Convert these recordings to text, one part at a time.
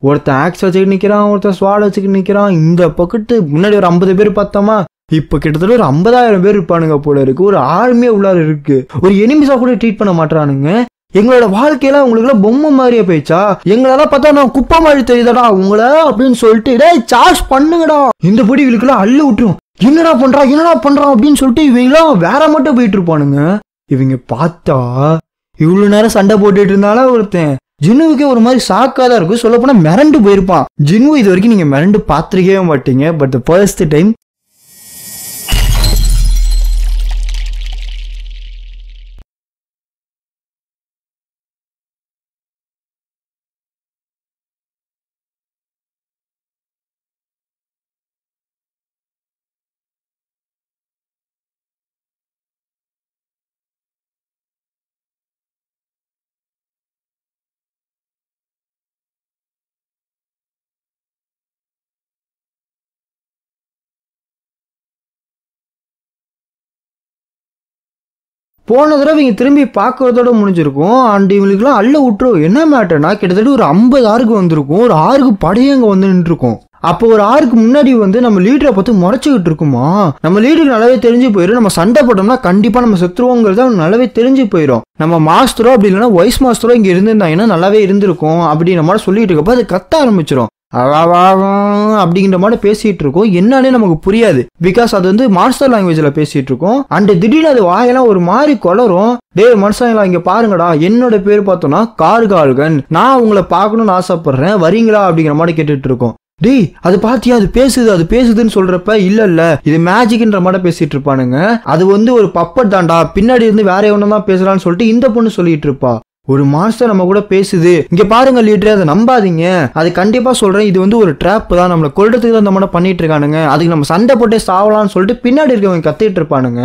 ஒருத்தன் ஆக்ஸ் வச்சுக்கிட்டு நிற்கிறான், ஒருத்தன் ஸ்வாட் வச்சுக்கிட்டு நிற்கிறான். இந்த பக்கத்து முன்னாடி ஒரு 50 பேர் பார்த்தோமா, இப்போ கிட்டத்தட்ட ஒரு 50,000 பேர் இருப்பானுங்க போல இருக்கு. ஒரு ஆர்மியே உள்ளார இருக்கு. ஒரு எனிமிஸா கூட ட்ரீட் பண்ண மாட்டானுங்க. எங்களோட வாழ்க்கையெல்லாம் உங்களுக்கு பொம்மை மாதிரியே போயிடுச்சா, எங்களெல்லாம் பார்த்தா நான் குப்பை மாதிரி தெரியுதடா உங்கள அப்படின்னு சொல்லிட்டு டேய் சார்ஜ் பண்ணுங்கடா இந்த படி இவங்களுக்குலாம் அள்ளு விட்டுரும். என்னடா பண்றான் அப்படின்னு சொல்லிட்டு இவங்களாம் வேற மட்டும் போயிட்டு இருப்பானுங்க. இவங்க பார்த்தா இவ்வளவு நேரம் சண்டை போட்டுட்டு இருந்தாலும் ஒருத்தன் ஜின்னுவுக்கே ஒரு மாதிரி ஷாக்காதான் இருக்கும். சொல்ல போனா மிரண்டு போயிருப்பான். ஜின்னு இது வரைக்கும் நீங்க மிரண்டு பார்த்திருக்கவே மாட்டீங்க. பட் ஃபர்ஸ்ட் டைம் போன தடவை இவங்க திரும்பி பார்க்கறதோட முடிஞ்சிருக்கும். அண்ட் இவங்களுக்குலாம் அள்ள விட்டுரும். என்ன மேட்டர்னா கிட்டத்தட்ட ஒரு 50 ஆறுக்கு வந்திருக்கும். ஒரு ஆறுக்கு படையே அங்கே வந்து நின்றுருக்கும். அப்போ ஒரு ஆறுக்கு முன்னாடி வந்து நம்ம லீடரை பார்த்து முறைச்சிக்கிட்டு இருக்குமா, நம்ம லீடருக்கு நல்லாவே தெரிஞ்சு போயிடும். நம்ம சண்டை போட்டோம்னா கண்டிப்பா நம்ம செத்துருவோங்கிறது அவனுக்கு நல்லாவே தெரிஞ்சு போயிடும். நம்ம மாஸ்டரோ அப்படி இல்லைன்னா வைஸ் மாஸ்டரோ இங்க இருந்திருந்தாங்கன்னா நல்லாவே இருந்திருக்கும் அப்படின்ற மாதிரி சொல்லிட்டு இருக்கப்போ அது கத்த ஆரம்பிச்சிடும். அப்படிங்கிற மாதிரி பேசிட்டு இருக்கோம். என்னன்னே நமக்கு புரியாது. பிகாஸ் அது வந்து மாஸ்டர் லாங்குவேஜ்ல பேசிட்டு இருக்கோம். அண்ட் திடீர்னு அது வாயெல்லாம் ஒரு மாதிரி கொளரும். டே மனுஷங்களா இங்க பாருங்கடா, என்னோட பேர் பார்த்தோம்னா கார்கால்கன், நான் உங்களை பார்க்கணும்னு ஆசைப்படுறேன், வரீங்களா அப்படிங்கிற மாதிரி கேட்டுட்டு இருக்கோம். டேய் அது பாத்தியா, அது பேசுதுன்னு சொல்றப்ப இல்ல இது மேஜிக்ன்ற மாதிரி பேசிட்டு இருப்பானுங்க. அது வந்து ஒரு பப்பட் தாண்டா, பின்னாடி இருந்து வேற ஒன்னு தான் பேசலாம்னு சொல்லிட்டு இந்த பொண்ணு சொல்லிட்டு இருப்பா. ஒரு மாஸ்டர் நம்ம கூட பேசுது, இங்க பாருங்க லீடரே, அதை நம்பாதீங்க, அது கண்டிப்பா சொல்றேன், இது வந்து ஒரு ட்ராப் தான், நம்மளை கொல்றதுக்கு தான் நம்ம பண்ணிட்டு இருக்கானுங்க, அதுக்கு நம்ம சண்டை போட்டே சாவலாம்னு சொல்லிட்டு பின்னாடி இருக்கவங்க கத்திட்டு இருப்பானுங்க.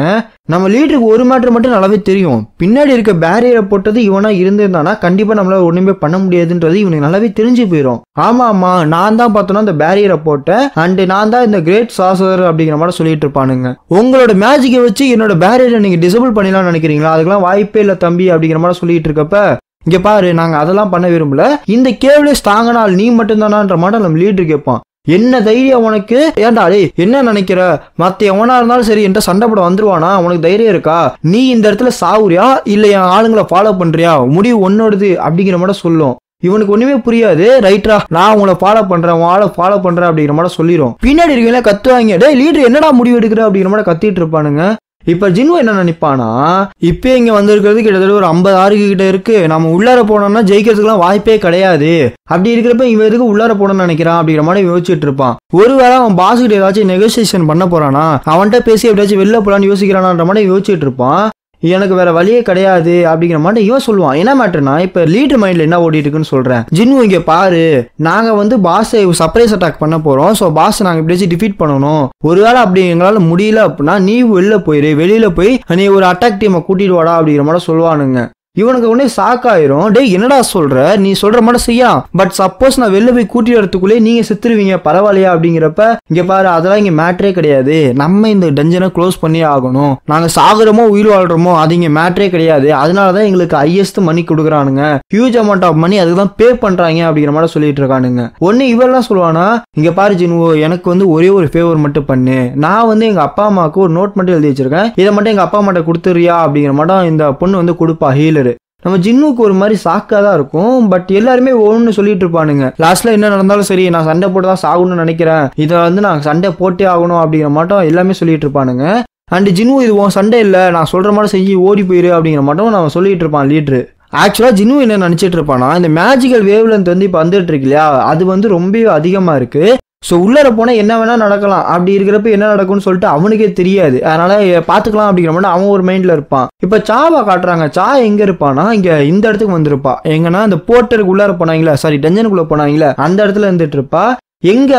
நம்ம லீடருக்கு ஒரு மேட்டர் மட்டும் நல்லாவே தெரியும், பின்னாடி இருக்க பேரியரை போட்டது இவனா இருந்திருந்தானா கண்டிப்பா நம்மளால ஒண்ணுமே பண்ண முடியாதுன்றது இவனுக்கு நல்லாவே தெரிஞ்சு போயிடும். ஆமா நான் தான் பார்த்தோன்னா அந்த பேரியரை போட்டேன், அண்ட் நான் தான் இந்த கிரேட் சாசர் அப்படிங்கிற மாதிரி சொல்லிட்டு இருப்பானுங்க. உங்களோட மேஜிக்கை வச்சு என்னோட பேரியரை நீங்க டிசபிள் பண்ணிடலாம்னு நினைக்கிறீங்களா, அதுக்கெல்லாம் வாய்ப்பே இல்லை தம்பி அப்படிங்கிற மாதிரி சொல்லிட்டு இருக்கப்ப, இங்க பாரு நாங்க அதெல்லாம் பண்ண விரும்பல, இந்த கேவ்ல ஸ்ட்ராங்கான ஆள் நீ மட்டும் தானான்ற மாதிரி நம்ம லீடர் கேட்பான். என்ன தைரியம் உனக்கு, ஏன்டா டேய் என்ன நினைக்கிற, மத்த எவனா இருந்தாலும் சரி என்கிட்ட சண்டை போட வந்துருவானா, உனக்கு தைரியம் இருக்கா, நீ இந்த இடத்துல சாவுறியா இல்ல என் ஆளுங்களை ஃபாலோ பண்றியா, முடிவு ஒன்னோடுது அப்படிங்கிற மாதிரி சொல்லும். இவனுக்கு ஒண்ணுமே புரியாது. ரைட்ரா நான் உங்களை ஃபாலோ பண்றேன், உன் ஆளை ஃபாலோ பண்றேன் அப்படிங்கிற மாதிரி சொல்லிடும். பின்னாடி இருக்கீங்களா கத்துவாங்க, டேய் லீடர் என்னடா முடிவு எடுக்கிற அப்படிங்கிற மாதிரி கத்திட்டு இருப்பானுங்க. இப்ப ஜின்னு என்ன நினைப்பானா, இப்ப இங்க வந்திருக்கிறது கிட்டத்தட்ட ஒரு 50 ஆறுக்கு கிட்ட இருக்கு, நம்ம உள்ளார போனோம்னா ஜெயிக்கிறதுக்குலாம் வாய்ப்பே கிடையாது, அப்படி இருக்கிறப்ப இவன் எதுக்கு உள்ளார போடணும்னு நினைக்கிறான் அப்படிங்கிற மாதிரி யோசிச்சுட்டு இருப்பான். ஒருவேளை அவன் பாஸ் கிட்ட ஏதாச்சும் நெகோசியேஷன் பண்ண போறானா, அவன்கிட்ட பேசி எப்படியாச்சும் வெளில போலான்னு யோசிக்கிறானான்ற மாதிரி யோசிச்சுட்டு இருப்பான். எனக்கு வேற வழியே கிடையாது அப்படிங்கிற மாதிரி இவன் சொல்லுவான். என்ன மேட்டர்னா, இப்ப லீடர் மைண்ட்ல என்ன ஓடி இருக்குன்னு சொல்றேன். ஜின்னு இங்க பாரு, நாங்க வந்து பாஸை சர்ப்ரைஸ் அட்டாக் பண்ண போறோம், சோ பாஸ் நாங்க எப்படியாச்சும் டிஃபீட் பண்ணணும், ஒருவேளை அப்படி எங்களால முடியல அப்படின்னா நீ வெளில போயிரு, வெளியில போய் நீ ஒரு அட்டாக் டீமை கூட்டிட்டு வாடா அப்படிங்கிற மாதிரி சொல்லுவானுங்க. இவனுக்கு உடனே ஷாக் ஆயிரும். டேய் என்னடா சொல்ற, நீ சொல்ற மாதிரி செய்யலாம், பட் சப்போஸ் நான் வெளில போய் கூட்டிட்டு வரதுக்குள்ளே நீங்க செத்துருவீங்க, பரவாயில்லையா அப்படிங்கிறப்ப, இங்க பாரு அதெல்லாம் இங்க மேட்டரே கிடையாது, நம்ம இந்த டஞ்சனை க்ளோஸ் பண்ணி ஆகணும், நாங்க சாகுறோமோ உயிர் வாழ்றோமோ அது இங்க மேட்டரே கிடையாது, அதனாலதான் எங்களுக்கு ஹையஸ்ட் மணி கொடுக்குறானுங்க, ஹியூஜ் அமௌண்ட் ஆஃப் மணி அதுக்கு தான் பே பண்றாங்க அப்படிங்கிற மாதிரி சொல்லிட்டு இருக்கானுங்க. ஒன்னு இவெல்லாம் சொல்லுவானா, இங்க பாரு ஜின்வோ, எனக்கு வந்து ஒரே ஒரு ஃபேவர் மட்டும் பண்ணு, நான் வந்து எங்க அப்பா அம்மாவுக்கு ஒரு நோட் மட்டும் எழுதி வச்சிருக்கேன், இதை மட்டும் எங்க அப்பா அம்மாட்ட கொடுத்துறியா அப்படிங்கிற மட்டும் இந்த பொண்ணு வந்து கொடுப்பா ஹீலர். நம்ம ஜின்னுக்கு ஒரு மாதிரி சாக்கா தான் இருக்கும். பட் எல்லாருமே ஒன்னு சொல்லிட்டு இருப்பானுங்க, லாஸ்ட்ல என்ன நடந்தாலும் சரி நான் சண்டை போட்டு தான் சாகணும்னு நினைக்கிறேன், இதை வந்து நான் சண்டை போட்டே ஆகணும் அப்படிங்கிற மாட்டோம் எல்லாமே சொல்லிட்டு இருப்பானுங்க. அண்ட் ஜின்னு இது உன் சண்டை இல்லை, நான் சொல்ற மாதிரி செஞ்சு ஓடி போயிரு அப்படிங்கிற மாட்டோம் நான் சொல்லிட்டு இருப்பான் லீட்ரு. ஆக்சுவலா ஜின்னு என்ன நினைச்சிட்டு இருப்பானா, இந்த மேஜிக்கல் வேவ்லென்த் வந்து இப்ப வந்துட்டு இருக்கு இல்லையா, அது வந்து ரொம்ப அதிகமா இருக்கு, ஸோ உள்ளார போனால் என்ன வேணா நடக்கலாம், அப்படி இருக்கிறப்ப என்ன நடக்கும்னு சொல்லிட்டு அவனுக்கே தெரியாது, அதனால பார்த்துக்கலாம் அப்படிங்கிற மாதிரி அவன் ஒரு மைண்ட்ல இருப்பான். இப்போ சாவா காட்டுறாங்க, சா எங்க இருப்பானா, இங்க இந்த இடத்துக்கு வந்திருப்பா, எங்கன்னா இந்த போர்ட்டருக்கு உள்ளார போனாங்களா, சாரி டஞ்சனுக்குள்ள போனாங்களா அந்த இடத்துல இருந்துட்டு இருப்பா. எங்க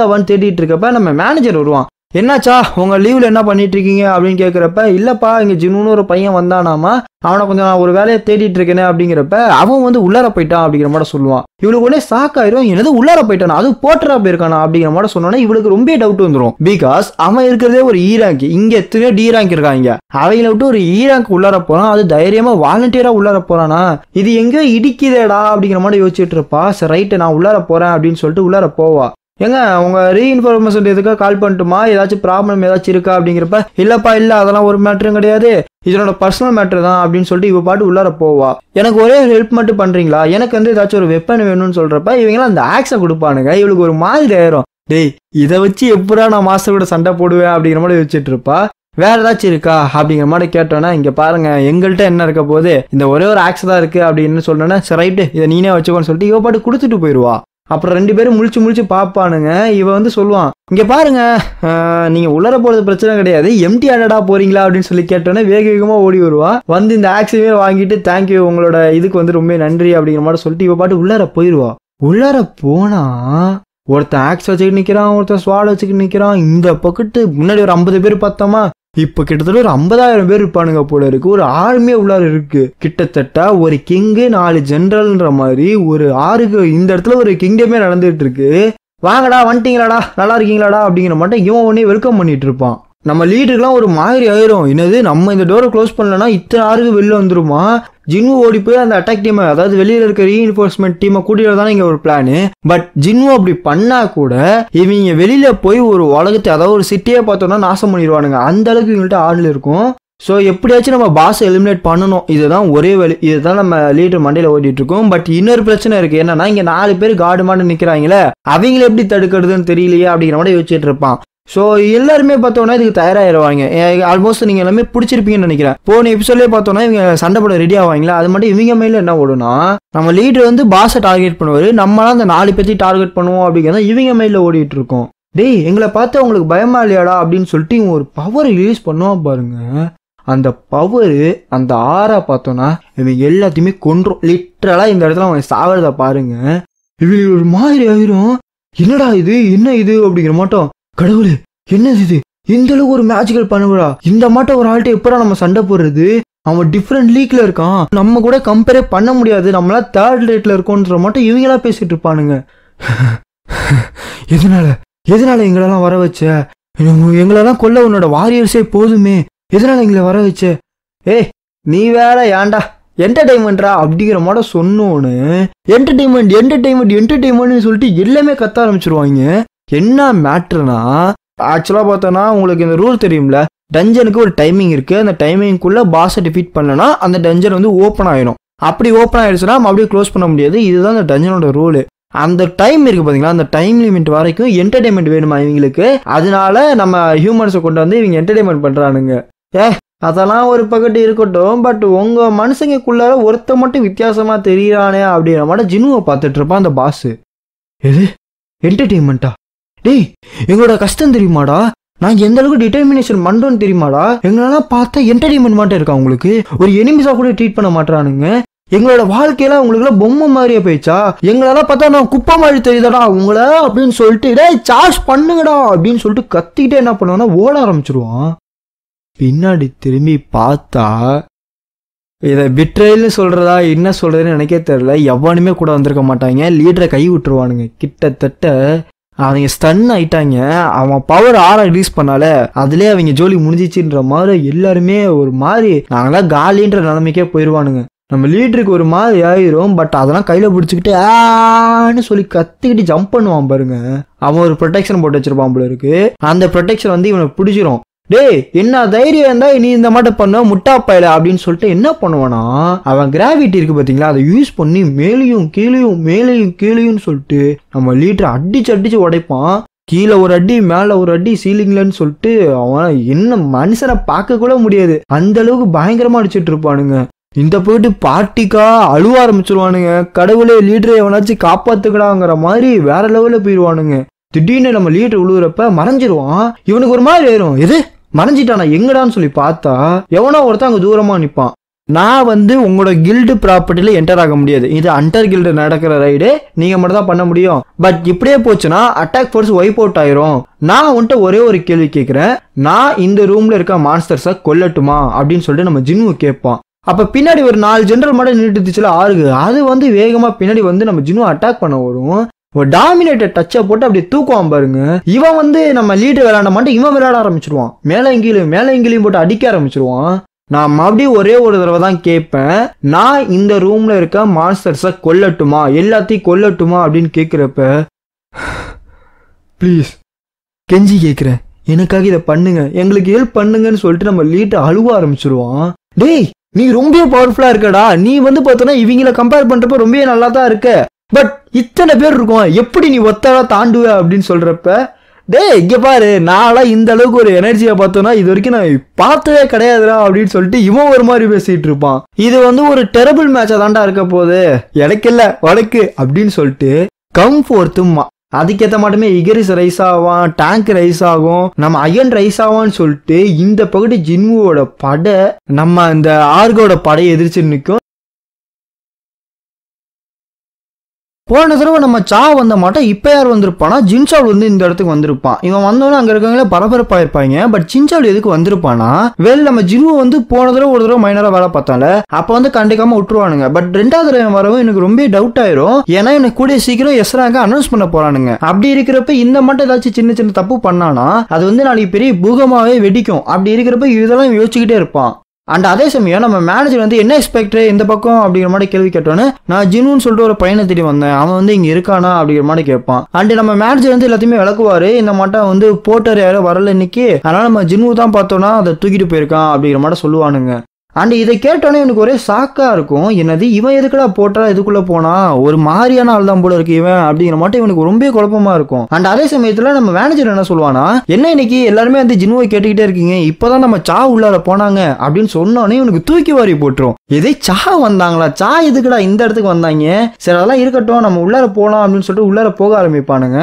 அவன் தேடிட்டு இருக்கப்ப நம்ம மேனேஜர் வருவான். என்னாச்சா உங்க லீவ்ல என்ன பண்ணிட்டு இருக்கீங்க அப்படின்னு கேட்குறப்ப இல்லப்பா இங்க ஜின்னு ஒரு பையன் வந்தானாமா, அவனை கொஞ்சம் நான் ஒரு வேலையை தேடிட்டு இருக்கேனே அப்படிங்கிறப்ப அவன் வந்து உள்ளார போயிட்டான் அப்படிங்கிற மாதிரி சொல்லுவான். இவளுக்கு உடனே ஷாக்காயிரும், என்னது உள்ளார போயிட்டானா, அது போட்டரா போயிருக்கானா அப்படிங்கிற மாதிரி சொன்னோன்னே இவளுக்கு ரொம்ப டவுட் வந்துடும். பிகாஸ் அவன் இருக்கிறதே ஒரு E ரேங்க், இங்க எத்தனையோ D ரேங்க் இருக்காங்க, அவங்கள விட்டு ஒரு E ரேங்க் உள்ளார போறான், அது தைரியமா வாலண்டியரா உள்ளார போறானா, இது எங்கேயோ இடிக்குதேடா அப்படிங்கிற மாதிரி யோசிச்சுட்டு இருப்பா. சரி ரைட்டு நான் உள்ளார போறேன் அப்படின்னு சொல்லிட்டு உள்ளார போவா. ஏங்க உங்க ரீஇன்ஃபர்மேஷன் எதுக்காக கால் பண்ணட்டுமா, ஏதாச்சும் ப்ராப்ளம் ஏதாச்சும் இருக்கா அப்படிங்கிறப்ப இல்லப்பா இல்ல அதெல்லாம் ஒரு மேட்டரும் கிடையாது, இதனோட பர்சனல் மேட்டர் தான் அப்படின்னு சொல்லிட்டு இவ பாட்டு உள்ளார போவா. எனக்கு ஒரே ஒரு ஹெல்ப் மட்டும் பண்றீங்களா, எனக்கு வந்து ஏதாச்சும் ஒரு வெப்பன் வேணும்னு சொல்றப்ப இவங்களாம் அந்த ஆக்ஸை கொடுப்பானுங்க. இவளுக்கு ஒரு மாதிரி ஆயிரும், டேய் இதை வச்சு எப்படா நான் மாஸ்டர் கூட சண்டை போடுவேன் அப்படிங்கிற மாதிரி வச்சுட்டு இருப்பா. வேற ஏதாச்சும் இருக்கா அப்படிங்கிற மாதிரி கேட்டோன்னா இங்க பாருங்க எங்கள்கிட்ட என்ன இருக்க போது, இந்த ஒரே ஒரு ஆக்ஸ் தான் இருக்கு அப்படின்னு சொன்னோன்னா சரி ரைட்டு இதை நீனே வச்சுக்கோன்னு சொல்லிட்டு இவ பாட்டு கொடுத்துட்டு போயிடுவா. அப்புறம் 2 பேரும் முழிச்சு பார்ப்பானுங்க. இவ வந்து சொல்லுவான், இங்க பாருங்க நீங்க உள்ளர போறது பிரச்சனை கிடையாது, எம்டி ஹேண்டடா போறீங்களா அப்படின்னு சொல்லி கேட்டோன்னே வேக வேகமா ஓடி வருவா. வந்து இந்த ஆக்ஸையுமே வாங்கிட்டு தேங்க்யூ உங்களோட இதுக்கு வந்து ரொம்ப நன்றி அப்படிங்கிற மாதிரி சொல்லிட்டு இவ பாட்டு உள்ளார போயிடுவா. உள்ளார போனா ஒருத்தன் ஆக்ஸ் வச்சுக்கிட்டு நிக்கிறான், ஒருத்தன் ஸ்வாட் வச்சுக்கிட்டு நிக்கிறான். இந்த பக்கத்து முன்னாடி ஒரு 50 பேர் பார்த்தோமா, இப்ப கிட்டத்தட்ட ஒரு 50,000 பேர் இருப்பானுங்க போல இருக்கு. ஒரு ஆர்மியே உள்ளார இருக்கு. கிட்டத்தட்ட ஒரு கிங்கு 4 ஜெனரல்ன்ற மாதிரி ஒரு 6 இந்த இடத்துல ஒரு கிங்டமே நடந்துட்டு இருக்கு. வாங்கடா வந்துட்டீங்களாடா நல்லா இருக்கீங்களாடா அப்படிங்கிற மட்டும் இவன் உடனே வெல்கம் பண்ணிட்டு இருப்பான். நம்ம லீடருக்குலாம் ஒரு மாதிரி ஆயிரும், என்னது நம்ம இந்த டோரை க்ளோஸ் பண்ணலன்னா இத்தனை 6 வெளில வந்துருமா. ஜின்னு ஓடி போய் அந்த அட்டாக் டீமை, அதாவது வெளியில இருக்க ரீஇன்ஃபோர்ஸ்மெண்ட் டீமை கூட்டிட்டு தானே இங்க ஒரு பிளானு. பட் ஜின்னு அப்படி பண்ணா கூட இவங்க வெளியில போய் ஒரு உலகத்தை, அதாவது ஒரு சிட்டியே பார்த்தோம்னா நாசம் பண்ணிடுவானுங்க. அந்த அளவுக்கு இவங்கள்ட்ட ஆள் இருக்கும். ஸோ எப்படியாச்சும் நம்ம பாஸை எலிமினேட் பண்ணணும், இதுதான் ஒரே வழி. இதுதான் நம்ம லீடர் மண்டையில ஓடிட்டு இருக்கோம். பட் இன்னொரு பிரச்சனை இருக்கு, என்னன்னா இங்க 4 பேர் காடு மாட்டு நிக்கிறாங்களே, அவங்கள எப்படி தடுக்கிறதுன்னு தெரியலையே அப்படிங்கிற மாதிரி யோசிச்சுட்டு இருப்பான். ஸோ எல்லாருமே பார்த்தோன்னா இதுக்கு தயாராகிடுவாங்க. ஆல்மோஸ்ட் நீங்கள் எல்லாமே பிடிச்சிருப்பீங்கன்னு நினைக்கிறேன். போன எபிசோட்லேயே பார்த்தோன்னா இவங்க சண்டை போட ரெடி ஆவாங்களா, அது மட்டும் இவங்க மேலே என்ன ஓடுனா, நம்ம லீடர் வந்து பாஸை டார்கெட் பண்ணுவார், நம்மளாம் அந்த 4 பேர்த்தையும் டார்கெட் பண்ணுவோம் அப்படிங்கிறத இவங்க மேலே ஓடிட்டு இருக்கோம். டேய் எங்களை பார்த்து அவங்களுக்கு பயமா இல்லையாடா அப்படின்னு சொல்லிட்டு இவங்க ஒரு பவர் ரிலீஸ் பண்ணுவான் பாருங்க. அந்த பவர் அந்த ஆறா பார்த்தோன்னா இவங்க எல்லாத்தையுமே கொன்றும். லிட்டரலா இந்த இடத்துல அவங்க சாவறத பாருங்க. இவங்களுக்கு ஒரு மாதிரி ஆயிரும், என்னடா இது என்ன இது அப்படிங்கிற மாட்டோம். கடவுளே என்னது இது, இந்த அளவுக்கு ஒரு மேஜிக்கல் பண்ணுவா, இந்த மாட்டம் ஒரு ஆள்கிட்ட எப்படா நம்ம சண்டை போடுறது, அவன் டிஃப்ரெண்ட் லீக்ல இருக்கான், நம்ம கூட கம்பேரே பண்ண முடியாது, நம்மளா 3rd ரேட்ல இருக்கோன்ற மாட்டம் இவங்களா பேசிட்டு இருப்பானுங்க. எதனால எங்களெல்லாம் வர வச்ச, எங்களெல்லாம் கொல்ல உன்னோட வாரியர்ஸே போதுமே, எதனால எங்களை வர வச்ச, ஏய் நீ வேற ஏன்டா என்டர்டைன்மெண்ட்ரா அப்படிங்கிற மாதிரி சொன்னோன்னு என்டர்டைன்மெண்ட் சொல்லிட்டு எல்லாமே கத்த ஆரம்பிச்சிருவாங்க. என்ன மேட்ருனா, ஆக்சுவலாக பார்த்தோன்னா உங்களுக்கு இந்த ரூல் தெரியும்ல, டஞ்சனுக்கு ஒரு டைமிங் இருக்கு, அந்த டைமிங்குள்ள பாஸை டிஃபீட் பண்ணனா அந்த டஞ்சன் வந்து ஓப்பன் ஆயிடும். அப்படி ஓப்பன் ஆயிடுச்சுன்னா நம்ம அப்படியே க்ளோஸ் பண்ண முடியாது. இதுதான் அந்த டஞ்சனோட ரூலு. அந்த டைம் இருக்கு பாத்தீங்களா, அந்த டைம் லிமிட் வரைக்கும் என்டர்டைன்மெண்ட் வேணுமா இவங்களுக்கு, அதனால நம்ம ஹியூமன்ஸை கொண்டு வந்து இவங்க என்டர்டைன்மெண்ட் பண்றானுங்க. அதெல்லாம் ஒரு பக்கத்து இருக்கட்டும், பட் உங்க மனுஷங்களுக்குள்ளார ஒருத்த மட்டும் வித்தியாசமா தெரியறானே அப்படிங்கிற மாதிரி ஜின்னுவை பார்த்துட்டு இருப்பான் அந்த பாஸ். எது என்டர்டைன்மெண்ட்டா, டேய் எங்களோட கஷ்டம் தெரியுமாடா, நாங்கள் எந்த அளவுக்கு டிட்டர்மினேஷன் பண்றோம்னு தெரியுமாடா, எங்களெல்லாம் பார்த்தா என்டர்டைன்மெண்ட் மாட்டே இருக்கா உங்களுக்கு, ஒரு எனிமிஸா கூட ட்ரீட் பண்ண மாட்டானுங்க, எங்களோட வாழ்க்கையெல்லாம் உங்களுக்குலாம் பொம்மை மாதிரியே போயிடுச்சா, எங்களெல்லாம் பார்த்தா நான் குப்பை மாதிரி தெரியுதாடா உங்களை அப்படின்னு சொல்லிட்டு டேய் சார்ஜ் பண்ணுங்கடா அப்படின்னு சொல்லிட்டு கத்திக்கிட்டே என்ன பண்ணுவான்னா ஓட ஆரம்பிச்சிருவான். பின்னாடி திரும்பி பார்த்தா இதை பிட்ரேல்னு சொல்றதா என்ன சொல்றதுன்னு எனக்கே தெரியல, எவனுமே கூட வந்திருக்க மாட்டாங்க, லீடரை கை விட்டுருவானுங்க. கிட்டத்தட்ட அவங்க ஸ்டன் ஆயிட்டாங்க. அவன் பவர் ரிலீஸ் பண்ணால அதுலயே அவங்க ஜோலி முடிஞ்சிச்சுன்ற மாதிரி எல்லாருமே ஒரு மாதிரி நாங்களாம் காலின்ற நிலைமைக்கே போயிடுவானுங்க. நம்ம லீடருக்கு ஒரு மாதிரி ஆயிரும். பட் அதெல்லாம் கையில பிடிச்சிக்கிட்டு ஆன்னு சொல்லி கத்திக்கிட்டு ஜம்ப் பண்ணுவான் பாருங்க. அவன் ஒரு ப்ரொடெக்ஷன் போட்டு வச்சிருப்பான் போல இருக்கு. அந்த ப்ரொடெக்ஷன் வந்து இவனை பிடிச்சிரும். டேய் என்ன தைரியம் இருந்தா நீ இந்த மாட்டம் பண்ண முட்டாப்பாயில அப்படின்னு சொல்லிட்டு என்ன பண்ணுவானா, அவன் கிராவிட்டி இருக்கு பாத்தீங்களா, அதை யூஸ் பண்ணி மேலையும் கீழையும் சொல்லிட்டு நம்ம லீடரை அடிச்சு உடைப்பான். கீழே ஒரு அடி மேல ஒரு அடி சீலிங்லன்னு சொல்லிட்டு அவன் என்ன மனுஷனை பார்க்க கூட முடியாது, அந்த அளவுக்கு பயங்கரமா அடிச்சுட்டு இருப்பானுங்க. இந்த போயிட்டு பார்ட்டிக்கா அழுவ ஆரம்பிச்சிருவானுங்க. கடவுளே லீடரை எவனாச்சும் காப்பாத்துக்கடாங்கிற மாதிரி வேற லெவல்ல போயிடுவானுங்க. திடீர்னு நம்ம லீடர் உழுவுறப்ப மறைஞ்சிருவான். இவனுக்கு ஒரு மாதிரி ஆயிரும், எது மறைஞ்சிட்டானா எங்கடான்னு சொல்லி பார்த்தா எவனோ ஒருத்தன் அங்க தூரமா நிப்பான். நான் வந்து உங்களோட கில்டு ப்ராப்பர்ட்டில என்டர் ஆக முடியாது. இது அண்டர் கில்டு நடக்கிற ரைடு, நீங்க மட்டும் தான் பண்ண முடியும். பட் இப்படியே போச்சுன்னா அட்டாக் ஃபோர்ஸ் வைப் அவுட் ஆயிரும். நான் உன்கிட்ட ஒரே ஒரு கேள்வி கேட்கிறேன், நான் இந்த ரூம்ல இருக்க மான்ஸ்டர்ஸை கொல்லட்டுமா அப்படின்னு சொல்லிட்டு நம்ம ஜின்னு கேட்பான். அப்ப பின்னாடி ஒரு 4 ஜெனரல் மட்டும் நின்றுச்சுல ஆறுகு, அது வந்து வேகமா பின்னாடி வந்து நம்ம ஜின்னு அட்டாக் பண்ண வரும். ஒரு டாமினேட்டர் டச்சை போட்டு அப்படி தூக்குவான் பாருங்க. இவன் வந்து நம்ம லீடர் விளையாட மாட்டேன், இவன் விளையாட ஆரம்பிச்சிருவான். மேல எங்கிலையும் போட்டு அடிக்க ஆரம்பிச்சிருவான். நான் மறுபடியும் ஒரே ஒரு தடவை தான் கேட்பேன், நான் இந்த ரூம்ல இருக்க மான்ஸ்டர்ஸை கொல்லட்டுமா, எல்லாத்தையும் கொல்லட்டுமா அப்படின்னு கேட்கிறப்ப ப்ளீஸ் கெஞ்சி கேட்கிறேன், எனக்காக இதை பண்ணுங்க, எங்களுக்கு ஹெல்ப் பண்ணுங்கன்னு சொல்லிட்டு நம்ம லீடர் அழுவ ஆரம்பிச்சிருவான். டேய் நீ ரொம்ப பவர்ஃபுல்லா இருக்கடா, நீ வந்து பார்த்தோன்னா இவங்களை கம்பேர் பண்றப்ப ரொம்ப நல்லா தான் இருக்க, பட் இத்தனை பேர் இருக்கும், எப்படி நீ ஒத்தாடா தாண்டுவ அப்படின்னு சொல்றப்ப, டேய் இங்க பாரு, நான்லாம் இந்த அளவுக்கு ஒரு எனர்ஜியை பார்த்தோன்னா இது வரைக்கும் நான் பார்த்ததே கிடையாதுடா அப்படின்னு சொல்லிட்டு இவன் ஒரு மாதிரி பேசிட்டு இருப்பான். இது வந்து ஒரு டெரபிள் மேட்சா தாண்டா இருக்க போகுது, எனக்கு இல்ல உனக்கு அப்படின்னு சொல்லிட்டு கம்ஃபோர்த்துமா அதுக்கேற்ற மட்டுமே இகரிஸ் ரைஸ் ஆவான், டேங்க் ரைஸ் ஆகும், நம்ம அயன் ரைஸ் ஆவான்னு சொல்லிட்டு இந்த பகுதி ஜின்வுவோட படை நம்ம இந்த ஆர்கோட படையை எதிர்த்து நிற்கும். போன தடவை நம்ம சா வந்த மாட்டோம், இப்ப யார் வந்திருப்பானா, ஜின்சால் வந்து இந்த இடத்துக்கு வந்திருப்பான். இவன் வந்தோன்னு அங்க இருக்கவங்களே பரபரப்பாயிருப்பாங்க. பட் ஜின்சால் எதுக்கு வந்திருப்பானா, நம்ம ஜின்வு வந்து போன தடவை ஒரு தடவை மைனரா வேலை பார்த்தால அப்ப வந்து கண்டிக்காம விட்டுருவானுங்க. பட் 2வது தடவை வரவும் எனக்கு ரொம்ப டவுட் ஆயிரும், ஏன்னா எனக்கு கூடிய சீக்கிரம் எஸ்ராங்க அனௌன்ஸ் பண்ண போறானுங்க. அப்படி இருக்கிறப்ப இந்த மட்டும் ஏதாச்சும் சின்ன சின்ன தப்பு பண்ணானா அது வந்து நாளைக்கு பெரிய பூகமாவே வெடிக்கும். அப்படி இருக்கிறப்ப இதெல்லாம் யோசிச்சுக்கிட்டே இருப்பான். அண்ட் அதே சமயம் நம்ம மேனேஜர் வந்து என்ன எக்ஸ்பெக்டர் இந்த பக்கம் அப்படிங்கிற மாதிரி கேள்வி கேட்டோன்னு, நான் ஜின்னுன்னு சொல்லிட்டு ஒரு பையனை தேடி வந்தேன், அவன் வந்து இங்க இருக்கானா அப்படிங்கிற மாதிரி கேட்பான். அண்ட் நம்ம மேனேஜர் வந்து எல்லாத்தையுமே விளக்குவாரு, இந்த மாட்டம் வந்து போட்டர் யாரும் வரல இன்னைக்கு, அதனால நம்ம ஜின்னு தான் பார்த்தோன்னா அதை தூக்கிட்டு போயிருக்கான் அப்படிங்கிற மாதிரி சொல்லுவானுங்க. அண்ட் இதை கேட்டோன்னே எனக்கு ஒரே சாக்கா இருக்கும், என்னது இவன் எதுக்குடா போட்டா இதுக்குள்ள போனா, ஒரு மாதிரியான ஆள் தான் போல இருக்கு இவன் அப்படிங்கிற மட்டும் இவனுக்கு ரொம்ப குழப்பமா இருக்கும். அண்ட் அதே சமயத்துல நம்ம மேனேஜர் என்ன சொல்லுவானா, என்ன இன்னைக்கு எல்லாருமே வந்து ஜின்னுவை கேட்டுக்கிட்டே இருக்கீங்க, இப்பதான் நம்ம சா உள்ளார போனாங்க அப்படின்னு சொன்னோன்னே இவனுக்கு தூக்கி வாரி போட்டுரும். எதே சா வந்தாங்களா, சா எதுக்குடா இந்த இடத்துக்கு வந்தாங்க, சரி அதெல்லாம் இருக்கட்டும் நம்ம உள்ளார போலாம் அப்படின்னு சொல்லிட்டு உள்ளார போக ஆரம்பிப்பானுங்க.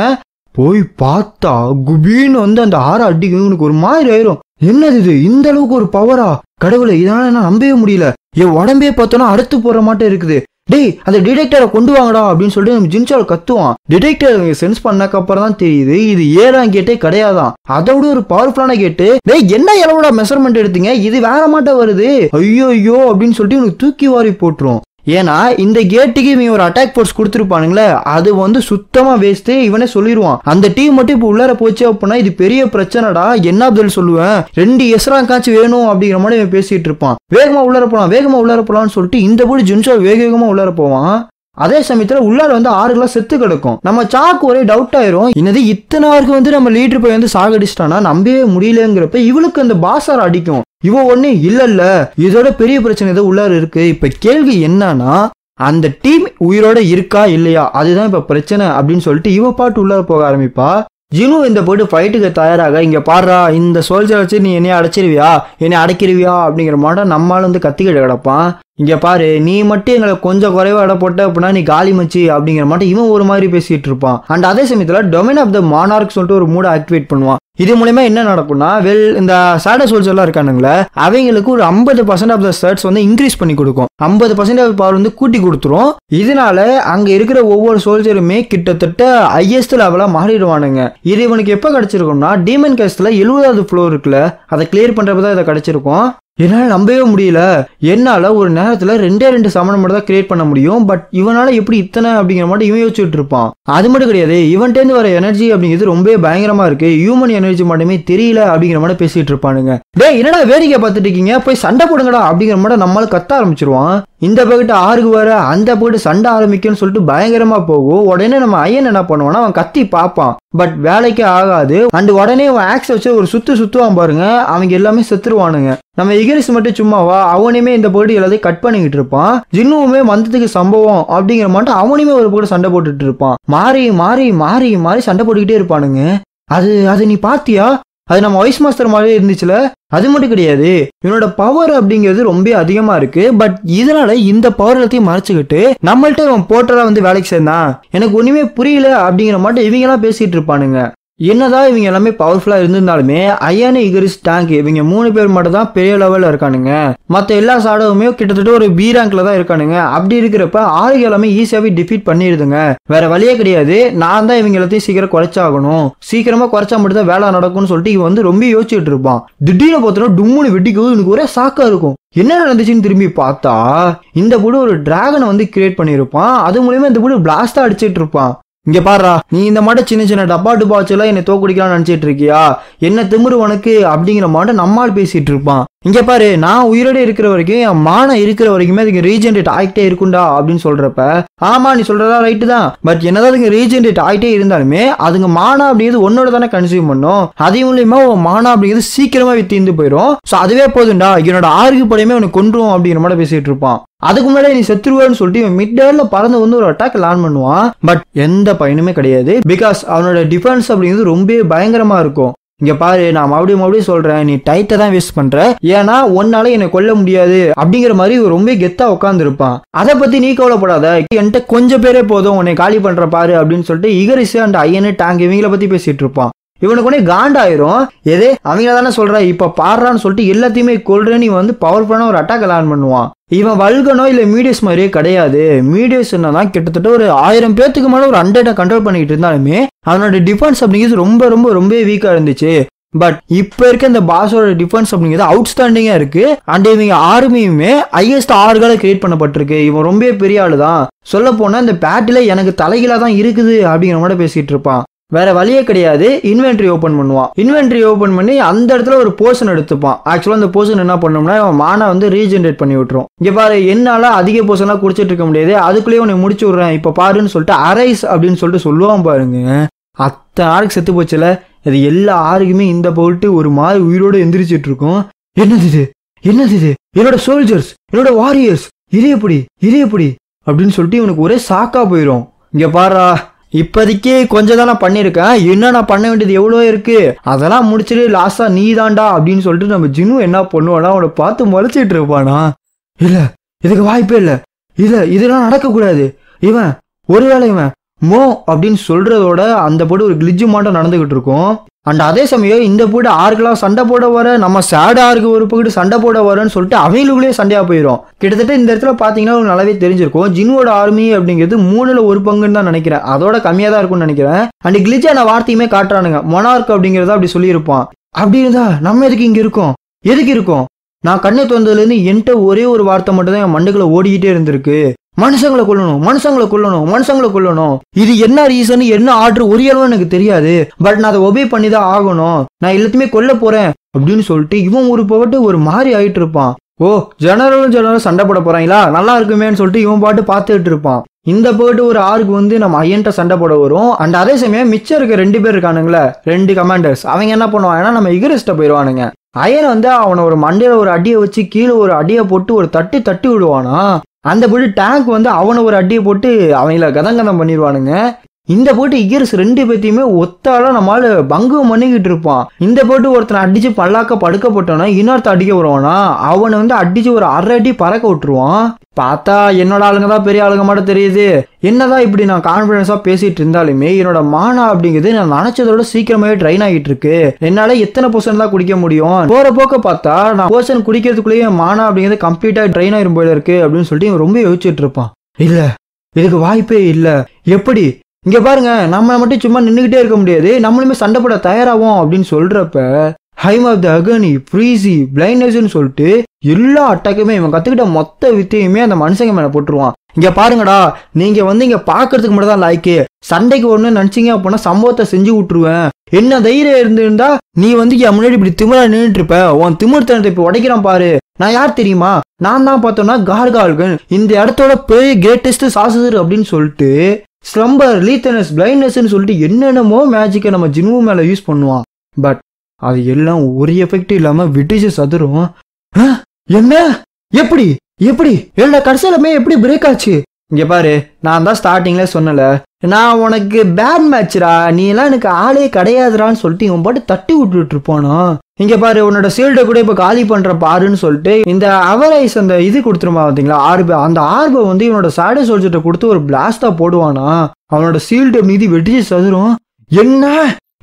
போய் பார்த்தா குபீன்னு வந்து அந்த ஆற அடிக்கும், இவனுக்கு ஒரு மாதிரி ஆயிரும், என்னது இது இந்த அளவுக்கு ஒரு பவரா, கடவுளை இதனால என்ன நம்பவே முடியல, என் உடம்பே பார்த்தோன்னா அறுத்து போற மாட்டே இருக்குது, டேய் அந்த டிடெக்டரை கொண்டு வாங்கடா அப்படின்னு சொல்லிட்டு நம்ம ஜின்சால் கத்துவான். டிடெக்டர் சென்ஸ் பண்ணக்கு அப்புறம் தான் தெரியுது இது 7ஆம் கேட்டே கிடையாதான், அதோட ஒரு பவர்ஃபுல்லான கேட்டு. டேய் என்ன எவ்வளோட மெஷர்மெண்ட் எடுத்தீங்க, இது வேற மாட்ட வருது, ஐயோ அப்படின்னு சொல்லிட்டு இவனுக்கு தூக்கி வாரி போட்டுரும். ஏன்னா இந்த கேட்டுக்கு இவன் ஒரு அட்டாக் ஃபோர்ஸ் கொடுத்துருப்பானுங்களே, அது வந்து சுத்தமா வேஸ்ட், இவனே சொல்லிடுவான். அந்த டீம் மட்டும் இப்போ உள்ளார போச்சு அப்படின்னா இது பெரிய பிரச்சனைடா, என்ன பதில் சொல்லுவேன், 2 எஸ்ராங்காச்சும் வேணும் அப்படிங்கிற மாதிரி இவன் பேசிட்டு இருப்பான். வேகமா உள்ளார போலாம்னு சொல்லிட்டு இந்த போடி ஜின்சா வேகமா உள்ளார போவான். அதே சமயத்துல உள்ளார வந்து 6 செத்து கிடக்கும். நம்ம சாக்கு ஒரே டவுட் ஆயிரும், என்னது இத்தனை ஆருக்கு வந்து நம்ம லீடர் போய் வந்து சாகடிச்சிட்டானா நம்பவே முடியலங்கிறப்ப இவளுக்கு அந்த பாசார் அடிக்கும். இவ ஒண்ணு இல்ல இதோட பெரிய பிரச்சனை ஏதோ உள்ளார இருக்கு. இப்ப கேள்வி என்னன்னா அந்த டீம் உயிரோட இருக்கா இல்லையா, அதுதான் இப்ப பிரச்சனை அப்படின்னு சொல்லிட்டு இவ பாட்டு உள்ளார போக ஆரம்பிப்பா. ஜினு இந்த போட்டு ஃபைட்டுக்கு தயாராக, இங்க பாடுறா இந்த சோல்ஜர் வச்சு நீ என்னைய அடைக்கிருவியா அப்படிங்கிற மாட்டம் நம்மளால வந்து கத்திக்கிட்டு கிடப்பான். இங்க பாரு நீ மட்டும் எங்களை கொஞ்சம் குறைவா இட போட்ட அப்படின்னா நீ காலி மச்சி அப்படிங்கிற மாட்டம் இவன் ஒரு மாதிரி பேசிட்டு இருப்பான். அண்ட் அதே சமயத்துல டொமைன் ஆஃப் த மானார்க் சொல்லிட்டு ஒரு மூட ஆக்டிவேட் பண்ணுவான். இது மூலமா என்ன நடக்கும்னா, இந்த சாடா சோல்ஜர் எல்லாம் இருக்கானுங்களே அவங்களுக்கு ஒரு 50% ஆஃப் த சர்ட்ஸ் வந்து இன்க்ரீஸ் பண்ணி கொடுக்கும், 50% ஆஃப் பவர் வந்து கூட்டி கொடுத்துரும். இதனால அங்க இருக்கிற ஒவ்வொரு சோல்ஜருமே கிட்டத்தட்ட ஹையஸ்ட் லெவலா மாறிடுவானுங்க. இது இவனுக்கு எப்ப கிடைச்சிருக்கும்னா டீமன் கேஸ்ட்ல 70வது ஃப்ளோர் இருக்குல்ல, அதை கிளியர் பண்றப்பதான் இதை கிடைச்சிருக்கும். என்னால நம்பவே முடியல, என்னால ஒரு நேரத்துல 2 சமணம் மட்டும் தான் கிரியேட் பண்ண முடியும், பட் இவனால எப்படி இத்தனை அப்படிங்கிற மாதிரி இவன் யோசிச்சுட்டு இருப்பான். அது மட்டும் கிடையாது, இவன்டேந்து வர எனர்ஜி அப்படிங்கிறது ரொம்ப பயங்கரமா இருக்கு, ஹியூமன் எனர்ஜி மட்டுமே தெரியல அப்படிங்கிற மாதிரி பேசிட்டு இருப்பானுங்க. டேய் என்னடா வேடிக்கை பார்த்துட்டு இருக்கீங்க, போய் சண்டை போடுங்கடா அப்படிங்கிற மாதிரி நம்மளால கத்த ஆரம்பிச்சிருவான். இந்த பக்கத்து ஆறுக்கு வர அந்த பக்கத்து சண்டை ஆரம்பிக்கும்னு சொல்லிட்டு பயங்கரமா போகும். உடனே நம்ம ஐயன் என்ன பண்ணுவான்னா அவன் கத்தி பார்ப்பான், பட் வேலைக்கே ஆகாது. அண்ட் உடனே அவன் ஆக்ஸ் வச்சு ஒரு சுத்துவான் பாருங்க, அவங்க எல்லாமே செத்துருவானுங்க. நம்ம இகரிஸ் மட்டும் சும்மாவா, அவனையுமே இந்த போட்டு எல்லாத்தையும் கட் பண்ணிக்கிட்டு இருப்பான். ஜின்னுவுமே மந்தத்துக்கு சம்பவம் அப்படிங்கிற மாட்டோம் அவனையுமே ஒரு போட்டு சண்டை போட்டுட்டு இருப்பான். மாறி மாறி மாறி மாறி சண்டை போட்டுக்கிட்டே இருப்பானுங்க. அது நீ பாத்தியா, அது நம்ம வைஸ் மாஸ்டர் மாதிரி இருந்துச்சுல. அது மட்டும் கிடையாது, இவனோட பவர் அப்படிங்கிறது ரொம்ப அதிகமா இருக்கு. பட் இதனால இந்த பவர் எல்லாத்தையும் மறைச்சுக்கிட்டு நம்மள்ட்ட இவன் போட்டரா வந்து வேலைக்கு சேர்ந்தான், எனக்கு ஒண்ணுமே புரியல அப்படிங்கிற மாட்டோம் இவங்க எல்லாம் பேசிட்டு இருப்பானுங்க. என்னதான் இவங்க எல்லாமே பவர்ஃபுல்லா இருந்திருந்தாலுமே அயன், இகரிஸ், டாங்க் இவங்க 3 பேர் மட்டும் தான் பெரிய லெவல்ல இருக்கானுங்க. மத்த எல்லா ஷேடோவுமே கிட்டத்தட்ட ஒரு பி ரேங்க்ல தான் இருக்கானுங்க. அப்படி இருக்கிறப்ப ஆளுங்க எல்லாமே ஈஸியாவே டிஃபீட் பண்ணிடுதுங்க. வேற வழியே கிடையாது. நான் தான் இவங்க எல்லாத்தையும் சீக்கிரம் குறைச்சாகணும், சீக்கிரமா குறைச்சா மட்டும் தான் வேலை நடக்கும்னு சொல்லிட்டு இவன் வந்து ரொம்ப யோசிச்சுட்டு இருப்பான். திடீர்னு பார்த்தோன்னா டும்முன்னு வெட்டிக்கும். எனக்கு ஒரே சாக்கா இருக்கும். என்ன நடந்துச்சுன்னு திரும்பி பார்த்தா இந்த புடு ஒரு டிராகனை வந்து கிரியேட் பண்ணியிருப்பான். அது மூலியமா இந்த புடு பிளாஸ்டா அடிச்சிட்டு இருப்பான். இங்க பாருடா, நீ இந்த மாதிரி சின்ன சின்ன டப்பா வச்சுலாம் என்னை தோக்கடிக்கலாம்னு நினைச்சிட்டு இருக்கியா? என்ன திமிரு உனக்கு அப்படிங்கிற மாதிரி நம்மால் பேசிட்டு இருப்பான். இங்க பாரு, நான் உயிரோட இருக்கிற வரைக்கும் என் மானம் இருக்கிற வரைக்குமே அதுக்கு ரீஜென்ரேட் ஆகிட்டே இருக்குண்டா அப்படின்னு சொல்றப்ப, ஆமா நீ சொல்றதா ரைட்டு தான். பட் என்னதான் அதுக்கு ரீஜென்ரேட் ஆகிட்டே இருந்தாலுமே அதுங்க மானா அப்படிங்கிறது ஒன்னோட தானே கன்சியூம் பண்ணும். அதே மூலியமா மானா அப்படிங்கிறது சீக்கிரமா தீர்ந்து போயிடும். ஸோ அதுவே போதும்டா, என்னோட ஆர்கு படையுமே உனக்கு கொன்றும் அப்படிங்கிற மாதிரி பேசிட்டு இருப்பான். அதுக்கு முன்னாடி நீ செத்துருவேன்னு சொல்லிட்டு இவன் மிட் ஏர்ல பறந்து வந்து ஒரு அட்டாக் லான் பண்ணுவான். பட் எந்த பயனுமே கிடையாது. பிகாஸ் அவனோட டிஃபென்ஸ் அப்படிங்கிறது ரொம்ப பயங்கரமா இருக்கும். இங்க பாரு, நான் மறுபடியும் சொல்றேன், நீ டைட்டை தான் வேஸ்ட் பண்ற. ஏன்னா ஒன்னால என்னை கொல்ல முடியாது அப்படிங்கிற மாதிரி ரொம்ப கெத்தா உட்கார்ந்து இருப்பான். அதை பத்தி நீ கவலைப்படாத, என்கிட்ட கொஞ்சம் பேரே போதும் உன்னை காலி பண்ற பாரு அப்படின்னு சொல்லிட்டு இகரிஸ் அண்ட் அயன், டாங்க் இவங்களை பத்தி பேசிட்டு இருப்பான். இவனுக்கு உடனே காண்டாயிரும். எதே அவங்கள தானே சொல்ற, இப்ப பாடுறான்னு சொல்லிட்டு எல்லாத்தையுமே கொல்றேன்னு இவன் வந்து பவர்ஃபுல்லான ஒரு அட்டாக் லான் பண்ணுவான். இவன் வல்கனோ இல்ல மீடியஸ் மாதிரியே கிடையாது. மீடியஸ் என்னதான் கிட்டத்தட்ட ஒரு 1000 பேத்துக்கு மேல ஒரு 100 கண்ட்ரோல் பண்ணிட்டு இருந்தாலுமே அவனோட டிஃபென்ஸ் அப்படிங்கிறது ரொம்ப ரொம்ப ரொம்ப வீக்கா இருந்துச்சு. பட் இப்ப இருக்க இந்த பாஸோட டிஃபென்ஸ் அப்படிங்கிறது அவுட்ஸ்டாண்டிங்கா இருக்கு. அண்ட் இவங்க ஆர்மியுமே ஹையஸ்ட் 6 கிரியேட் பண்ணப்பட்டிருக்கு. இவன் ரொம்ப பெரிய ஆளு தான். சொல்ல போனா இந்த பேட்டில எனக்கு தலைகீழா தான் இருக்குது அப்படிங்கிற மாதிரி பேசிட்டு இருப்பான். வேற வழியே கிடையாது. இன்வென்ட்ரி ஓபன் பண்ணுவான். இன்வென்ட்ரி ஓபன் பண்ணி அந்த இடத்துல ஒரு போர்ஷன் எடுத்துப்பான். ஆக்சுவலா அந்த போர்ஷன் என்ன பண்ணோம்னா மானா வந்து ரீஜெனரேட் பண்ணி விட்டுரும். இங்க பாரு, என்னால அதிக போர்ஷனா குடிச்சிட்டு இருக்க முடியாது, அதுக்குள்ளேயே உன்னை முடிச்சு விடுறேன், இப்ப பாருன்னு சொல்லிட்டு அரைஸ் அப்படின்னு சொல்லிட்டு சொல்லுவான். பாருங்க, அத்தனை ஆறுக்கு செத்து போச்சுல. அது எல்லா ஆறுக்குமே இந்த போட்டு ஒரு மாதிரி உயிரோட எந்திரிச்சிட்டு இருக்கும். என்னது இது, என்னது இது, என்னோட சோல்ஜர்ஸ், என்னோட வாரியர்ஸ், இது எப்படி அப்படின்னு சொல்லிட்டு இவனுக்கு ஒரே சாக்கா போயிடும். இங்க பாரா, இப்போதைக்கு கொஞ்சம் தான் நான் பண்ணியிருக்கேன், என்ன நான் பண்ண வேண்டியது எவ்வளோ இருக்கு, அதெல்லாம் முடிச்சுட்டு லாஸ்டா நீ தாண்டா அப்படின்னு சொல்லிட்டு நம்ம ஜினு என்ன பண்ணுவானா அவனை பார்த்து முளைச்சிட்டு இருப்பானா. இல்ல, இதுக்கு வாய்ப்பே இல்லை, இதெல்லாம் நடக்கக்கூடாது. இவன் ஒருவேளை இவன் மோ அப்படின்னு சொல்றதோட அந்த போட்டு ஒரு கிளிஜ் மாட்டம் நடந்துகிட்டு இருக்கும். அண்ட் அதே சமயம் இந்த போட்டு ஆறுக்கெல்லாம் சண்டை போட வர, நம்ம சேட் ஆறுக்கு ஒரு போட்டு சண்டை போட வரன்னு சொல்லிட்டு அவங்களுக்குள்ளேயே சண்டையா போயிடும். கிட்டத்தட்ட இந்த இடத்துல பாத்தீங்கன்னா நல்லாவே தெரிஞ்சிருக்கும், ஜினுவோட ஆர்மி அப்படிங்கிறது 3ல் 1 பங்குன்னு தான் நினைக்கிறேன், அதோட கம்மியா தான் இருக்கும்னு நினைக்கிறேன். அண்ட் கிளிஜான வார்த்தையுமே காட்டுறானுங்க, மொனார்க் அப்படிங்கிறத அப்படி சொல்லியிருப்பான். அப்படி இருந்தா நம்ம எதுக்கு இங்க இருக்கோம், எதுக்கு இருக்கோம்? நான் கண்ணை திறந்ததுல இருந்து என்கிட்ட ஒரே ஒரு வார்த்தை மட்டும் தான் என் மண்டுக்குள்ள ஓடிக்கிட்டே இருந்திருக்கு, மனுஷங்களை கொல்லணும். இது என்ன ரீசன், என்ன ஆர்டர் ஒரு அளவு எனக்கு தெரியாது. பட் நான் அதை ஒபே பண்ணி தான் ஆகணும், நான் எல்லாத்தையுமே கொல்ல போறேன் அப்படின்னு சொல்லிட்டு இவன் ஒரு பவட்டு ஒரு மாதிரி ஆயிட்டு இருப்பான். ஓ, ஜெனரலும் சண்டை போட போறாங்களா, நல்லா இருக்குமேன்னு சொல்லிட்டு இவன் பாட்டு பார்த்துட்டு இருப்பான். இந்த போட்டு ஒரு ஆறுக்கு வந்து நம்ம அயன்ட்ட சண்டை போட வரும். அண்ட் அதே சமயம் மிச்சம் இருக்க 2 பேர் இருக்கானுங்களே, 2 கமாண்டர்ஸ், அவங்க என்ன பண்ணுவாங்கன்னா நம்ம இகரிஸ்ட போயிடுவானுங்க. அயன் வந்து அவனை ஒரு மண்டையில ஒரு அடியை வச்சு கீழே ஒரு அடியை போட்டு ஒரு தட்டி விடுவானா. அந்த போட்டு டேங்க் வந்து அவனை ஒரு அடியை போட்டு அவங்கள கதம் பண்ணிடுவானுங்க. இந்த போட்டு இகரிஸ் 2 பேத்தையுமே ஒத்தால நம்மளால பங்கம் பண்ணிக்கிட்டு இருப்பான். இந்த போட்டு ஒருத்தனை அடிச்சு பல்லாக்க படுக்க போட்டோன்னா இன்னொருத்த அடிக்க வருவானா, அவனை வந்து அடிச்சு ஒரு 1/2 அடி பறக்க விட்டுருவான். பார்த்தா என்னோட ஆளுங்க தான் பெரிய ஆளுங்க மட்டும் தெரியுது. என்னதான் இப்படி நான் கான்பிடன்ஸா பேசிட்டு இருந்தாலுமே என்னோட மானா அப்படிங்கிறது நான் நினைச்சதோட சீக்கிரமாவே ட்ரைன் ஆகிட்டு இருக்கு. என்னால எத்தனை போர்ஷன் தான் குடிக்க முடியும், போற போக்க பார்த்தா நான் போர்ஷன் குடிக்கிறதுக்குள்ளேயே மானா அப்படிங்கிறது கம்ப்ளீட்டா ட்ரைன் ஆயிரும் போல இருக்கு அப்படின்னு சொல்லிட்டு இவன் ரொம்ப யோசிச்சுட்டு இருப்பான். இல்ல, இதுக்கு வாய்ப்பே இல்ல. எப்படி, இங்க பாருங்க, நம்ம மட்டும் சும்மா நின்றுகிட்டே இருக்க முடியாது, நம்மளுமே சண்டை போட தயாராகும் அப்படின்னு சொல்றப்ப ஹைம் ஆஃப் த அகனி, ஃப்ரீசி, பிளைண்ட்னஸ்ன்னு சொல்லிட்டு எல்லா அட்டாக்குமே இவன் கத்துக்கிட்ட மொத்த வித்தையுமே அந்த மனுஷங்க மேல போட்டுருவான். இங்க பாருங்கடா, நீங்க வந்து இங்க பாக்குறதுக்கு மட்டும் தான் லாய்க்கு, சண்டைக்கு ஒண்ணு நினைச்சீங்க அப்படின்னா சம்பவத்தை செஞ்சு விட்டுருவேன். என்ன தைரியம் இருந்திருந்தா நீ வந்து என் முன்னாடி இப்படி திமிரா நின்றுட்டு இருப்ப, உன் திமிர்த்தனத்தை இப்ப உடைக்கிறான் பாரு. நான் யார் தெரியுமா, நான் தான் பார்த்தோம்னா கார்கால்கன், இந்த இடத்தோட பெரிய கிரேட்டஸ்ட் சாசர் அப்படின்னு சொல்லிட்டு ஸ்லம்பர், லீத்தனஸ், பிளைண்ட்னஸ்ன்னு சொல்லிட்டு என்னென்னமோ மேஜிக்கை நம்ம ஜினு மேல யூஸ் பண்ணுவான். பட் அது எல்லாம் ஒரு எஃபெக்ட் இல்லாம விட்டுச்சு சதுரும். என்ன, எப்படி எல்லா கடைசியிலுமே எப்படி பிரேக் ஆச்சு? இங்க பாரு, நான் தான் ஸ்டார்டிங்ல சொன்னல, நான் உனக்கு பேட் மேட்ச்ரா, நீ எல்லாம் எனக்கு ஆளே கிடையாதுரான்னு சொல்லிட்டு இவன் பாட்டு தட்டி விட்டுட்டு இருப்பானா. இங்க பாரு, உன்னோட சீல்டை கூட இப்ப காலி பண்ற பாருன்னு சொல்லிட்டு இந்த அவரைஸ் அந்த இது கொடுத்துருமா பார்த்தீங்களா, ஆர்பை, அந்த ஆர்பை வந்து இவனோட சாடே சோல்ஜர்ட்ட கொடுத்து ஒரு பிளாஸ்டா போடுவானா. அவனோட சீல்டு மீதி வெட்டிச்சு சதுரும். என்ன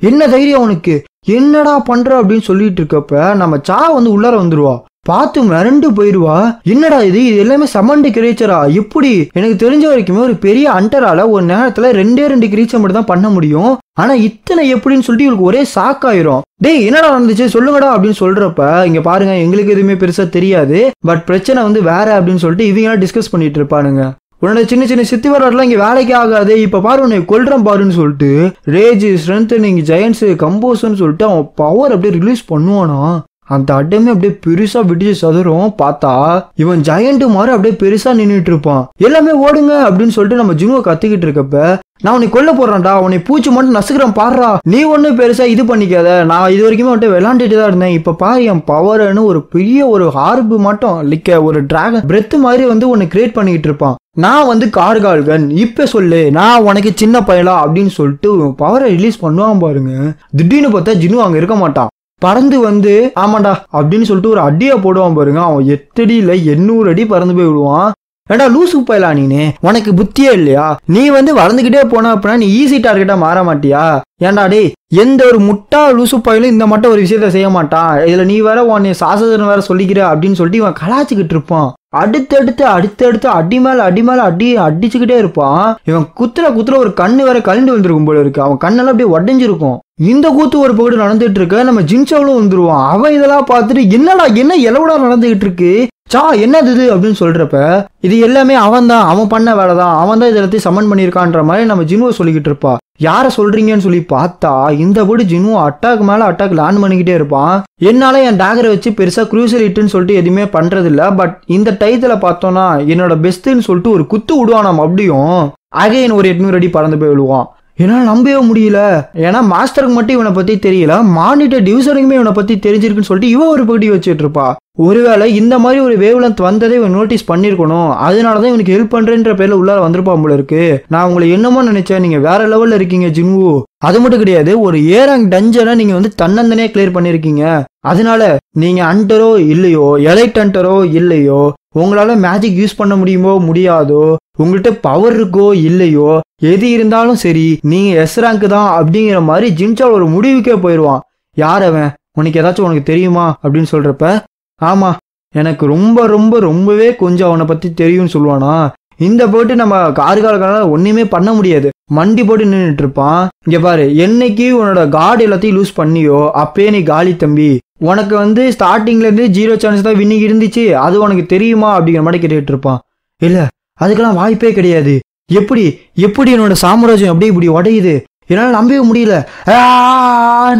என்ன தைரியம் உனக்கு, என்னடா பண்ற அப்படின்னு சொல்லிட்டு இருக்கப்ப நம்ம சா வந்து உள்ளார வந்துருவா. பார்த்து மிரண்டு போயிடுவா. என்னடா இது எல்லாமே சமண்டி கிரீச்சரா, எப்படி? எனக்கு தெரிஞ்ச வரைக்குமே ஒரு பெரிய அண்டரால ஒரு நேரத்துல 2 கிரீச்சர் மட்டும் தான் பண்ண முடியும், ஆனா இத்தனை எப்படின்னு சொல்லிட்டு இவளுக்கு ஒரே சாக்காயிரும். டேய் என்னடா நடந்துச்சு சொல்லுங்கடா அப்படின்னு சொல்றப்ப, இங்க பாருங்க எங்களுக்கு எதுவுமே பெருசா தெரியாது, பட் பிரச்சனை வந்து வேற அப்படின்னு சொல்லிட்டு இவங்க டிஸ்கஸ் பண்ணிட்டு இருப்பானுங்க. உன்னோட சின்ன சின்ன சித்தி வரலாம் இங்க வேலைக்கு ஆகாது, இப்ப பாரு உன்னை கொல்றேன் பாருன்னு சொல்லிட்டு ரேஜ் ஸ்ட்ரென்தனிங் ஜெயன்ஸ் கம்போஸ்ன்னு சொல்லிட்டு அவன் பவர் அப்படியே ரிலீஸ் பண்ணுவானா. அந்த அட்டமே அப்படியே பெருசா விடிச்சு சதுரும். பார்த்தா இவன் ஜெயண்ட் மாதிரி அப்படியே பெருசா நின்றுட்டு இருப்பான். எல்லாமே ஓடுங்க அப்படின்னு சொல்லிட்டு நம்ம ஜினுவை கத்துக்கிட்டு இருக்கப்ப, நான் உன்னை கொல்ல போறேன்டா, உன்னை பூச்சி மட்டும் நசுக்கிறேன் பாடுறா, நீ ஒன்னும் பெருசா இது பண்ணிக்காத, நான் இது வரைக்குமே வந்துட்டு விளாண்டுட்டு தான் இருந்தேன், இப்ப பாரு என் பவர்னு ஒரு பெரிய ஒரு ஹார்பு மட்டும் லிக்க ஒரு டிராகன் பிரெத் மாதிரி வந்து ஒன்னு கிரியேட் பண்ணிக்கிட்டு இருப்பான். நான் வந்து கார்கால்கன், இப்ப சொல்லு நான் உனக்கு சின்ன பயலா அப்படின்னு சொல்லிட்டு பவரை ரிலீஸ் பண்ணுவான் பாருங்க. திடீர்னு பார்த்தா ஜினு அங்க இருக்க மாட்டான். பறந்து வந்து ஆமாண்டா அப்படின்னு சொல்லிட்டு ஒரு அடியா போடுவான் பாருங்க. அவன் 8 அடி இல்ல 800 அடி பறந்து போய் விடுவான். ஏடா லூசு பயலா நீனு, உனக்கு புத்தியே இல்லையா, நீ வந்து வளர்ந்துகிட்டே போன அப்படின்னா நீ ஈஸி டார்கெட்டா மாற மாட்டியா? ஏன்டா டே, எந்த ஒரு முட்டா லூசு பயலும் இந்த மட்டும் ஒரு விஷயத்த செய்ய மாட்டான், இதுல நீ வேற உன்னை சாசதன் வேற சொல்லிக்கிற அப்படின்னு சொல்லிட்டு இவன் கலாச்சிக்கிட்டு இருப்பான். அடுத்தடுத்து அடி மேல அடி அடிச்சுக்கிட்டே இருப்பான். இவன் குத்துற ஒரு கண்ணு வேற கலண்டு வந்திருக்கும் போல இருக்கு, அவன் கண்ணெல்லாம் அப்படியே உடஞ்சிருக்கும். இந்த கூத்து ஒரு பகுதி நடந்துட்டு இருக்க, நம்ம ஜின்சாவும் வந்துருவான். அவன் இதெல்லாம் பார்த்துட்டு என்னடா என்ன எலவடா நடந்துகிட்டு இருக்கு, சா என்னது இது அப்படின்னு சொல்றப்ப, இது எல்லாமே அவன் பண்ண வேலைதான், அவன் தான் இதெல்லாத்தையும் சமன் பண்ணியிருக்கான்ற மாதிரி நம்ம ஜினுவை சொல்லிக்கிட்டு இருப்பா. யார சொல்றீங்கன்னு சொல்லி பார்த்தா இந்த போடு ஜினு அட்டாக் மேல அட்டாக் லேண்ட் பண்ணிக்கிட்டே இருப்பான். என்னால என் டாகரை வச்சு பெருசா க்ரூசல் ஹிட்னு சொல்லிட்டு எதுவுமே பண்றது இல்ல, பட் இந்த டைத்துல பார்த்தோம்னா என்னோட பெஸ்ட்னு சொல்லிட்டு ஒரு குத்து விடுவான். நம்ம அப்படியும் அகைன் ஒரு 800 அடி பறந்து போய் விடுவான். என்னால நம்பவே முடியல, ஏன்னா மாஸ்டருக்கு மட்டும் இவனை பத்தி தெரியல, மானிட்டர் டிவிசனுக்குமே இவனை பத்தி தெரிஞ்சிருக்குன்னு சொல்லிட்டு இவன் ஒரு பகுதி வச்சுட்டு இருப்பா. ஒருவேளை இந்த மாதிரி ஒரு வேவ் லென்த் வந்ததே இவன் நோட்டீஸ் பண்ணிருக்கணும், அதனாலதான் இவனுக்கு ஹெல்ப் பண்றேன்ற பேர்ல உள்ளார வந்திருப்பான் போல இருக்கு. நான் உங்களை என்னமோ நினைச்சேன், நீங்க வேற லெவல்ல இருக்கீங்க ஜின்வு. அது மட்டும் கிடையாது, ஒரு ஏராங் டஞ்சனை நீங்க வந்து தன்னந்தனே கிளியர் பண்ணிருக்கீங்க, அதனால நீங்க அண்டரோ இல்லையோ எலைட் அண்டரோ இல்லையோ, உங்களால மேஜிக் யூஸ் பண்ண முடியுமோ முடியாதோ, உங்கள்கிட்ட பவர் இருக்கோ இல்லையோ, எது இருந்தாலும் சரி நீங்க எஸ் ரேங்க் தான் அப்படிங்கிற மாதிரி ஜின்சால் ஒரு முடிவுக்கே போயிடுவான். யார் அவன், உனக்கு ஏதாச்சும் உனக்கு தெரியுமா அப்படின்னு சொல்றப்ப, ஆமா எனக்கு ரொம்பவே கொஞ்சம் அவனை பத்தி தெரியும்னு சொல்லுவானா. இந்த போட்டு நம்ம கார்கால ஒண்ணுமே பண்ண முடியாது, மண்டி போட்டு நின்றுட்டு இருப்பான். இங்க பாரு, என்னைக்கு உன்னோட கார்டு எல்லாத்தையும் லூஸ் பண்ணியோ அப்பயே நீ காலி தம்பி, உனக்கு வந்து ஸ்டார்டிங்ல இருந்து 0 சான்ஸ் தான் வின்னிங் இருந்துச்சு, அது உனக்கு தெரியுமா அப்படிங்கிற மாதிரி கேட்டுட்டு இருப்பான். இல்ல அதுக்கெல்லாம் வாய்ப்பே கிடையாது, எப்படி என்னோட சாம்ராஜ்யம் அப்படியே இப்படி உடையுது, என்னால நம்பவே முடியல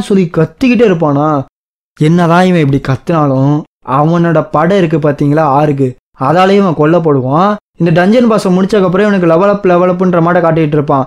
சொல்லி கத்திக்கிட்டே இருப்பானா. என்னதான் இவன் இப்படி கத்தினாலும் அவனோட படம் இருக்கு பாத்தீங்களா ஆறுக்கு, அதாலேயும் அவன் கொல்லப்படுவான். இந்த டஞ்சன் பாஸை முடிச்சக்கப்புறம் எனக்கு லெவலப்ன்ற மாதிரி காட்டிட்டு இருப்பான்.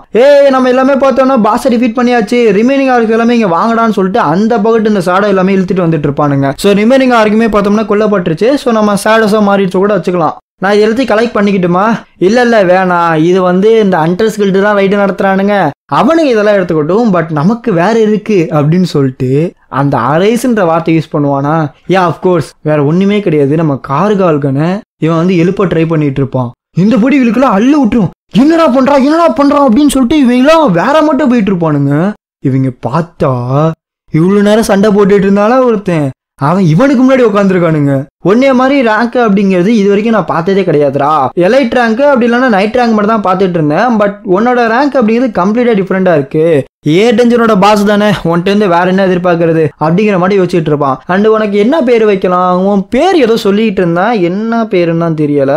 நம்ம எல்லாமே பார்த்தோம்னா பாஸை டிஃபீட் பண்ணியாச்சு, ரிமைனிங் ஆர்க்கு எல்லாமே இங்க வாங்கடான்னு சொல்லிட்டு அந்த பக்கத்து இந்த சாடை எல்லாமே இழுத்துட்டு வந்துட்டு இருப்பானுங்க. ஸோ ரிமைனிங் ஆர்க்குமே பார்த்தோம்னா கொல்லப்பட்டுருச்சு. ஸோ நம்ம சாடஸா மாறிடுச்சு கூட வச்சுக்கலாம். நான் இது எல்லாத்தையும் கலெக்ட் பண்ணிக்கிட்டுமா, இல்ல வேணாம், இது வந்து இந்த ஹண்டர்ஸ் கில்டு தான் ரைடு நடத்துறானுங்க, அவனுங்க இதெல்லாம் எடுத்துக்கட்டும், பட் நமக்கு வேற இருக்கு அப்படின்னு சொல்லிட்டு அந்த அரைஸ்ன்ற வார்த்தை யூஸ் பண்ணுவானா. அஃப்கோர்ஸ் வேற ஒண்ணுமே கிடையாது, நம்ம கார்கால்கனை இவன் வந்து எழுப்ப ட்ரை பண்ணிட்டு இருப்பான். இந்த பொடி இவளுக்குலாம் அள்ளு விட்டுரும், என்னடா பண்றான் அப்படின்னு சொல்லிட்டு இவங்களாம் வேற மட்டும் போயிட்டு இருப்பானுங்க. இவங்க பார்த்தா இவ்வளவு நேரம் சண்டை போட்டுட்டு இருந்தாலும் ஒருத்தன் அவன் இவனுக்கு முன்னாடி உட்காந்துருக்கானுங்க. ஒன்னே மாதிரி ரேங்க் அப்படிங்கிறது இது வரைக்கும் நான் பார்த்ததே கிடையாதுரா. எலைட் ரேங்க் அப்படி இல்லைன்னா நைட் ரேங்க் மட்டும் தான் பார்த்துட்டு இருந்தேன், பட் உன்னோட ரேங்க் அப்படிங்கிறது கம்ப்ளீட்டா டிஃப்ரெண்டா இருக்கு. டெஞ்சனோட பாஸ் தானே, உன்ட்டு இருந்து வேற என்ன எதிர்பார்க்கறது அப்படிங்கிற மாதிரி யோசிச்சுட்டு இருப்பான். அண்ட் உனக்கு என்ன பேர் வைக்கலாம், உன் பேர் ஏதோ சொல்லிட்டு இருந்தா, என்ன பேருன்னு தான் தெரியல,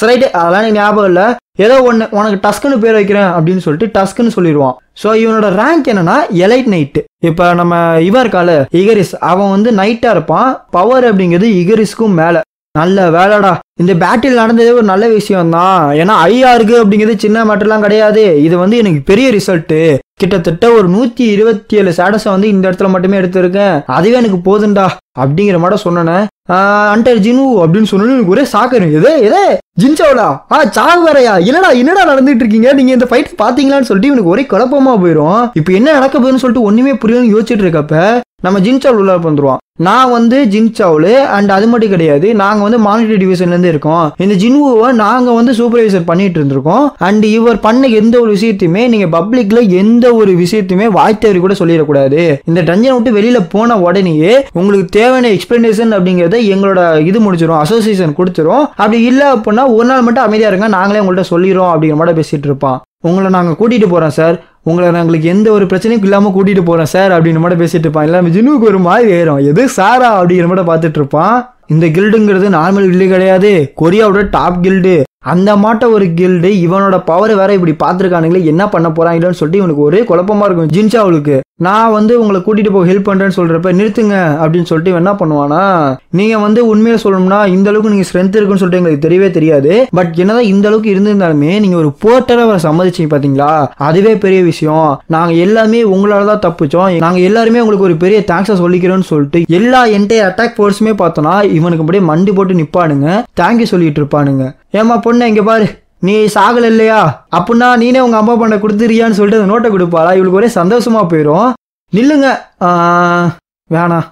சரி அதெல்லாம் எனக்கு ஞாபகம் இல்ல, ஏதோ ஒன்று உனக்கு டஸ்க்குன்னு பேர் வைக்கிறேன் அப்படின்னு சொல்லிட்டு டஸ்க்குன்னு சொல்லிடுவான். ஸோ இவனோட ரேங்க் என்னன்னா எலைட் நைட்டு. இப்போ நம்ம இவன் இருக்கால இகரிஸ், அவன் வந்து நைட்டா இருப்பான். பவர் அப்படிங்கிறது இகரிஸ்க்கும் மேல. நல்ல வேலைடா, இந்த பேட்டில் நடந்ததே ஒரு நல்ல விஷயம் தான், ஏன்னா ஐஆருக்கு அப்படிங்கிறது சின்ன மேட்டர்லாம் கிடையாது, இது வந்து எனக்கு பெரிய ரிசல்ட்டு. கிட்டத்தட்ட ஒரு 127 ஸ்டேட்டஸை வந்து இந்த இடத்துல மட்டுமே எடுத்திருக்கேன், அதுவே எனக்கு போதுண்டா அப்படிங்கிற மாதிரி சொன்னேன். அண்டர் ஜினு அப்படின்னு சொன்னு எனக்கு ஒரே சாக்கரு, எதே ஜின்சாவலா சாகு வேறையா, என்னடா நடந்துட்டு இருக்கீங்க, நீங்க இந்த ஃபைட் பாத்தீங்களான்னு சொல்லிட்டு இவனுக்கு ஒரே குழப்பமா போயிடும். இப்ப என்ன நடக்க போகுதுன்னு சொல்லிட்டு ஒண்ணுமே புரியலன்னு யோசிச்சுட்டு இருக்கப்ப நம்ம ஜின்சாவ் உள்ள வந்துருவான். நான் வந்து ஜின்சாவ்ல அண்ட் அது மட்டும் கிடையாது, நாங்க வந்து மானிட்டரி டிவிஷன்ல இருந்து இருக்கோம். இந்த ஜின்வுவை நாங்க வந்து சூப்பர்வைசர் பண்ணிட்டு இருந்திருக்கோம். அண்ட் இவர் பண்ண எந்த ஒரு விஷயத்தையுமே நீங்க பப்ளிக்ல எந்த ஒரு விஷயத்தையுமே வாய்த்தவரி கூட சொல்லிடக்கூடாது. இந்த டஞ்சனை விட்டு வெளியில போன உடனேயே உங்களுக்கு தேவையான எக்ஸ்பிளனேஷன் அப்படிங்கறத எங்களோட இது முடிச்சிடும், அசோசியேஷன் கொடுத்துரும். அப்படி இல்லை அப்படின்னா ஒரு நாள் மட்டும் அமைதியா இருங்க, நாங்களே உங்கள்கிட்ட சொல்லிடுறோம் அப்படிங்கிற மாதிரி பேசிட்டு இருப்பான். உங்களை நாங்கள் கூட்டிட்டு போறோம் சார், உங்களை நாங்களுக்கு எந்த ஒரு பிரச்சனையும் இல்லாம கூட்டிட்டு போறோம் சார் அப்படின்னு மட்டும் பேசிட்டு இருப்பான். இல்லை ஜின்னுக்கு ஒரு மாதிரி ஏறும், எது சாரா அப்படிங்கிற மட்டும் பார்த்துட்டு இருப்பான். இந்த கில்டுங்கிறது நார்மல் கில்டு கிடையாது, கொரியாவோட டாப் கில்டு. அந்த மாட்ட ஒரு கில்டு, இவனோட பவர் வேற இப்படி பார்த்துருக்கானுங்களே, என்ன பண்ண போறாங்கன்னு சொல்லிட்டு இவனுக்கு ஒரே குழப்பமா இருக்கும் ஜின்சாவுக்கு. நான் வந்து உங்களை கூட்டிட்டு போக ஹெல்ப் பண்றேன்னு சொல்றப்ப நிறுத்துங்க அப்படின்னு சொல்லிட்டு என்ன பண்ணுவானா, நீங்க வந்து உண்மையை சொல்லணும்னா இந்த அளவுக்கு நீங்க ஸ்ட்ரென்த் இருக்குன்னு சொல்லிட்டு எங்களுக்கு தெரியவே தெரியாது, பட் என்னதான் இந்த அளவுக்கு இருந்திருந்தாலுமே நீங்க ஒரு போர்ட்டரை வர சம்மதிச்சீங்க பாத்தீங்களா, அதுவே பெரிய விஷயம். நாங்க எல்லாமே உங்களாலதான் தப்பிச்சோம், நாங்க எல்லாருமே உங்களுக்கு ஒரு பெரிய தேங்க்ஸா சொல்லிக்கிறோம்னு சொல்லிட்டு எல்லா என்டையர் அட்டாக் ஃபோர்ஸுமே பார்த்தோம்னா இவனுக்கு அப்படியே மண்டி போட்டு நிப்பானுங்க, தேங்க்யூ சொல்லிட்டு இருப்பானுங்க. ஏமா பொண்ணு இங்க பாரு, நீ சாகல இல்லையா அப்படின்னா நீனே உங்க அம்மா பண்ண கொடுத்துறியான்னு சொல்லிட்டு அந்த நோட்டை கொடுப்பாளா. இவளுக்கு ஒரே சந்தோஷமா போயிடும். நில்லுங்க, வேணாம்.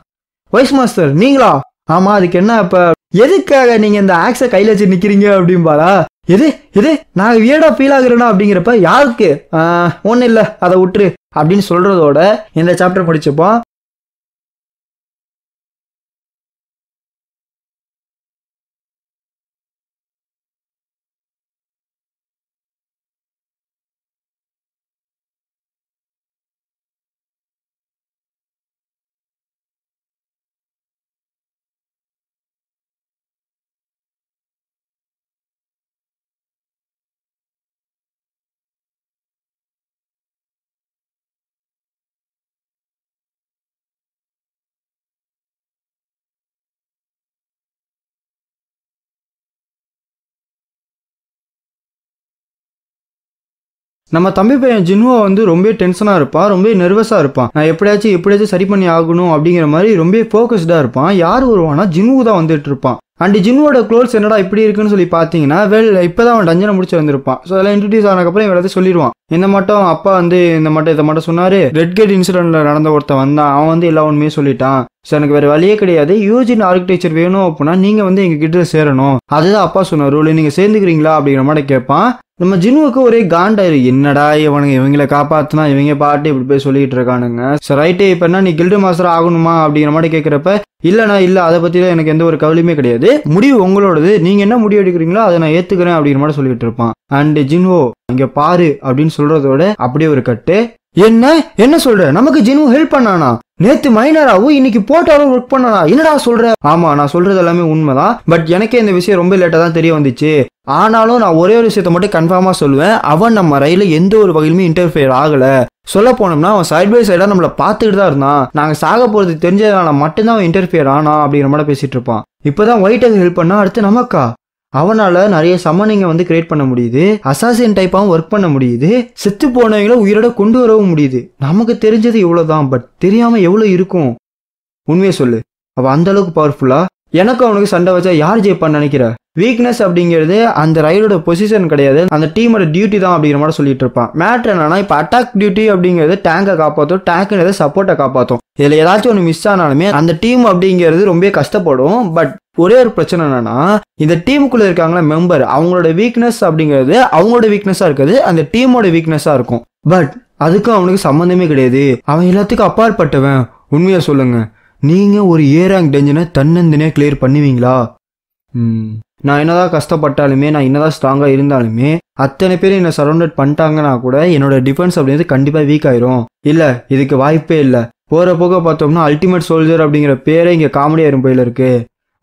வைஸ் மாஸ்டர் நீங்களா? ஆமா, அதுக்கு என்ன இப்ப, எதுக்காக நீங்க இந்த ஆக்ஸை கையில வச்சு நிக்கிறீங்க அப்படின்பாளா. எது எது நான் வியர்டா ஃபீல் ஆகுறேன்னா அப்படிங்கிறப்ப யாருக்கு ஒன்னும் இல்ல அதை விட்டுரு அப்படின்னு சொல்றதோட இந்த சாப்டர் படிச்சுப்போம். நம்ம தம்பி பையன் ஜின்வோ வந்து ரொம்ப டென்ஷனாக இருப்பான், ரொம்ப நர்வஸாக இருப்பான். நான் எப்படியாச்சும் சரி பண்ணி ஆகணும் அப்படிங்கிற மாதிரி ரொம்ப ஃபோக்கஸ்டாக இருப்பான். யார் வருவானா, ஜின்வோ தான் வந்துட்டு இருப்பான். அண்ட் ஜின்வோட க்ளோத்ஸ் என்னடா இப்படி இருக்குன்னு சொல்லி பார்த்தீங்கன்னா, இப்போதான் அவன் டஞ்சனை முடிச்சு வந்திருப்பான். ஸோ அதெல்லாம் இன்ட்ரடியூஸ் ஆனதுக்கப்புறம் இவன் எல்லாத்தையும் சொல்லிடுவான். இந்த மட்டும் அப்பா வந்து இந்த மட்டும் இதை மட்டும் சொன்னாரு, ரெட் கேட் இன்சிடென்ட்ல நடந்த ஒருத்தன் வந்தான், அவன் வந்து எல்லா உண்மையும் சொல்லிட்டான். ஸோ எனக்கு வேற வழியே கிடையாது, யூஜின் ஆர்கிடெக்சர் வேணும் அப்படின்னா நீங்க வந்து எங்க கிட்ட சேரணும், அதுதான் அப்பா சொன்ன ரூல், நீங்க சேர்ந்துக்கிறீங்களா அப்படிங்கிற மாதிரி கேட்பான். நம்ம ஜின்வுக்கு ஒரே காண்டாயிரு, என்னடா இவங்களை காப்பாத்தினா இவங்க பாட்டு இப்படி போய் சொல்லிட்டு இருக்கானுங்க. சரி ரைட்டு, இப்ப என்ன நீ கில்டு மாஸ்டர் ஆகணுமா அப்படிங்கிற மாதிரி கேட்கிறப்ப இல்லைண்ணா இல்லை, அதை பற்றிலாம் எனக்கு எந்த ஒரு கவலையுமே கிடையாது, முடிவு உங்களோடது, நீங்கள் என்ன முடிவு எடுக்கிறீங்களோ அதை நான் ஏற்றுக்கிறேன் அப்படிங்கிற மாதிரி சொல்லிட்டு இருப்பான். அண்ட் ஜின்வோ இங்கே பாரு அப்படின்னு சொல்றதோட அப்படியே ஒரு கட்டு. என்ன சொல்ற, நமக்கு ஜின்வோ ஹெல்ப் பண்ணானா, நேத்து மைனராவும் இன்னைக்கு போட்டாலும் ஒர்க் பண்ணானா, என்னடா சொல்ற? ஆமா, நான் சொல்றது எல்லாமே உண்மைதான், பட் எனக்கே இந்த விஷயம் ரொம்ப லேட்டா தான் தெரிய வந்துச்சு. ஆனாலும் நான் ஒரே ஒரு விஷயத்த மட்டும் கன்ஃபார்மா சொல்லுவேன், அவன் நம்ம ரயில எந்த ஒரு வகையிலுமே இன்டர்ஃபியர் ஆகல. சொல்ல போனோம்னா அவன் சைட் பை சைடா நம்மளை பார்த்துக்கிட்டு தான் இருந்தான், நாங்க சாக போறது தெரிஞ்சதுனால மட்டும்தான் அவன் இன்டர்ஃபியர் ஆனா அப்படிங்கிற மாதிரி பேசிட்டு இருப்பான். இப்பதான் ஒயிட்டுக்கு ஹெல்ப் பண்ணா, அடுத்து நமக்கா? அவனால நிறைய சம்மனிங்க வந்து கிரியேட் பண்ண முடியுது, அசாசியன் டைப்பாகவும் ஒர்க் பண்ண முடியுது, செத்து போனவங்கள உயிரோட கொண்டு வரவும் முடியுது. நமக்கு தெரிஞ்சது இவ்வளவுதான், பட் தெரியாம எவ்வளவு இருக்கும்? உண்மையை சொல்லு, அவ அந்த அளவுக்கு பவர்ஃபுல்லா? எனக்கு அவனுக்கு சண்டை வச்சா யார் ஜெயிப்பான்னு நினைக்கிற? வீக்னஸ் அப்படிங்கிறது அந்த ரைடோட பொசிஷன் கிடையாது, அந்த டீமோட டியூட்டி தான் அப்படிங்கிற மாதிரி சொல்லிட்டு இருப்பான். மேட்ரு என்னன்னா, இப்போ அட்டாக் டியூட்டி அப்படிங்கிறது டேங்கை காப்பாற்றும், டேங்க்ங்கிறது சப்போர்ட்டை காப்பாற்றும். இதில் ஏதாச்சும் ஒன்று மிஸ் ஆனாலுமே அந்த டீம் அப்படிங்கிறது ரொம்ப கஷ்டப்படும். பட் ஒரே ஒரு பிரச்சனை என்னன்னா, இந்த டீமுக்குள்ள இருக்காங்களா மெம்பர், அவங்களோட வீக்னஸ் அப்படிங்கிறது அவங்களோட வீக்னஸா இருக்காது, அந்த டீமோட வீக்னஸா இருக்கும். பட் அதுக்கும் அவனுக்கு சம்மந்தமே கிடையாது, அவன் எல்லாத்துக்கும் அப்பாற்பட்டவன். உண்மையா சொல்லுங்க, நீங்க ஒரு ஏ ரேங்க் டெஞ்சனை தன்னந்தனியா கிளியர் பண்ணுவீங்களா? நான் என்னதான் கஷ்டப்பட்டாலுமே, நான் என்னதான் ஸ்ட்ராங்கா இருந்தாலுமே, அத்தனை பேர் என்னை சரௌண்டட் பண்ணிட்டாங்கன்னா கூட என்னோட டிஃபென்ஸ் அப்படிங்கிறது கண்டிப்பா வீக் ஆயிரும். இல்ல, இதுக்கு வாய்ப்பே இல்ல. போற போக பார்த்தோம்னா அல்டிமேட் சோல்ஜர் அப்படிங்கிற பேரே இங்க காமெடி ஆயிரும் போயில இருக்கு.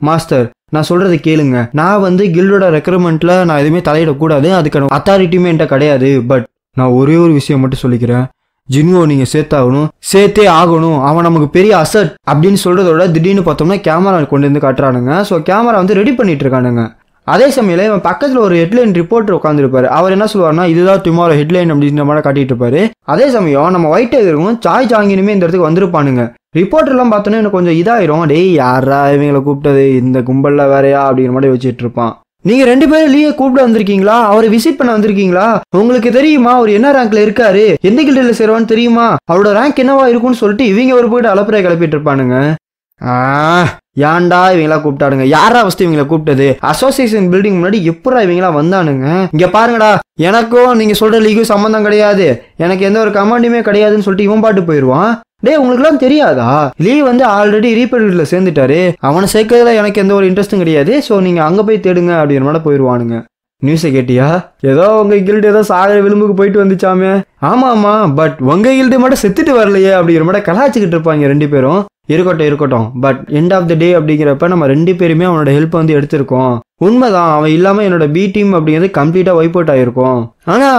மாஸ்டர், நான் சொல்றது கேளுங்க, நான் வந்து கில்டோட ரெக்ரூட்மெண்ட்ல நான் எதுவுமே தலையிடக்கூடாது, அதுக்கான அத்தாரிட்டியுமே என்கிட்ட கிடையாது. பட் நான் ஒரே ஒரு விஷயம் மட்டும் சொல்லிக்கிறேன், ஜின்வோ நீங்க சேர்த்தே ஆகணும், அவன் நமக்கு பெரிய அசட் அப்படின்னு சொல்றதோட திடீர்னு பார்த்தோம்னா கேமரா கொண்டு வந்து காட்டுறானுங்க. ஸோ கேமரா வந்து ரெடி பண்ணிட்டு இருக்கானுங்க. அதே சமயம் இவன் பக்கத்துல ஒரு ஹெட்லைன் ரிப்போர்ட்டர் உட்காந்துருப்பாரு. அவர் என்ன சொல்லுவாருன்னா, இதுதான் டுமாரோ ஹெட்லைன் அப்படின்ற மாதிரி காட்டிட்டு இருப்பாரு. அதே சமயம் நம்ம ஒயிட் டைகரும் சாய் ஜாங்கினுமே இந்த இடத்துக்கு வந்திருப்பானுங்க. ரிப்போர்ட்டர் எல்லாம் பார்த்தோன்னா எனக்கு கொஞ்சம் இதாயிரும், டேய் யாரா இவங்களை கூப்பிட்டது, இந்த கும்பல்ல வேறையா அப்படிங்கிற மாதிரி வச்சுட்டு இருப்பான். நீங்க 2 பேரும் லீயை கூப்பிட வந்திருக்கீங்களா? அவரை விசிட் பண்ண வந்திருக்கீங்களா? உங்களுக்கு தெரியுமா அவர் என்ன ரேங்க்ல இருக்காரு, எந்த கில்டுல சேருவான்னு தெரியுமா, அவரோட ரேங்க் என்னவா இருக்கும்னு சொல்லிட்டு இவங்க ஒரு போயிட்டு அலப்பறையை கிளப்பிட்டு இருப்பானுங்க. ஏன்டா இவங்களா கூப்பிட்டானுங்க? யாரா ஃபர்ஸ்ட் இவங்களை கூப்பிட்டது? அசோசியேஷன் பில்டிங் முன்னாடி எப்படா இவங்களா வந்தானுங்க? இங்க பாருங்கடா, எனக்கும் நீங்க சொல்ற லீக்கும் சம்பந்தம் கிடையாது, எனக்கு எந்த ஒரு கமாண்டுமே கிடையாதுன்னு சொல்லிட்டு இவன் பாட்டு போயிடுவான். டே உங்களுக்குலாம் தெரியாதா? லீ வந்து ஆல்ரெடி ரீப்பர் கில்ட்ல சேர்ந்துட்டாரு, அவனை சேர்க்கறதுல எனக்கு எந்த ஒரு இன்ட்ரெஸ்டும் கிடையாது, ஸோ நீங்க அங்க போய் தேடுங்க அப்படிங்கிற மாதிரி போயிடுவானுங்க. நியூஸை கேட்டியா? ஏதோ உங்க கில்டு ஏதோ சாகர விளிம்புக்கு போயிட்டு வந்துச்சாமே. ஆமா, பட் உங்க கில்டு மட்டும் செத்துட்டு வரலையே அப்படிங்கிற மாதிரி கலாச்சிக்கிட்டு இருப்பாங்க 2 பேரும். இருக்கட்டும், பட் எண்ட் ஆஃப் த டே அப்படிங்கிறப்ப நம்ம 2 பேருமே அவனோட ஹெல்ப் வந்து எடுத்திருக்கோம். உண்மைதான், அவன் இல்லாம என்னோட பி டீம் அப்படிங்கிறது கம்ப்ளீட்டா வைப் அவுட் ஆயிருக்கும். ஆனா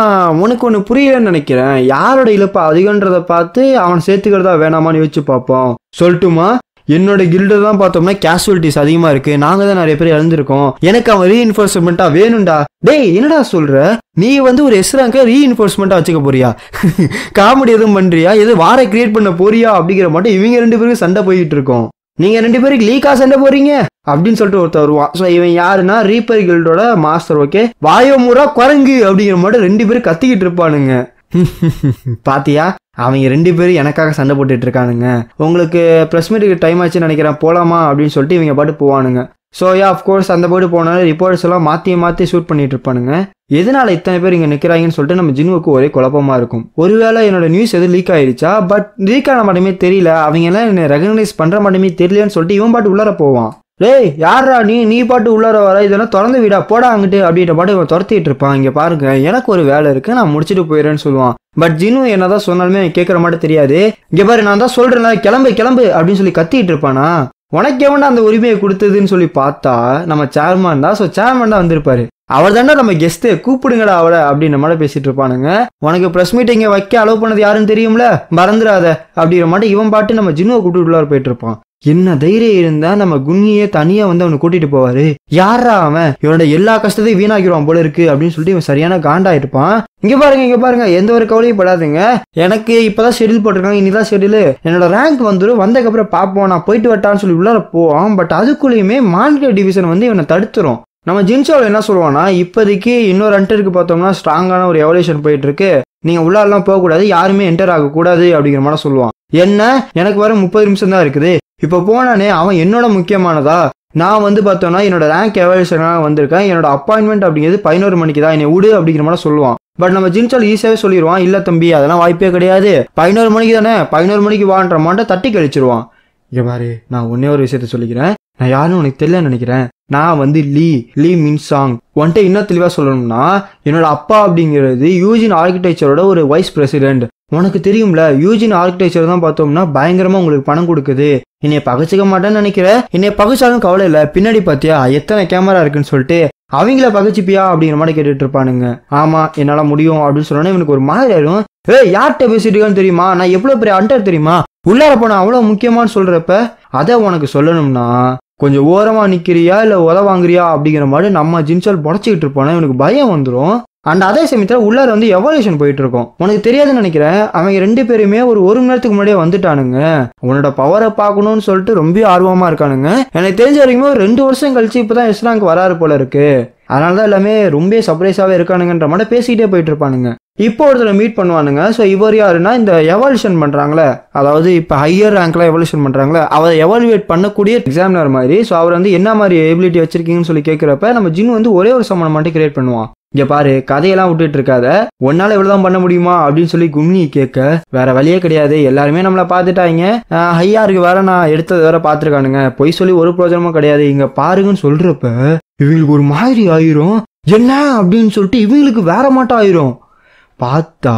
உனக்கு ஒண்ணு புரியலன்னு நினைக்கிறேன். யாரோட இழப்பு அதிகன்றதை பார்த்து அவன் சேர்த்துக்கிறதா வேணாமான்னு யோசிச்சு பார்ப்போம். சொல்லட்டுமா? என்னோட கில்டு தான் பார்த்தோம்னா கேஷுவலிட்டிஸ் அதிகமா இருக்கு, நாங்க தான் நிறைய பேர் இழந்திருக்கோம், எனக்கு அவன் ரீஇன்ஃபோர்ஸ்மெண்டா வேணும்டா. டேய் என்னடா சொல்ற? நீ வந்து ஒரு எஸ்ராங்க ரீஇன்ஃபோர்ஸ்மெண்டா வச்சுக்க போறியா? காமெடி எதுவும் பண்றியா? எது வாரை கிரியேட் பண்ண போறியா அப்படிங்கிற மட்டும் இவங்க 2 பேருக்கு சண்டை போயிட்டு இருக்கோம். நீங்க 2 பேருக்கு லீக்கா சண்டை போறீங்க அப்படின்னு சொல்லிட்டு ஒருத்தர் வருவான். ஸோ இவன் யாருன்னா ரீப்பர் கில்டோட மாஸ்டர். ஓகே, வாயோமுறா குரங்கு அப்படிங்கிற மட்டும் 2 பேரும் கத்திக்கிட்டு இருப்பானுங்க. பாத்தியா, அவங்க 2 பேரும் எனக்காக சண்டை போட்டுட்டு இருக்கானுங்க. உங்களுக்கு ப்ரெஸ் மீட்டுக்கு டைம் ஆச்சுன்னு நினைக்கிறேன், போலாமா அப்படின்னு சொல்லிட்டு இவங்க பாட்டு போவானுங்க. ஸோ அஃப்கோர்ஸ் அந்த போய்ட்டு போனாலும் ரிப்போர்ட்ஸ் எல்லாம் மாற்றி ஷூட் பண்ணிட்டு இருப்பானுங்க. எதனால இத்தனை பேர் இங்கே நிற்கிறாங்கன்னு சொல்லிட்டு நம்ம ஜின்னுவுக்கு ஒரே குழப்பமா இருக்கும். ஒருவேளை என்னோட நியூஸ் எதுவும் லீக் ஆயிடுச்சா, பட் லீக் ஆன மட்டுமே தெரியல, அவங்க எல்லாம் என்னை ரெகனைஸ் பண்ற மட்டுமே தெரியலன்னு சொல்லிட்டு இவன் பாட்டு உள்ளார போவான். டேய் யாரா நீ பாட்டு உள்ளார வர, இதெல்லாம் திறந்து விடா போடா அங்கிட்டு அப்படின்ற பாட்டு இவன் துரத்திட்டு இருப்பான். இங்க பாருங்க, எனக்கு ஒரு வேலை இருக்கு, நான் முடிச்சுட்டு போயிடுறேன்னு சொல்லுவான். பட் ஜின்னு என்னதான் சொன்னாலுமே கேட்கற மாதிரி தெரியாது. இங்க பாரு, நான் தான் சொல்றேன்ல, கிளம்பு அப்படின்னு சொல்லி கத்திட்டு இருப்பானா. உனக்கு எவன்டா அந்த உரிமையை கொடுத்ததுன்னு சொல்லி பார்த்தா நம்ம சேர்மன் தான். ஸோ சேர்மன் தான் வந்திருப்பாரு. அவர் தாண்டா நம்ம கெஸ்ட், கூப்பிடுங்கடா அவளை அப்படின்ற மாதிரி பேசிட்டு இருப்பானுங்க. உனக்கு ப்ரெஸ் மீட்டிங்க வைக்க அலோவ் பண்ணது யாருன்னு தெரியும்ல, மறந்துடாத அப்படிங்கிற மாதிரி இவன் பாட்டு நம்ம ஜின்னுவை கூப்பிட்டு உள்ளார போயிட்டு இருப்பான். என்ன தைரியம் இருந்தா நம்ம குன்னியே தனியா வந்து அவனை கூட்டிட்டு போவாரு? யாரா அவன்? இவனோட எல்லா கஷ்டத்தையும் வீணாக்கிடுவான் போல இருக்கு அப்படின்னு சொல்லிட்டு இவன் சரியான காண்டா இருப்பான். இங்க பாருங்க, எந்த ஒரு கவலையும் படாதுங்க, எனக்கு இப்பதான் ஷெடியூல் போட்டிருக்காங்க, இனிதான் ஷெடியூல், என்னோட ரேங்க் வந்துடும், வந்ததுக்கப்புறம் பார்ப்போம், நான் போயிட்டு வரட்டான்னு சொல்லி உள்ளார போவான். பட் அதுக்குள்ளேயுமே மான்கே டிவிஷன் வந்து இவனை தடுத்துரும். நம்ம ஜின்சோவில் என்ன சொல்லுவான்னா, இப்போதைக்கு இன்னொரு ஹண்டருக்கு பார்த்தோம்னா ஸ்ட்ராங்கான ஒரு எவல்யூஷன் போயிட்டு இருக்கு, நீங்க உள்ளாரெல்லாம் போகக்கூடாது, யாருமே என்டர் ஆகக்கூடாது அப்படிங்கிற மாதிரி சொல்லுவான். என்ன, எனக்கு வர 30 நிமிஷம் தான் இருக்குது, இப்போ போனானே அவன் என்னோட முக்கியமானதா? நான் வந்து பார்த்தோன்னா என்னோட ரேங்க் எவல்யூஷனாக வந்திருக்கேன், என்னோட அப்பாயின்மெண்ட் அப்படிங்கிறது 11 மணிக்கு தான், என்னை விடு அப்படிங்கிற மாதிரி சொல்லுவான். பட் நம்ம ஜின்சால் ஈஸியாகவே சொல்லிடுவான், இல்லை தம்பி அதெல்லாம் வாய்ப்பே கிடையாது, 11 மணிக்கு தானே, 11 மணிக்கு வான்ற மாட்ட தட்டி கழிச்சிருவான். இங்கே பாரு, நான் ஒன்னே ஒரு விஷயத்த சொல்லிக்கிறேன், நான் யாருன்னு உனக்கு தெரியல நினைக்கிறேன், நான் வந்து லீ மின்சாங். வந்துட்டு இன்னும் தெளிவாக சொல்லணும்னா, என்னோட அப்பா அப்படிங்கிறது யூஜின் ஆர்கிடெக்சரோட ஒரு வைஸ் பிரசிடென்ட். உனக்கு தெரியும்ல, யூஜின் ஆர்கிடெக்சர் தான் பார்த்தோம்னா பயங்கரமா உங்களுக்கு பணம் கொடுக்குது. என்னைய பகச்சிக்க மாட்டேன்னு நினைக்கிறேன், என்னைய பகச்சாலும் கவலை இல்லை, பின்னாடி பார்த்தியா எத்தனை கேமரா இருக்குன்னு சொல்லிட்டு அவங்கள பகச்சிப்பியா அப்படிங்கிற மாதிரி கேட்டுட்டு இருப்பானுங்க. ஆமா என்னால முடியும் அப்படின்னு சொன்னோன்னே இவனுக்கு ஒரு மாதிரி ஆயிரும். யார்கிட்ட பேசிட்டு இருக்கான்னு தெரியுமா, நான் எவ்வளவு பெரிய அண்டர் தெரியுமா, உள்ளார போன அவ்வளவு முக்கியமானு சொல்றப்ப அதை உனக்கு சொல்லணும்னா கொஞ்சம் ஓரமா நிக்கிறியா இல்ல உதவாங்கிறியா அப்படிங்கிற மாதிரி நம்ம ஜின்சால் புடச்சிக்கிட்டு இருப்பானே, இவனுக்கு பயம் வந்துடும். அண்ட் அதே சமயத்தில் உள்ளார வந்து எவல்யூஷன் போயிட்டு இருக்கும். உனக்கு தெரியாதுன்னு நினைக்கிறேன், அவங்க 2 பேருமே ஒரு மணி நேரத்துக்கு முன்னாடியே வந்துட்டானுங்க. உன்னோட பவரை பார்க்கணும்னு சொல்லிட்டு ரொம்ப ஆர்வமா இருக்கானுங்க. எனக்கு தெரிஞ்ச வரைக்கும் 2 வருஷம் கழிச்சு இப்பதான் எஸ்ராங்க் வராரு போல இருக்கு. அதனாலதான் எல்லாமே ரொம்ப சர்ப்ரைஸாவே இருக்கானுங்கன்ற மாதிரி பேசிக்கிட்டே போயிட்டு இருப்பானுங்க. இப்போ ஒருத்தர் மீட் பண்ணுவானுங்க. ஸோ இவர் யாருன்னா இந்த எவல்யூஷன் பண்றாங்களே, அதாவது இப்போ ஹையர் ரேங்க்ல எவல்யூஷன் பண்றாங்களே, அவரை எவாலுவேட் பண்ணக்கூடிய எக்ஸாமினர் மாதிரி. ஸோ அவர் வந்து என்ன மாதிரி எபிலிட்டி வச்சிருக்கீங்கன்னு சொல்லி கேட்கிறப்ப நம்ம ஜின் வந்து ஒரே ஒரு சம்மனை மட்டும் கிரியேட் பண்ணுவான். இங்க பாரு, கதையெல்லாம் விட்டுட்டு இருக்காத, ஒன்னால இவ்வளவுதான் பண்ண முடியுமா அப்படின்னு சொல்லி கும்னி கேட்க, வேற வழியே கிடையாது, எல்லாருமே நம்மள பாத்துட்டாங்க, ஹையாருக்கு வேற நான் எடுத்தது வேற பாத்துருக்கானுங்க, பொய் சொல்லி ஒரு பிரோஜனமும் கிடையாது, இங்க பாருங்கன்னு சொல்றப்ப இவங்களுக்கு ஒரு மாதிரி ஆயிரும். என்ன அப்படின்னு சொல்லிட்டு இவங்களுக்கு வேற மாட்டம் ஆயிரும். பார்த்தா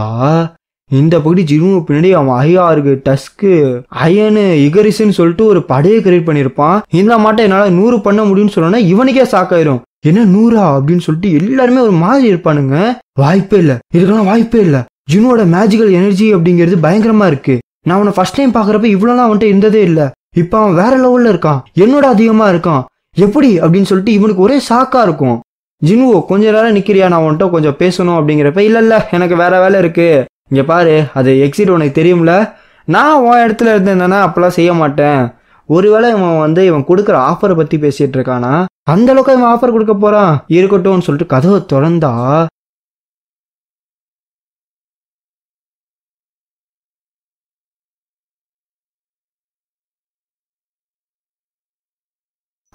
இந்த பகுதி ஜின்னு பின்னாடி அவன் ஐயாருக்கு டஸ்க்கு அயனு இகரிஸ்ன்னு சொல்லிட்டு ஒரு படையை கிரியேட் பண்ணியிருப்பான். இந்த மாட்டம் என்னால 100 பண்ண முடியும்னு சொன்னோன்னா இவனுக்கே சாக்காயிரும். என்ன 100 அப்படின்னு சொல்லிட்டு எல்லாருமே ஒரு மாதிரி இருப்பானுங்க. வாய்ப்பே இல்லை, இதுக்கெல்லாம் வாய்ப்பே இல்லை, ஜின்னோட மேஜிக்கல் எனர்ஜி அப்படிங்கிறது பயங்கரமா இருக்கு, நான் அவனை ஃபர்ஸ்ட் டைம் பாக்குறப்ப இவ்வளவுலாம் அவன்கிட்ட இருந்ததே இல்லை, இப்ப அவன் வேற லெவல்ல இருக்கான், என்னோட அதிகமா இருக்கான், எப்படி அப்படின்னு சொல்லிட்டு இவனுக்கு ஒரே ஷாக்கா இருக்கும். ஜின்னுவோ கொஞ்ச நேரம் நிக்கிறியா, நான் உன்கிட்ட கொஞ்சம் பேசணும் அப்படிங்கிறப்ப, இல்ல எனக்கு வேற வேலை இருக்கு, இங்க பாரு அது எக்ஸிட் உனக்கு தெரியும்ல, நான் உன் இடத்துல இருந்தேன்னா அப்பெல்லாம் செய்ய மாட்டேன், ஒருவேளை இவன் வந்து இவன் கொடுக்குற ஆஃபரை பத்தி பேசிட்டு இருக்கானா, அந்த அளவுக்கு அவன் ஆஃபர் கொடுக்க போறான், இருக்கட்டும்னு சொல்லிட்டு கதவை திறந்தா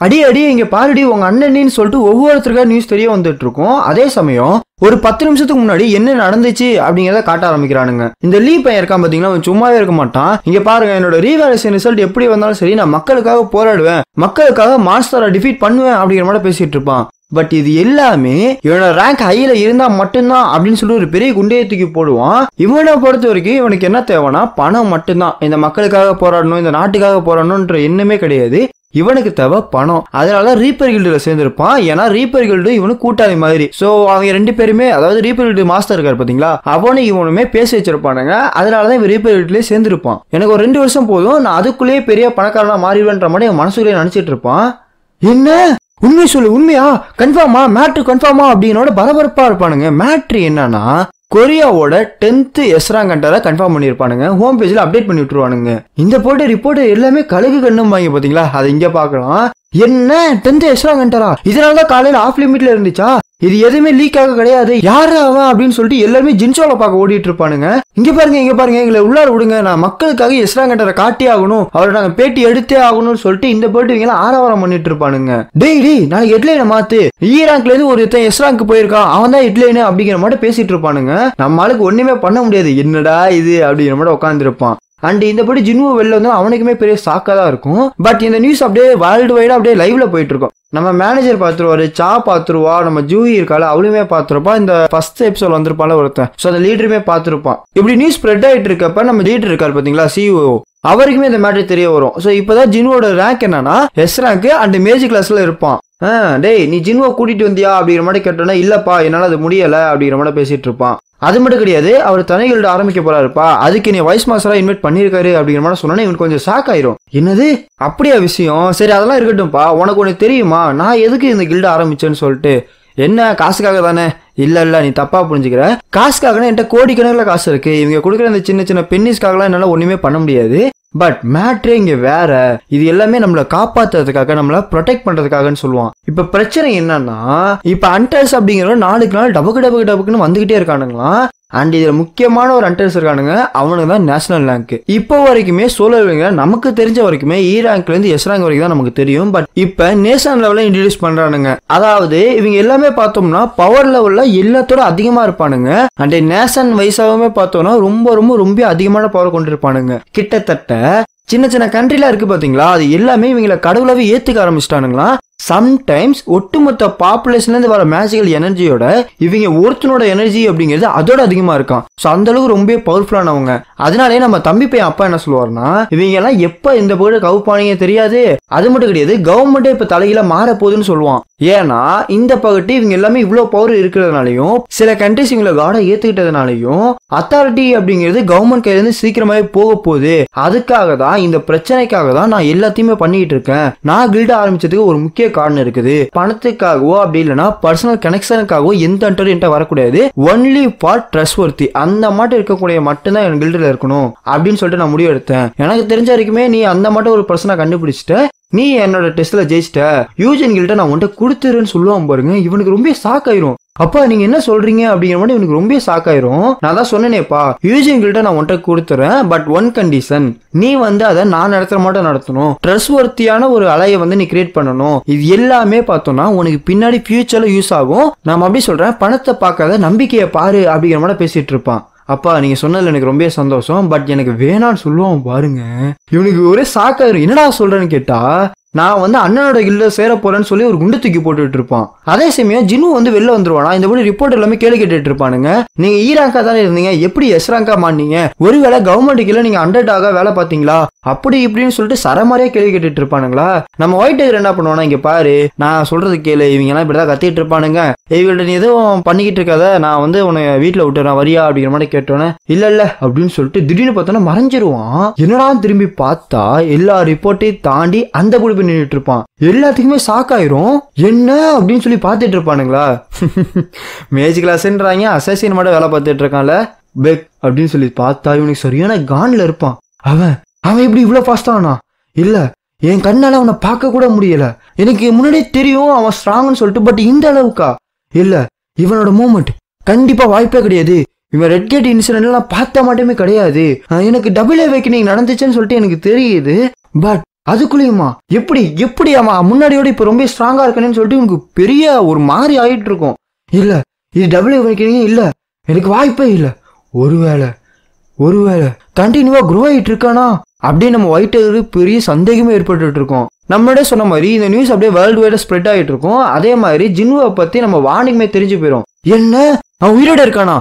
அடி அடி இங்க பாருடி உங்க அண்ணன்னு சொல்லிட்டு ஒவ்வொருத்தருக்கா நியூஸ் தெரிய வந்துட்டு இருக்கும். அதே சமயம் ஒரு 10 நிமிஷத்துக்கு முன்னாடி என்ன நடந்துச்சு அப்படிங்கறத காட்ட ஆரம்பிக்கிறானுங்க. இந்த லீ பையன் இருக்கான் பாத்தீங்களா, அவன் சும்மாவே இருக்க மாட்டான். இங்க பாருங்க, என்னோட ரீவேல்யூஷன் ரிசல்ட் எப்படி வந்தாலும் சரி, நான் மக்களுக்காக போராடுவேன், மக்களுக்காக மான்ஸ்டரை டிஃபீட் பண்ணுவேன் அப்படிங்கிற மாதிரி பேசிட்டு இருப்பான். பட் இது எல்லாமே இவனோட ரேங்க் ஹையில இருந்தா மட்டும்தான் அப்படின்னு சொல்லி ஒரு பெரிய குண்டையை தூக்கி போடுவான். இவனை பொறுத்த வரைக்கும் இவனுக்கு என்ன தேவைன்னா பணம் மட்டும்தான். இந்த மக்களுக்காக போராடணும், இந்த நாட்டுக்காக போராடணும்ன்ற எண்ணமே கிடையாது. இவனுக்கு தேவை பணம். அதனால ரீப்பர் கில்டுல சேர்ந்திருப்பான். ஏன்னா ரீப்பர் கில்டு இவனுக்கு கூட்டாளி மாதிரி. சோ அவங்க 2 பேருமே, அதாவது ரீப்பர் கில்டு மாஸ்டர் இருக்காரு பாத்தீங்களா, அவனும் இவனுமே பேசி வச்சிருப்பானுங்க. அதனாலதான் இவன் ரீப்பர் கில்டுலயே சேர்ந்திருப்பான். எனக்கு ஒரு 2 வருஷம் போதும், நான் அதுக்குள்ளேயே பெரிய பணக்காரனா மாறிடுவேன்ற மாதிரி என் மனசுக்குள்ளே நினைச்சிட்டு இருப்பான். என்ன உண்மை சொல்லு, உண்மையா, கன்ஃபார்மா, மேட்ரு கன்ஃபார்மா அப்படின்னோட பரபரப்பா இருப்பானுங்க. மேட்ரு என்னன்னா, கொரியாவோட 10th எஸ்ராங் கண்டரை கன்ஃபார்ம் பண்ணிருப்பானுங்க. ஹோம் பேஜ்ல அப்டேட் பண்ணி விட்டுருவானுங்க. இந்த போட்டு ரிப்போர்ட் எல்லாமே கழுகு கண்ணும் வாங்கி பாத்தீங்களா, அதை இங்க பாக்கலாம். என்ன 10th எஸ்ராங் கண்டரா, இதனாலதான் காலையில ஆஃப் லிமிட்ல இருந்துச்சா, இது எதுவுமே லீக் ஆக கிடையாது, யாரு அவன் அப்படின்னு சொல்லிட்டு எல்லாருமே ஜின்சோல பார்க்க ஓடிட்டு இருப்பானுங்க. இங்க பாருங்க இங்க பாருங்க, எங்களை உள்ளார விடுங்க, நான் மக்களுக்காக எஸ்ராங் கண்டரை காட்டி ஆகணும், அவரை நாங்க பேட்டி எடுத்தே ஆகணும்னு சொல்லிட்டு இந்த போட்டு இவங்க ஆரவாரம் பண்ணிட்டு இருப்பானுங்க. டெய்லி நாளைக்கு ஹெட்லைனை மாத்து, ஈராக்ல இருந்து ஒரு எஸ்ராங்க்கு போயிருக்கான், அவன் தான் ஹெட்லைனு அப்படிங்கிற மாதிரி பேசிட்டு இருப்பானுங்க. நம்ம ஆளுக்கு ஒண்ணுமே பண்ண முடியாது, என்னடா இது அப்படிங்கிற மாதிரி உட்கார்ந்து இருப்பான். அண்ட் இந்த படி ஜின்வோ வெளில வந்து அவனுக்குமே பெரிய சாக்கா தான் இருக்கும். பட் இந்த நியூஸ் அப்படியே வேர்ல்டு வைடா அப்படியே லைவ்ல போயிட்டு இருக்கும். நம்ம மேனேஜர் பாத்துருவாரு, சா பாத்துருவா, நம்ம ஜூஹி இருக்கால அவளுமே பாத்துருப்பா, இந்த ஃபர்ஸ்ட் எபிசோட் வந்திருப்பால ஒருத்தன், சோ அந்த லீடருமே பாத்துருப்பான். இப்படி நியூஸ் ஸ்ப்ரெட் ஆயிட்டு இருக்கப்ப நம்ம லீடர் இருக்காரு பாத்தீங்களா, சிஓ, அவருக்குமே இந்த மேட்டர் தெரிய வரும். சோ இப்பதான் ஜின்வோட ரேங்க் என்னன்னா எஸ் ரேங்க் அண்ட் மேஜிக் கிளாஸ்ல இருப்பான். டேய் நீ ஜின்வோ கூட்டிட்டு வந்தியா அப்படிங்கிற மாதிரி கேட்டோன்னா, இல்லப்பா என்னால அது முடியல அப்படிங்கிற மாதிரி பேசிட்டு இருப்பான். அது மட்டும் கிடையாது, அவர் தனி கில்டு ஆரம்பிக்க போறாருப்பா, அதுக்கு நீ வைஸ் மாஸ்டரா இன்வைட் பண்ணிருக்காரு அப்படிங்கிற மாதிரி சொன்னா இவனுக்கு கொஞ்சம் ஷாக் ஆயிரும். என்னது அப்படியா விஷயம், சரி அதெல்லாம் இருக்கட்டும்ப்பா, உனக்கு ஒண்ணு தெரியுமா நான் எதுக்கு இந்த கில்டு ஆரம்பிச்சேன்னு சொல்லிட்டு. என்ன காசுக்காக தானே? இல்ல நீ தப்பா புரிஞ்சுக்கிற. காசுக்காகனா என்கிட்ட கோடிக்கணக்கில் காசு இருக்கு, இவங்க கொடுக்குற இந்த சின்ன சின்ன பென்னிஸ்க்காகலாம் என்னால ஒண்ணுமே பண்ண முடியாது. பட் மேட்ரே இங்க வேற, இது எல்லாமே நம்மள காப்பாத்துறதுக்காக, நம்மள ப்ரொடெக்ட் பண்றதுக்காகன்னு சொல்லுவான். இப்ப பிரச்சனை என்னன்னா, இப்ப அண்டர்ஸ் அப்படிங்கிற நாளுக்கு நாள் டபக்குன்னு வந்துகிட்டே இருக்கானுங்களாம். அண்ட் இதுல முக்கியமான ஒரு அண்டர்ஸ் இருக்கானுங்க, அவனுக்கு தான் நேஷனல் ரேங்க். இப்போ வரைக்குமே சோலோ ரேங்க்ல நமக்கு தெரிஞ்ச வரைக்குமே இ ரேங்க்ல இருந்து எஸ் ரேங்க் வரைக்கும் தான் நமக்கு தெரியும். பட் இப்ப நேஷனல் லெவல்ல இன்ட்ரோடியூஸ் பண்றானுங்க. அதாவது இவங்க எல்லாமே பார்த்தோம்னா பவர் லெவல்ல எல்லாத்தோட அதிகமா இருப்பானுங்க. அண்ட் நேஷன் வைஸாவுமே பார்த்தோம்னா ரொம்ப அதிகமான பவர் கொண்டிருப்பானுங்க. கிட்டத்தட்ட சின்ன சின்ன கண்ட்ரிலாம் இருக்கு பாத்தீங்களா, அது எல்லாமே இவங்களை கடவுளாவே ஏத்துக்க ஆரம்பிச்சிட்டானுங்களா. சம்டைம்ஸ் ஒட்டுமொத்த பாப்புலேஷன்ல இருந்து வர மேஜிக்கல் எனர்ஜியோட இவங்க ஒருத்தனோட எனர்ஜி அப்படிங்கிறது அதோட அதிகமா இருக்கான். சோ அந்த அளவுக்கு ரொம்ப பவர்ஃபுல்லானவங்க. அதனாலே நம்ம தம்பி பையன் அப்பா என்ன சொல்லுவாருன்னா, இவங்க எல்லாம் எப்ப இந்த போர்டு கவுப்பானீங்க தெரியாது, அது மட்டும் கிடையாது கவர்மெண்டே இப்ப தலையில மாற போகுதுன்னு சொல்லுவான். ஏன்னா இந்த பகுதி இவங்க எல்லாமே இவ்வளவு பவர் இருக்கிறதுனாலையும் சில கண்ட்ரிஸ் இவங்களை காடா ஏத்துக்கிட்டதுனாலையும் அத்தாரிட்டி அப்படிங்கிறது கவர்மெண்ட் கையில இருந்து சீக்கிரமாவே போக போகுது. அதுக்காக தான், இந்த பிரச்சனைக்காக தான் நான் எல்லாத்தையுமே பண்ணிட்டு இருக்கேன். நான் கில்டு ஆரம்பிச்சதுக்கு ஒரு முக்கிய காரணம் இருக்குது. பணத்துக்காகவோ அப்படி இல்லைன்னா பர்சனல் கனெக்ஷனுக்காகவோ எந்த அண்டரும் என்கிட்ட வரக்கூடாது. ஒன்லி ஃபார் ட்ரஸ்ட்வர்த்தி, அந்த மாட்டம் இருக்கக்கூடிய மட்டும்தான் என் கில்டுல இருக்கணும் அப்படின்னு சொல்லிட்டு நான் முடிவு எடுத்தேன். எனக்கு தெரிஞ்ச வரைக்குமே நீ அந்த மாட்டம் ஒரு பர்சனை கண்டுபிடிச்சிட்ட, நீ என்னோட டெஸ்ட்ல ஜெயிச்சிட்ட, யூஜன் கில்ட நான் உன்கிட்ட கொடுத்துருன்னு சொல்லுவான் பாருங்க. இவனுக்கு ரொம்ப ஷாக் ஆயிரும். அப்பா நீங்க என்ன சொல்றீங்க அப்படிங்கிற மாதிரி இவனுக்கு ரொம்ப ஷாக் ஆயிரும். நான் தான் சொன்னேனேப்பா, யூஜன் கில்ட நான் உன்கிட்ட கொடுத்துறேன், பட் ஒன் கண்டிஷன், நீ வந்து அதை நான் நடத்துற மாட்டோம் நடத்தணும், ட்ரஸ்ட்வர்த்தியான ஒரு அலையை வந்து நீ கிரியேட் பண்ணணும். இது எல்லாமே பார்த்தோம்னா உனக்கு பின்னாடி ஃபியூச்சர்ல யூஸ் ஆகும். நான் அப்படி சொல்றேன், பணத்தை பார்க்காத நம்பிக்கையை பாரு அப்படிங்கிற மாதிரி பேசிட்டு இருப்பான். அப்பா நீங்க சொன்னதுல எனக்கு ரொம்ப சந்தோஷம், பட் எனக்கு வேணான்னு சொல்லுவான் பாருங்க. இவனுக்கு ஒரே சாக்காயிரும். என்னடா சொல்றேன்னு கேட்டா, நான் வந்து அண்ணனோட கில்ல சேர போறேன்னு சொல்லி ஒரு குண்டு தூக்கி போட்டுட்டு இருப்பான். அதே சமயம் ஜின்னு வந்து வெளில வந்துருவானா. இந்த மாதிரி ரிப்போர்ட் எல்லாமே கேள்வி கேட்டுட்டு இருப்பானுங்க. நீங்க ஈ ரேங்கா தானே இருந்தீங்க, எப்படி எஸ் ரேங்கா மாட்டீங்க, ஒருவேளை கவர்மெண்ட் கீழ நீங்க அண்டர்டாக வேலை பாத்தீங்களா, அப்படி இப்படின்னு சொல்லிட்டு சரமாரியா கேள்வி கேட்டுட்டு இருப்பானுங்களா. நம்ம ஒயிட் டைகர் என்ன பண்ணுவானா, இங்க பாரு நான் சொல்றது கேளு, இவங்க எல்லாம் இப்படிதான் கத்திட்டு இருப்பானுங்க, இவங்கள்ட்ட நீ எதுவும் பண்ணிக்கிட்டு இருக்காத, நான் வந்து உன்னை வீட்டுல விட்டுறேன் வரியா அப்படிங்கிற மாதிரி கேட்டோன்னே இல்ல அப்படின்னு சொல்லிட்டு திடீர்னு பார்த்தோன்னா மறைஞ்சிருவான். என்னடா திரும்பி பார்த்தா எல்லா ரிப்போர்ட்டையும் தாண்டி அந்த குழுப்பு நின்றுட்டு இருப்பான். எல்லாத்துக்குமே ஷாக் ஆயிரும். என்ன அப்படின்னு சொல்லி பாத்துட்டு இருப்பானுங்களா. மேஜிக் கிளாஸ்ன்றாங்க, அசாசின் மட்டும் வேலை பார்த்துட்டு இருக்கான்ல பெக் அப்படின்னு சொல்லி பார்த்தா இவனுக்கு சரியான கான்ல இருப்பான். அவன் எப்படி இவ்வளவு ஃபாஸ்டானா, இல்ல என் கண்ணால அவனை பார்க்க கூட முடியல. எனக்கு முன்னாடியே தெரியும் அவன் ஸ்ட்ராங்னு சொல்லிட்டு, பட் இந்த அளவுக்கா இல்ல. இவனோட மூமெண்ட் கண்டிப்பா வாய்ப்பே கிடையாது. இவன் ரெட் கேட் இன்சிடென்ட்ல நான் பார்த்த மட்டுமே கிடையாது. எனக்கு டபுள் அவேக்கனிங் நடந்துச்சுன்னு சொல்லிட்டு எனக்கு தெரியுது. பட் அதுக்குள்ளேயுமா எப்படி அவன் முன்னாடியோட இப்ப ரொம்ப ஸ்ட்ராங்கா இருக்கணும்னு சொல்லிட்டு எனக்கு பெரிய ஒரு மாதிரி ஆயிட்டு இருக்கும். இல்ல இது டபுள் அவேக்கனிங் இல்ல, எனக்கு வாய்ப்பே இல்ல. ஒருவேளை கண்டினியூவா க்ரோ ஆயிட்டு இருக்கானா அப்படியே நம்ம ஒயிட் பெரிய சந்தேகமே ஏற்பட்டு இருக்கோம். நம்மளே சொன்ன மாதிரி இந்த நியூஸ் அப்படியே வேர்ல்டு வைடா ஸ்ப்ரெட் ஆகிட்டு இருக்கும். அதே மாதிரி ஜின்னுவை பத்தி நம்ம வார்னிங்மே தெரிஞ்சு போயிடும். என்ன அவன் உயிரோட இருக்கானா,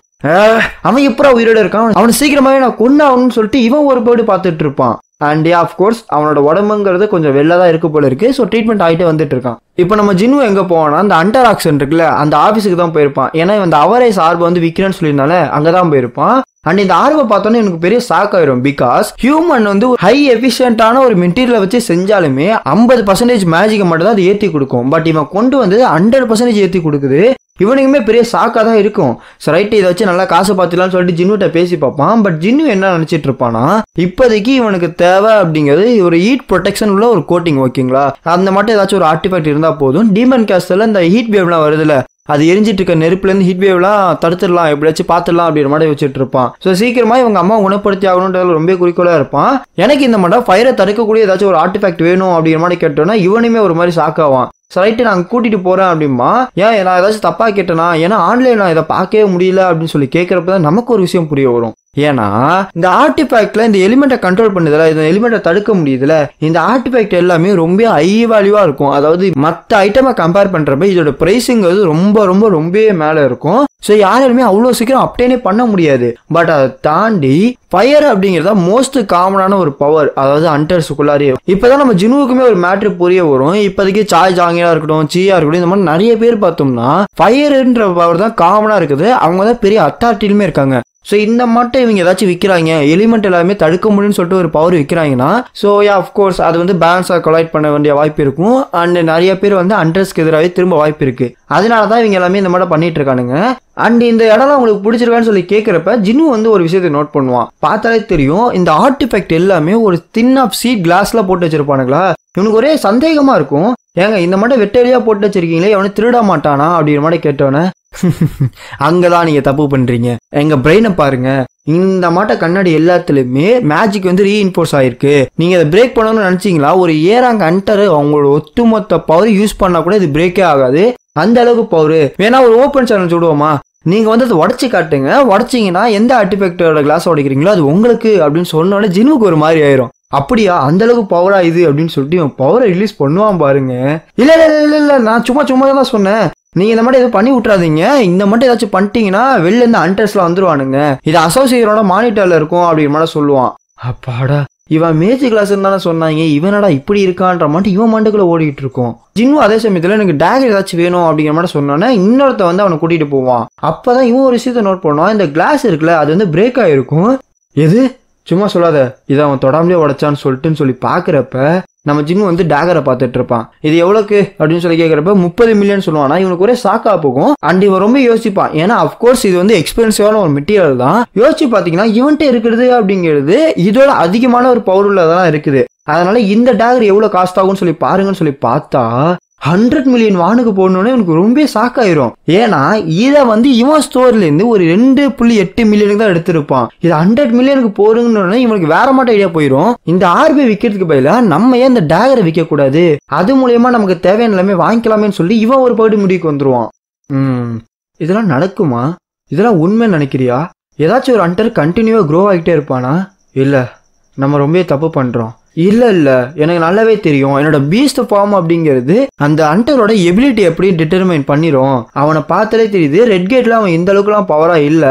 அவன் எப்பரா உயிரோட இருக்கான், அவனை சீக்கிரமாவே நான் கொன்னாகணும்னு சொல்லிட்டு இவன் ஒரு பேர்டு பார்த்துட்டு இருப்பான். அண்ட் ஆஃப்கோர்ஸ் அவனோட உடம்புங்கிறது கொஞ்சம் வெள்ளதான் இருக்கு போல இருக்கு. ஸோ ட்ரீட்மெண்ட் ஆகிட்டே வந்துட்டு இருக்கான். இப்போ நம்ம ஜின்னு எங்க போவானா, அந்த அண்டர் ஆக்சன் இருக்குல்ல அந்த ஆஃபீஸுக்கு தான் போயிருப்பான். ஏன்னா இந்த அவரேஸ் ஆர்பை வந்து விற்கிறேன்னு சொல்லியிருந்தால அங்கதான் போயிருப்பான். அண்ட் இந்த ஆர்வை பார்த்தோன்னே எனக்கு பெரிய ஷாக் ஆயிரும். பிகாஸ் ஹியூமன் வந்து ஹை எஃபிஷியன்டான ஒரு மெட்டீரியலை வச்சு செஞ்சாலுமே 50% மேஜிக்கை மட்டும் தான் அது ஏற்றி கொடுக்கும். பட் இவன் கொண்டு வந்து 100% ஏற்றி கொடுக்குது. இவனுக்குமே பெரிய ஷாக்காக தான் இருக்கும். ஸோ ரைட்டு இதை வச்சு நல்லா காசு பார்த்துலான்னு சொல்லிட்டு ஜின்னுகிட்ட பேசி பார்ப்பான். பட் ஜின்னு என்ன நினச்சிட்டு இருப்பானா, இப்போதைக்கு இவனுக்கு தேவை அப்படிங்கிறது ஒரு ஹீட் ப்ரொடெக்ஷன் உள்ள ஒரு கோட்டிங், ஓகேங்களா, அந்த மட்டும் ஏதாச்சும் ஒரு ஆர்டிஃபேக்ட் இருந்தால் போதும். டீமன் கேஸ்டில் இந்த ஹீட் வேவ்லாம் வருதுல்ல, அது எரிஞ்சிட்டு இருக்க நெருப்புலேருந்து ஹீட் வேவ்லாம் தடுத்துடலாம், எப்படியாச்சும் பார்த்துடலாம் அப்படின்ற மாதிரி வச்சுட்டு இருப்பான். ஸோ சீக்கிரமா இவங்க அம்மா குணப்படுத்தி ஆகணுன்றதுல ரொம்ப குறிக்கோளாக இருப்பான். எனக்கு இந்த மட்டும் ஃபயரை தடுக்கக்கூடிய ஏதாச்சும் ஒரு ஆர்டிஃபேக்ட் வேணும் அப்படிங்கிற மாதிரி கேட்டோன்னா இவனுமே ஒரு மாதிரி ஷாக் ஆவான். ரைட்டு நான் கூட்டிட்டு போறேன் அப்படிமா, ஏன் நான் ஏதாச்சும் தப்பா கேட்டேனா, ஏன்னா ஆன்லைன் நான் இதை பார்க்கவே முடியல அப்படின்னு சொல்லி கேட்கறப்பதான் நமக்கு ஒரு விஷயம் புரிய வரும். ஏன்னா இந்த ஆர்டிஃபேக்ட்ல இந்த எலிமெண்ட்டை கண்ட்ரோல் பண்ணுதுல, இந்த எலிமெண்ட்டை தடுக்க முடியுதுல, இந்த ஆர்டிஃபேக்ட் எல்லாமே ரொம்ப ஹை வேல்யூவா இருக்கும். அதாவது மற்ற ஐட்டமை கம்பேர் பண்றப்ப இதோட பிரைஸுங்கிறது ரொம்பவே மேல இருக்கும். ஸோ யாராலுமே அவ்வளோ சீக்கிரம் அப்டேனே பண்ண முடியாது. பட் அதை தாண்டி ஃபயர் அப்படிங்கிறதா மோஸ்ட் காமனான ஒரு பவர், அதாவது ஹண்டர்ஸுக்குள்ளாரே. இப்போதான் நம்ம ஜினுவுக்குமே ஒரு மேட்ரு புரிய வரும். இப்போதைக்கு சாய் ஜாங்கியா இருக்கட்டும், சீயா இருக்கட்டும், இந்த மாதிரி நிறைய பேர் பார்த்தோம்னா ஃபயர்ன்ற பவர் தான் காமனா இருக்குது. அவங்க தான் பெரிய அத்தாரிட்டிலுமே இருக்காங்க. ஸோ இந்த மட்டும் இவங்க ஏதாச்சும் விற்கிறாங்க, எலிமெண்ட் எல்லாமே தடுக்க முடியும்னு சொல்லிட்டு ஒரு பவர் விற்கிறாங்கன்னா, ஸோ ஆஃப்கோர்ஸ் அது வந்து பேலன்ஸாக கொலைட் பண்ண வேண்டிய வாய்ப்பு இருக்கும். அண்ட் நிறைய பேர் வந்து ஹண்டர்ஸ்க்கு எதிராகவே திரும்ப வாய்ப்பு இருக்கு. அதனால தான் இவங்க எல்லாமே இந்த மாதிரி பண்ணிட்டு இருக்கானுங்க. அண்ட் இந்த இடம்லாம் உங்களுக்கு பிடிச்சிருக்கான்னு சொல்லி கேட்குறப்ப ஜின்னு வந்து ஒரு விஷயத்தை நோட் பண்ணுவான். பார்த்தாலே தெரியும் இந்த ஆர்டிஃபேக்ட் எல்லாமே ஒரு தின் ஆஃப் சீட் கிளாஸ்ல போட்டு வச்சிருப்பானுங்களா. இவனுக்கு ஒரே சந்தேகமா இருக்கும், ஏங்க இந்த மட்டும் வெட்டலியா போட்டு வச்சிருக்கீங்களே, அவனை திருட மாட்டானா அப்படிங்கிற மாதிரி கேட்டோன்னே, அங்கதான் நீங்க தப்பு பண்றீங்க, எங்க பிரெயினை பாருங்க, இந்த மாட்ட கண்ணாடி எல்லாத்துலயுமே மேஜிக் வந்து ரீஇன்ஃபோர்ஸ் ஆயிருக்கு. நீங்க அதை பிரேக் பண்ணணும்னு நினைச்சீங்களா, ஒரு ஏராங்க ஹண்டர் அவங்களோட ஒட்டுமொத்த பவர் யூஸ் பண்ணா கூட இது பிரேக்கே ஆகாது, அந்த அளவுக்கு பவர். வேணா ஒரு ஓப்பன் சேலஞ்ச் விடுவோமா, நீங்க வந்து அதை உடச்சி காட்டுங்க, உடச்சிங்கன்னா எந்த ஆர்டிஃபெக்டோட கிளாஸ் உடைக்கிறீங்களோ அது உங்களுக்கு அப்படின்னு சொன்னோடனே ஜின்னுக்கு ஒரு மாதிரி ஆயிரும். அப்படியா அந்த அளவுக்கு பவரா இது அப்படின்னு சொல்லிட்டு இவன் பவரை ரிலீஸ் பண்ணுவான் பாருங்க. இல்ல நான் சும்மா தான் சொன்னேன், நீங்க இந்த மாதிரி எதுவும் பண்ணி விட்டுறாதீங்க, இந்த மட்டும் ஏதாச்சும் பண்ணிட்டீங்கன்னா வெளில இருந்து ஹண்டர்ஸ்ல வந்துருவானுங்க, இது அசோசியேட்டோட மானிட்டர்ல இருக்கும் அப்படின்னு மாதிரி சொல்லுவான். அப்பாடா இவன் மேஜிக் கிளாஸ் தானே சொன்னாங்க, இவனடா இப்படி இருக்கான்ற மட்டும் இவன் மண்டுக்குள்ள ஓடிட்டு இருக்கும். ஜின்னு அதே சமயத்துல எனக்கு டேகர் ஏதாச்சும் வேணும் அப்படிங்கிற மாதிரி சொன்னோன்னே இன்னொருத்த வந்து அவனை கூட்டிட்டு போவான். அப்பதான் இவன் ஒரு விஷயத்த நோட் பண்ணுவான், இந்த கிளாஸ் இருக்குல்ல அது வந்து பிரேக் ஆயிருக்கும். எது சும்மா சொல்லாத, இதை அவன் தொடாமலே உடைச்சான்னு சொல்லிட்டுன்னு சொல்லி பாக்குறப்ப நம்ம ஜின்னு வந்து டேகரை பார்த்துட்டு இருப்பான். இது எவ்வளவுக்கு அப்படின்னு சொல்லி கேட்கறப்ப 30 மில்லியன் சொல்லுவானா. இவனுக்கு ஒரே ஷாக்கா போகும். அண்ட் இவன் ரொம்ப யோசிப்பான், ஏன்னா அப்கோர்ஸ் இது வந்து எக்ஸ்பென்சிவான ஒரு மெட்டீரியல் தான். யோசிச்சு பாத்தீங்கன்னா இவன்ட்ட இருக்கிறது அப்படிங்கிறது இதோட அதிகமான ஒரு பவர் உள்ளதான் இருக்குது. அதனால இந்த டேகர் எவ்வளவு காஸ்ட் ஆகும்னு சொல்லி பாருங்கன்னு சொல்லி பார்த்தா 100 மில்லியன் வானுக்கு போடணும்னு எனக்கு ரொம்ப ஷாக் ஆயிரும். ஏன்னா இதை வந்து இவன் ஸ்டோர்ல இருந்து ஒரு 2.8 மில்லியனுக்கு தான் எடுத்திருப்பான். இது 100 மில்லியனுக்கு போறீங்கன்னு இவனுக்கு வேற மாட்ட ஐடியா போயிடும். இந்த ஆர்பி விற்கிறதுக்கு பதிலா நம்ம ஏன் இந்த டேகரை விற்க கூடாது, அது மூலயமா நமக்கு தேவையான எல்லாமே வாங்கிக்கலாமேன்னு சொல்லி இவன் ஒரு பகுதி முடிவுக்கு வந்துருவான். இதெல்லாம் நடக்குமா, இதெல்லாம் உண்மை நினைக்கிறியா, ஏதாச்சும் ஒரு ஹண்டர் கண்டினியூவா க்ரோ ஆகிட்டே இருப்பானா, இல்ல நம்ம ரொம்ப தப்பு பண்றோம். இல்ல எனக்கு நல்லாவே தெரியும், என்னோட பீஸ்ட் ஃபார்ம் அப்படிங்கிறது அந்த ஹண்டரோட எபிலிட்டி எப்படி டிட்டர்மைன் பண்ணிரும். அவனை பார்த்தாலே தெரியுது ரெட் கேட்ல அவன் இந்த அளவுக்குலாம் பவரா இல்ல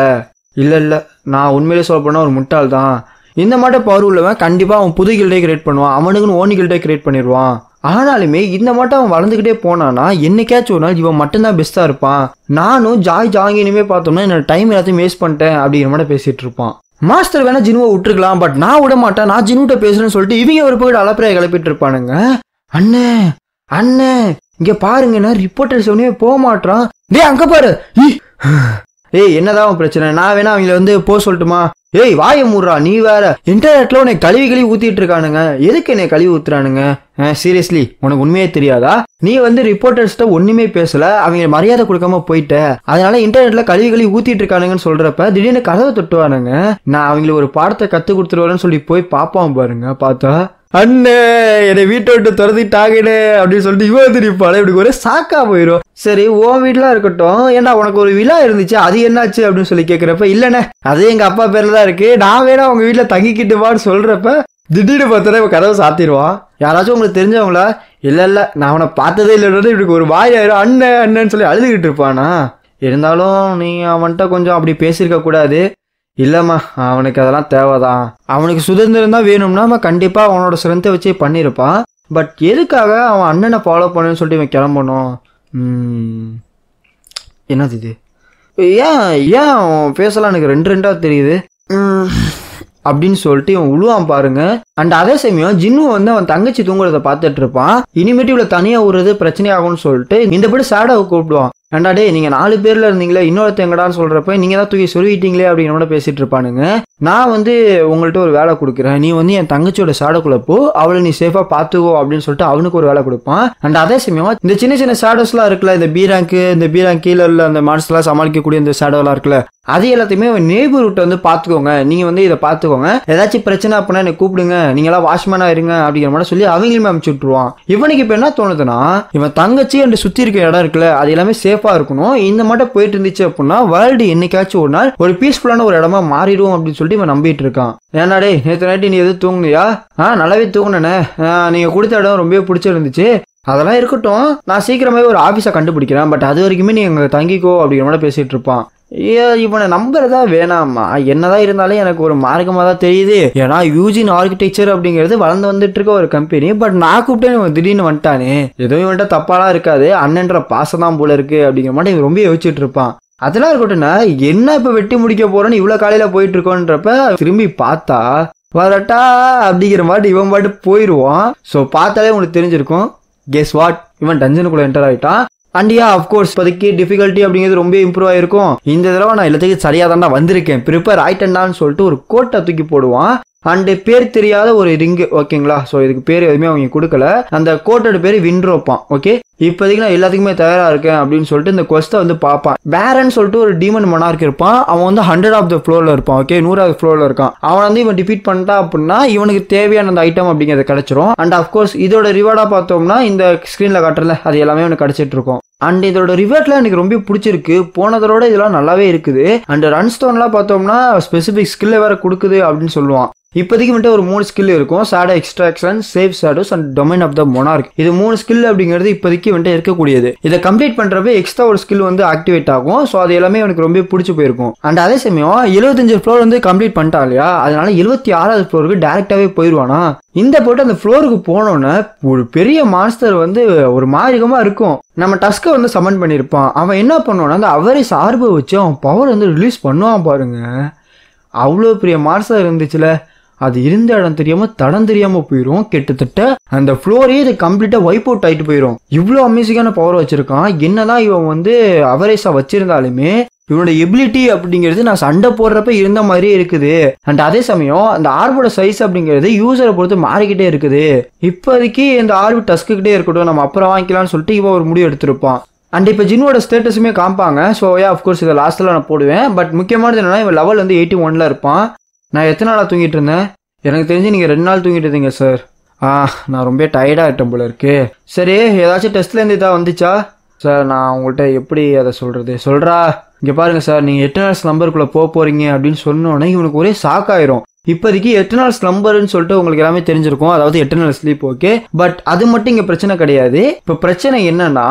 நான் உண்மையிலே சொல்ல போனா ஒரு முட்டாள் தான். இந்த மாதிரி பவர் உள்ளவன் கண்டிப்பா அவன் புது கில்டே கிரியேட் பண்ணுவான், அவனுக்குன்னு ஓன் கில்டே கிரியேட் பண்ணிடுவான். ஆனாலுமே இந்த மட்டும் அவன் வளர்ந்துக்கிட்டே போனானா என்னைக்காச்சும் ஒரு நாள் இவன் மட்டும்தான் பெஸ்டா இருப்பான். நானும் ஜாங்கினுமே பார்த்தோம்னா என்னோட டைம் எல்லாத்தையும் வேஸ்ட் பண்ணிட்டேன் அப்படிங்கிற மாதிரி பேசிட்டு இருப்பான். மாஸ்டர் வேணா ஜினுவை விட்டுருக்கலாம், பட் நான் விட மாட்டேன், நான் ஜினுட்ட பேசுறேன்னு சொல்லிட்டு இவங்க ஒரு போயிட்டு அலப்பறையை கிளப்பிட்டு இருப்பானுங்க. அண்ணே இங்க பாருங்கன்னா ரிப்போர்ட்டர்ஸ் ஒன்னுமே போக மாட்டான். டே அங்க பாரு, ஏய் என்னதான் பிரச்சனை, நான் வேணா அவங்கள வந்து போக சொல்லட்டுமா, ஏய் வாய மூடுறா, நீ வேற இன்டர்நெட்ல உன்னை கழுவி ஊத்திட்டு இருக்கானுங்க, எதுக்கு என்னை கழுவி ஊத்துறானுங்க? சீரியஸ்லி உனக்கு உண்மையே தெரியாதா? நீ வந்து ரிப்போர்ட்டர்ஸ்ட்ட ஒண்ணுமே பேசல, அவங்க மரியாதை கொடுக்காம போயிட்ட, அதனால இன்டர்நெட்ல கழுவி ஊத்திட்டு இருக்கானுங்கன்னு சொல்றப்ப திடீர்னு கதவை தொட்டுவானுங்க. நான் அவங்களுக்கு ஒரு பாடத்தை கத்து கொடுத்துருவேன்னு சொல்லி போய் பாப்பான் பாருங்க. பார்த்தா அண்ணே என்னை வீட்டை விட்டு துரத்திட்டாங்கன்னு அப்படின்னு சொல்லிட்டு இவன் திருப்பாள். இப்படி ஒரே சாக்கா போயிடும். சரி உன் வீட்டுலாம் இருக்கட்டும், ஏன்னா உனக்கு ஒரு விழா இருந்துச்சு, அது என்னாச்சு அப்படின்னு சொல்லி கேட்குறப்ப இல்லைண்ணே அது எங்க அப்பா பேர்ல தான் இருக்கு, நான் வேணா உங்க வீட்டுல தங்கிக்கிட்டுவான்னு சொல்றப்ப திடீர்னு பார்த்தா இவன் கதவை சாத்திடுவான். யாராச்சும் உங்களுக்கு தெரிஞ்சவங்களா? இல்ல நான் அவனை பார்த்ததே இல்லைன்றது இப்படி ஒரு வாயாயிரும் அண்ணன் அண்ணன்னு சொல்லி அழுதுகிட்டு இருப்பானா? இருந்தாலும் நீ அவன்கிட்ட கொஞ்சம் அப்படி பேசியிருக்க கூடாது. இல்லம்மா அவனுக்கு அதெல்லாம் தேவைதான், அவனுக்கு சுதந்திரம் தான் வேணும்னா அவன் கண்டிப்பா அவனோட ஸ்ட்ரென்த்தை வச்சே பண்ணியிருப்பான். பட் எதுக்காக அவன் அண்ணனை ஃபாலோ பண்ணுன்னு சொல்லிட்டு இவன் கிளம்பணும்? என்னது இது? ஏன் ஏன் அவன் பேசலாம் எனக்கு ரெண்டா தெரியுது அப்படின்னு சொல்லிட்டு இவன் உழுவான் பாருங்க. அண்ட் அதே சமயம் ஜின்னு வந்து அவன் தங்கச்சி தூங்குறத பார்த்துட்டு இருப்பான். இனிமேட்டு இவ்வளவு தனியா விடுறது பிரச்சனை ஆகும்னு சொல்லிட்டு இந்த படி ஷேடோவை கூப்பிடுவான். ஏண்டா டே நீங்க 4 பேர்ல இருந்தீங்களே, இன்னொருத்த எங்கடான்னு சொல்றப்ப நீங்க தான் தூக்கி சொல்லிட்டீங்களே அப்படிங்கிற பேசிட்டு இருப்பானுங்க. நான் வந்து உங்கள்கிட்ட ஒரு வேலை கொடுக்குறேன், நீ வந்து என் தங்கச்சியோட ஷேடோக்குள்ள போ, அவளை நீ சேஃபா பாத்துக்கோ அப்படின்னு சொல்லிட்டு அவனுக்கு ஒரு வேலை கொடுப்பான். அண்ட் அதே சமயம் இந்த சின்ன சின்ன ஷேடோஸ் எல்லாம் இருக்குல்ல, இந்த பீராங்க் கீழே உள்ள அந்த மான்ஸ்டர் எல்லாம் சமாளிக்கக்கூடிய இந்த ஷேடோ எல்லாம் இருக்குல்ல, அது எல்லாத்தையுமே நெய்பர்ஹுட் வந்து பாத்துக்கோங்க, நீங்க வந்து இதை பாத்துக்கோங்க, ஏதாச்சும் பிரச்சனை அப்படின்னா என்ன கூப்பிடுங்க, நீங்க எல்லாம் வாட்ச்மேனா இருங்க அப்படிங்கிற மாதிரி சொல்லி அவங்களுமே அனுப்பிச்சு விட்டுருவான். இவனுக்கு இப்ப என்ன தோணுதுன்னா, இவன் தங்கச்சி அண்ட் சுத்தி இருக்க இடம் இருக்குல்ல அது எல்லாமே சேஃபா இருக்கணும், இந்த மட்டும் போயிட்டு இருந்துச்சு அப்படின்னா வேர்ல்டு என்னைக்காச்சும் ஒரு நாள் ஒரு பீஸ்ஃபுல்லான ஒரு இடமா மாறிடும் அப்படின்னு சொல்லிட்டு இவன் நம்பிட்டு இருக்கான். ஏன்னா டே நேற்று நைட்டு நீ எதுவும் தூங்குனியா? நல்லாவே தூங்குனே, நீங்க கொடுத்த இடம் ரொம்ப பிடிச்சிருந்துச்சு, அதெல்லாம் இருக்கட்டும், நான் சீக்கிரமாவே ஒரு ஆபீஸை கண்டுபிடிக்கிறேன், பட் அது வரைக்குமே நீ அங்க தங்கிக்கோ அப்படிங்கிற மாதிரி பேசிட்டு இருப்பான். இவனை நம்புறதா வேணாமா? என்னதான் இருந்தாலும் எனக்கு ஒரு மார்க்கமா தான் தெரியுது, ஏன்னா யூஜின் ஆர்கிடெக்சர் அப்படிங்கிறது வளர்ந்து வந்துட்டு இருக்க ஒரு கம்பெனி, பட் நான் கூப்பிட்டேன் திடீர்னு வந்துட்டானே, எதுவும் வந்துட்டு தப்பாலாம் இருக்காது, அண்ணன்ற பாசம் தான் போல இருக்கு அப்படிங்கிற மாதிரி இவன் ரொம்ப யோசிச்சுட்டு இருப்பான். அதெல்லாம் இருக்கட்டும்னா என்ன இப்ப வெட்டி முடிக்க போறோன்னு இவ்வளவு காலையில போயிட்டு இருக்கோன்றப்ப திரும்பி பார்த்தா வரட்டா அப்படிங்கிற மாதிரி இவன் பாட்டு போயிடுவான். ஸோ பார்த்தாலே உங்களுக்கு தெரிஞ்சிருக்கும், கெஸ் வாட், இவன் டஞ்சனுக்குள்ள என்டர் ஆயிட்டான். அண்டியா அப்கோர்ஸ் இப்போதைக்கு டிஃபிகல்ட்டி அப்படிங்கிறது ரொம்ப இம்ப்ரூவ் ஆயிருக்கும். இந்த தடவை நான் எல்லாத்துக்கும் சரியா தாண்டா வந்திருக்கேன், ப்ரிப்பேர் ஆயிட்டேன்டான்னு சொல்லிட்டு ஒரு கோட்டை தூக்கி போடுவான். அண்ட் பேர் தெரியாத ஒரு ரிங்கு, ஓகேங்களா? ஸோ இதுக்கு பேர் எதுவுமே அவங்க கொடுக்கல, அந்த கோட்டோட பேர் விண்ட்ரோப்பான். ஓகே, இப்போதைக்கு நான் எல்லாத்துக்குமே தயாரா இருக்கேன் அப்படின்னு சொல்லிட்டு இந்த கொஸ்ட்டை வந்து பார்ப்பான். பேரன் சொல்லிட்டு ஒரு டீமன் மொனார்க் இருப்பான், அவன் வந்து 100th ஃப்ளோர்ல இருப்பான். ஓகே, 100th ஃப்ளோர்ல இருக்கான். அவன் வந்து இவன் டிஃபீட் பண்ணிட்டா அப்படின்னா இவனுக்கு தேவையான அந்த ஐட்டம் அப்படிங்கிறது கிடைச்சிரும். அண்ட் அஃப்கோர்ஸ் இதோட ரிவார்டா பார்த்தோம்னா இந்த ஸ்கிரீன்ல காட்டுறல அது எல்லாமே அவனுக்கு கிடைச்சிட்டு இருக்கும். அண்ட் இதோட ரிவார்ட்லாம் எனக்கு ரொம்ப பிடிச்சிருக்கு, போனதோட இதெல்லாம் நல்லாவே இருக்குது. அண்ட் ரன்ஸ்டோன்லாம் பார்த்தோம்னா ஸ்பெசிபிக் ஸ்கில்ல வேற கொடுக்குது அப்படின்னு சொல்லுவான். இப்போதைக்கு வந்துட்டு ஒரு 3 ஸ்கில் இருக்கும், shadow extraction, save shadows and domain of the monarch. இது 3 ஸ்கில் அப்படிங்கிறது இப்போதைக்கு வந்துட்டு இருக்கக்கூடியது. இதை கம்ப்ளீட் பண்றப்ப எக்ஸ்ட்ரா ஒரு ஸ்கில் வந்து ஆக்டிவேட் ஆகும். ஸோ அது எல்லாமே எனக்கு ரொம்ப பிடிச்சி போயிருக்கும். அண்ட் அதே சமயம் 75 ஃப்ளோர் வந்து கம்ப்ளீட் பண்ணிட்டா இல்லையா, அதனால 76th ஃப்ளோருக்கு டேரக்டாவே போயிடுவானா. இந்த போட்டு அந்த ஃப்ளோருக்கு போனோன்னு ஒரு பெரிய மான்ஸ்டர் வந்து ஒரு மாரிகமா இருக்கும். நம்ம டஸ்கை வந்து சமன் பண்ணியிருப்பான். அவன் என்ன பண்ணுவான்னா அந்த அவரை சார்பை வச்சு அவன் பவர் வந்து ரிலீஸ் பண்ணுவான் பாருங்க. அவ்வளோ பெரிய மான்ஸ்டர் இருந்துச்சுல, அது இருந்த இடம் தெரியாம தடம் தெரியாம போயிடும். கிட்டத்தட்ட அந்த ஃப்ளோரே இது கம்ப்ளீட்டா வைப் அவுட் ஆயிட்டு போயிடும். இவ்வளோ அமேசிங்கான பவர் வச்சிருக்கான். என்னதான் இவன் வந்து அவரேஸா வச்சிருந்தாலுமே இவனோட எபிலிட்டி அப்படிங்கிறது நான் சண்டை போடுறப்ப இருந்த மாதிரியே இருக்குது. அண்ட் அதே சமயம் அந்த ஆர்போட சைஸ் அப்படிங்கிறது யூசரை பொறுத்து மாறிக்கிட்டே இருக்குது. இப்போதைக்கு இந்த ஆர்பு டஸ்கிட்டே இருக்கட்டும், நம்ம அப்புறம் வாங்கிக்கலாம்னு சொல்லிட்டு இவன் ஒரு முடிவு எடுத்திருப்பான். அண்ட் இப்போ ஜின்னோட ஸ்டேட்டஸுமே காமிப்பாங்க. ஸோ அஃப்கோர்ஸ் இதை லாஸ்ட்டில் நான் போடுவேன். பட் முக்கியமானது என்னன்னா இவன் லெவல் வந்து 81ல் இருப்பான். நான் எத்தனை நாளாக தூங்கிட்டு இருந்தேன்? எனக்கு தெரிஞ்சு நீங்கள் 2 நாள் தூங்கிட்டு இருந்தீங்க சார். நான் ரொம்ப டயர்டாகிட்டேன் போல இருக்கு. சரி, ஏதாச்சும் டெஸ்ட்லேருந்து இதாக வந்துச்சா சார்? நான் உங்கள்கிட்ட எப்படி அதை சொல்கிறா இங்கே பாருங்க சார், நீங்கள் எட்டர்னல்ஸ் நம்பருக்குள்ளே போகிறீங்க அப்படின்னு சொன்னோன்னே இவனுக்கு ஒரே ஷாக் ஆயிரும். இப்போதைக்கு எட்டர்னல்ஸ் நம்பர்னு சொல்லிட்டு உங்களுக்கு எல்லாமே தெரிஞ்சிருக்கும், அதாவது எட்டர்னல் ஸ்லீப். ஓகே, பட் அது மட்டும் இங்கே பிரச்சனை கிடையாது. இப்போ பிரச்சனை என்னன்னா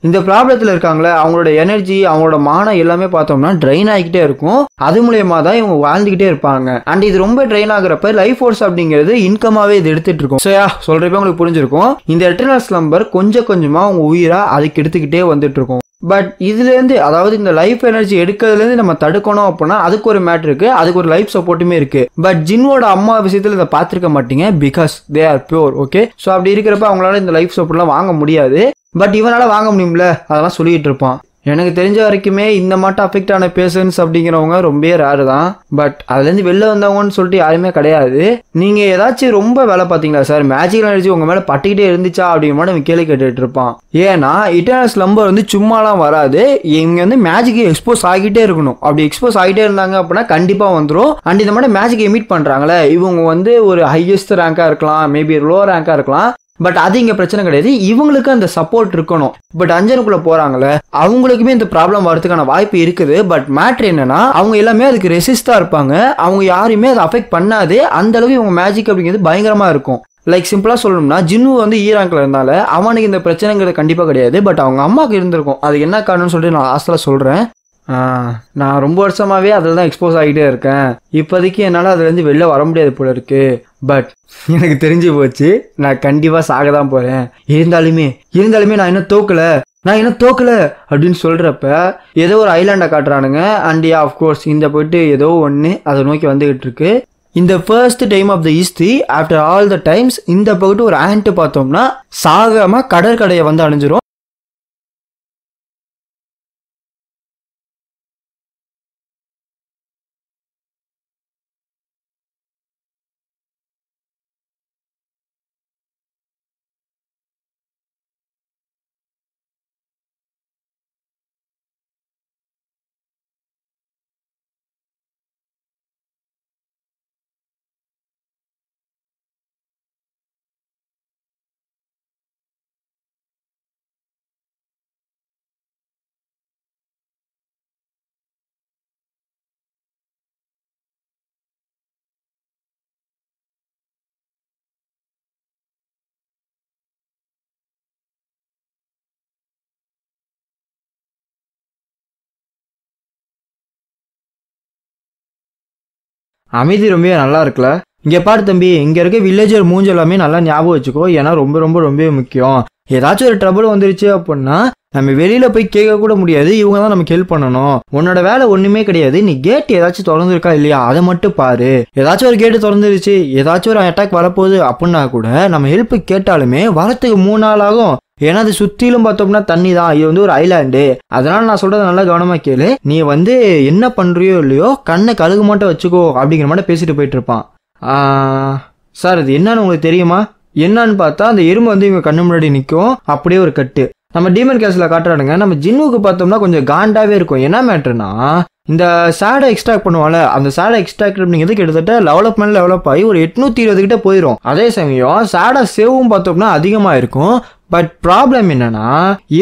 இந்த ப்ராப்ளத்தில் இருக்காங்களே அவங்களோட எனர்ஜி, அவங்களோட மானம் எல்லாமே பார்த்தோம்னா ட்ரெயின் ஆகிக்கிட்டே இருக்கும். அது மூலியமா தான் இவங்க வாழ்ந்துகிட்டே இருப்பாங்க. அண்ட் இது ரொம்ப ட்ரெயின் ஆகுறப்ப லைஃப் ஃபோர்ஸ் அப்படிங்கிறது இன்கமாவே இது எடுத்துட்டு இருக்கும். ஸோ சொல்றப்ப உங்களுக்கு புரிஞ்சிருக்கும், இந்த எட்டர்னல்ஸ் நம்பர் கொஞ்சம் கொஞ்சமா அவங்க உயிரா அதுக்கு எடுத்துக்கிட்டே வந்துட்டு இருக்கும். பட் இதுலேருந்து அதாவது இந்த லைஃப் எனர்ஜி எடுக்கிறதுலேருந்து நம்ம தடுக்கணும் அப்படின்னா அதுக்கு ஒரு மேட்ரு இருக்கு, அதுக்கு ஒரு லைஃப் சப்போர்ட்டுமே இருக்கு. பட் ஜின்னோட அம்மா விஷயத்தில் இதை பார்த்துருக்க மாட்டீங்க, because they are pure. Okay, so அப்படி இருக்கிறப்ப அவங்களால இந்த லைஃப் சப்போர்ட்லாம் வாங்க முடியாது. பட் இவனால வாங்க முடியும்ல, அதெல்லாம் சொல்லிட்டு இருப்பான். எனக்கு தெரிஞ்ச வரைக்குமே இந்த மாட்டம் அஃபெக்ட் ஆன பேஷன்ஸ் அப்படிங்கிறவங்க ரொம்ப ரேரு தான். பட் அதுலேருந்து வெளில வந்தவங்கன்னு சொல்லிட்டு யாருமே கிடையாது. நீங்கள் ஏதாச்சும் ரொம்ப வேலை பார்த்தீங்களா சார், மேஜிக்கல் எனர்ஜி உங்கள் மேலே பட்டிக்கிட்டே இருந்துச்சா அப்படிங்கிற மாதிரி நம்ம கேள்வி கேட்டுட்டு இருப்பான். ஏன்னா இட்டர்னல் ஸ்லம்பர் வந்து சும்மாலாம் வராது. இவங்க வந்து மேஜிக்கு எக்ஸ்போஸ் ஆகிட்டே இருக்கணும். அப்படி எக்ஸ்போஸ் ஆகிட்டே இருந்தாங்க அப்படின்னா கண்டிப்பாக வந்துடும். அண்ட் இந்த மாதிரி மேஜிக் எமிட் பண்ணுறாங்களே இவங்க வந்து ஒரு ஹையஸ்ட் ரேங்காக இருக்கலாம், மேபி லோ ரேங்காக இருக்கலாம். பட் அது இங்க பிரச்சனை கிடையாது. இவங்களுக்கு அந்த சப்போர்ட் இருக்கணும். பட் அஞ்சனுக்குள்ள போறாங்களே அவங்களுக்குமே இந்த ப்ராப்ளம் வரதுக்கான வாய்ப்பு இருக்குது. பட் மேட்ரு என்னன்னா அவங்க எல்லாமே அதுக்கு ரெசிஸ்டா இருப்பாங்க. அவங்க யாருமே அதை அஃபெக்ட் பண்ணாது. அந்த அளவுக்கு இவங்க மேஜிக் அப்படிங்கிறது பயங்கரமா இருக்கும். லைக் சிம்பிளா சொல்லணும்னா ஜின்னு வந்து ஈராங்க்ல இருந்தால அவனுக்கு இந்த பிரச்சனைங்கிறது கண்டிப்பா கிடையாது. பட் அவங்க அம்மாவுக்கு இருந்திருக்கும். அது என்ன காரணம்னு சொல்லிட்டு நான் லாஸ்ட்ல சொல்றேன். நான் ரொம்ப வருஷமாவே அதில் தான் எக்ஸ்போஸ் ஆகிட்டே இருக்கேன். இப்போதைக்கு என்னால் அதுலேருந்து வெளில வர முடியாது போல இருக்கு. பட் எனக்கு தெரிஞ்சு போச்சு, நான் கண்டிப்பாக சாக தான் போகிறேன். இருந்தாலுமே நான் இன்னும் தோக்கலை அப்படின்னு சொல்கிறப்ப ஏதோ ஒரு ஐலாண்டை காட்டுறானுங்க. அண்ட் ஆஃப்கோர்ஸ் இந்த போயிட்டு ஏதோ ஒன்று அதை நோக்கி வந்துகிட்டு இருக்கு. இந்த first time of the history after all the times இந்த போயிட்டு ஒரு ஆண்ட் பார்த்தோம்னா சாகாமல் கடற்கரையை வந்து அணிஞ்சிரும். அமைதி ரொம்ப நல்லா இருக்குல்ல. இங்கே பாரு தம்பி, இங்கே இருக்க வில்லேஜர் மூஞ்சி எல்லாமே நல்லா ஞாபகம் வச்சுக்கோ. ஏன்னா ரொம்ப ரொம்ப ரொம்ப முக்கியம். ஏதாச்சும் ஒரு ட்ரபிள் வந்துருச்சு அப்படின்னா நம்ம வெளியில போய் கேட்க கூட முடியாது. இவங்க தான் நமக்கு ஹெல்ப் பண்ணணும். உன்னோட வேலை ஒண்ணுமே கிடையாது. நீ கேட் ஏதாச்சும் திறந்துருக்கா இல்லையா அதை மட்டும் பாரு. ஏதாச்சும் ஒரு கேட்டு திறந்துருச்சு, ஏதாச்சும் ஒரு அட்டாக் வரப்போகுது அப்படின்னா கூட நம்ம ஹெல்ப் கேட்டாலுமே வரத்துக்கு 3 நாள் ஆகும். ஏன்னா அது சுத்திலும் பார்த்தோம்னா தண்ணி தான். இது வந்து ஒரு ஐலாண்டு. அதனால நான் சொல்றது நல்லா கவனமா கேளு. நீ வந்து என்ன பண்றியோ இல்லையோ கண்ணை கழுகு மட்டும் வச்சுக்கோ அப்படிங்கிற மாதிரி பேசிட்டு போயிட்டு இருப்பான். சார் அது என்னன்னு உங்களுக்கு தெரியுமா? என்னன்னு பார்த்தா அந்த எறும்பு வந்து இவங்க கண்ணு முன்னாடி நிற்கும். அப்படியே ஒரு கட்டு நம்ம டீமன் கேஸ்ல காட்டுறானுங்க. நம்ம ஜின்னுக்கு பார்த்தோம்னா கொஞ்சம் காண்டாவே இருக்கும். என்ன மேட்டர்னா இந்த சேடை எக்ஸ்ட்ராக்ட் பண்ணுவாங்கல்ல, அந்த சேடை எக்ஸ்ட்ராக்ட் அப்படிங்கிறது கிட்டத்தட்ட டெவலப் ஆகி ஒரு 820 கிட்ட போயிடும். அதே சமயம் சேடை சேவும் பார்த்தோம்னா அதிகமாக இருக்கும். பட் ப்ராப்ளம் என்னன்னா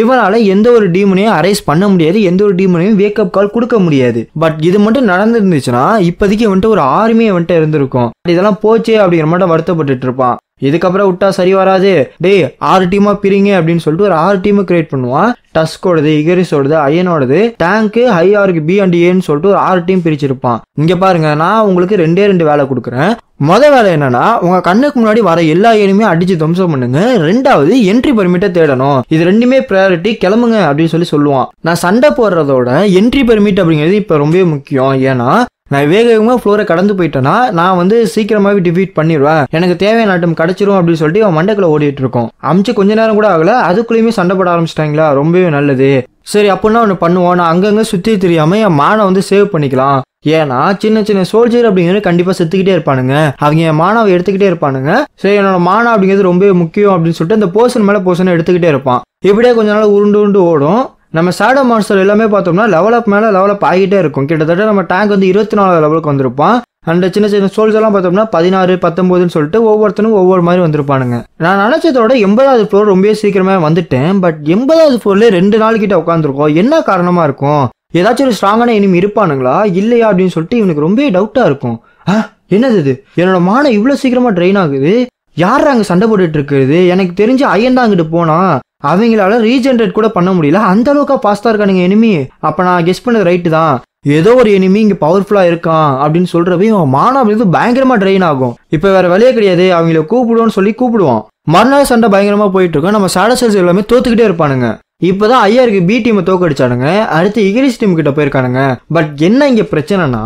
இவனால எந்த ஒரு டீமனையும் அரைஸ் பண்ண முடியாது, எந்த ஒரு டீமனையும் வேக்கப் கால் கொடுக்க முடியாது. பட் இது மட்டும் நடந்துருந்துச்சுன்னா இப்போதைக்கு வந்துட்டு ஒரு ஆர்மியை வந்துட்டு இருந்திருக்கும். இதெல்லாம் போச்சே அப்படிங்கிற மட்டும் வருத்தப்பட்டு இருப்பான். இதுக்கப்புறம் விட்டா சரி வராது, டே 6 டீமா பிரிங்க அப்படின்னு சொல்லிட்டு ஒரு 6 டீமை கிரியேட் பண்ணுவான். டஸ்கோடது, இகரிஸோடது, அயனோடது, டேங்கு, ஹைஆருக்கு பி அண்ட் ஏன்னு சொல்லிட்டு ஒரு 6 டீம் பிரிச்சிருப்பான். இங்க பாருங்க, நான் உங்களுக்கு 2 வேலை கொடுக்குறேன். மொதல் வேலை என்னன்னா உங்க கண்ணுக்கு முன்னாடி வர எல்லா ஏனுமே அடிச்சு துவம்சம் பண்ணுங்க. 2வது என்ட்ரி பெர்மிட்டை தேடணும். இது 2மே ப்ரையாரிட்டி, கிளம்புங்க அப்படின்னு சொல்லுவான். நான் சண்டை போடுறதோட என்ட்ரி பெர்மிட் அப்படிங்கிறது இப்ப ரொம்ப முக்கியம். ஏன்னா நான் வேகமாக ஃப்ளோரை கடந்து போயிட்டேன்னா நான் வந்து சீக்கிரமாகவே டிஃபீட் பண்ணிடுவேன், எனக்கு தேவையான ஐட்டம் கிடைச்சிரும் அப்படின்னு சொல்லிட்டு அவன் மண்டைக்குள்ள ஓடிட்டு இருக்கோம். அமிச்சு கொஞ்ச நேரம் கூட ஆகல, அதுக்குள்ளேயுமே சண்டை போட ஆரம்பிச்சிட்டாங்களா, ரொம்பவே நல்லது. சரி அப்படின்னா ஒன்று பண்ணுவோம், நான் அங்கங்கே சுற்றி தெரியாம என் மானை வந்து சேவ் பண்ணிக்கலாம். ஏன்னா சின்ன சின்ன சோல்ஜர் அப்படிங்கிறது கண்டிப்பாக செத்துக்கிட்டே இருப்பானுங்க, அவங்க என் மானாவை எடுத்துக்கிட்டே இருப்பானுங்க. சரி என்னோட மானா அப்படிங்கிறது ரொம்ப முக்கியம் அப்படின்னு சொல்லிட்டு அந்த போர்ஷன் மேலே போர்ஷனை எடுத்துக்கிட்டே இருப்பான். இப்படியே கொஞ்ச நாள் உருண்டு ஓடும். நம்ம ஷேடோ மான்ஸ்டர் எல்லாமே பார்த்தோம்னா லெவலப் மேலே லெவலப் ஆகிட்டே இருக்கும். கிட்டத்தட்ட நம்ம டேங்க் வந்து 24 லெவலுக்கு வந்திருப்பான். அண்ட் சின்ன சின்ன சோல்ஜர்லாம் பார்த்தோம்னா 16, 19 சொல்லிட்டு ஒவ்வொருத்தனும் ஒவ்வொரு மாதிரி வந்திருப்பானுங்க. நான் நினைச்சதோட 80வது ஃப்ளோர் ரொம்ப சீக்கிரமே வந்துட்டேன். பட் 80வது ஃப்ளோர்ல 2 நாள் கிட்ட உட்காந்துருக்கோம். என்ன காரணமா இருக்கும்? ஏதாச்சும் ஒரு ஸ்ட்ராங்கான எனிமி இருப்பானுங்களா இல்லையா அப்படின்னு சொல்லிட்டு இவனுக்கு ரொம்ப டவுட்டா இருக்கும். என்னது இது, என்னோட மானை இவ்வளவு சீக்கிரமா ட்ரெயின் ஆகுது, யார் அங்க சண்டை போட்டுட்டு இருக்குது? எனக்கு தெரிஞ்சு அயன் தான் அங்கிட்டு போனா, அவங்களால ரீஜென்ரேட் கூட பண்ண முடியல, அந்த அளவுக்கு பாஸ்டா இருக்கானுங்க எனிமி. அப்ப நான் கெஸ் பண்ணது ரைட்டு தான், ஏதோ ஒரு எனிமி இங்க பவர்ஃபுல்லா இருக்கான் அப்படின்னு சொல்றப்ப மானா அப்படிங்கிறது பயங்கரமா ட்ரெயின் ஆகும். இப்ப வேற வழியே கிடையாது, அவங்கள கூப்பிடுவோம்னு சொல்லி கூப்பிடுவான். மறுநாள் சண்டை பயங்கரமா போயிட்டு இருக்கோம். நம்ம ஷேடோ செல்ஸ் எல்லாமே தோத்துக்கிட்டே இருப்பானுங்க. இப்பதான் ஐயாருக்கு பி டீமை தோக்கடிச்சானுங்க, அடுத்து இகரிஸ் டீம் கிட்ட போயிருக்கானுங்க. பட் என்ன இங்க பிரச்சனைனா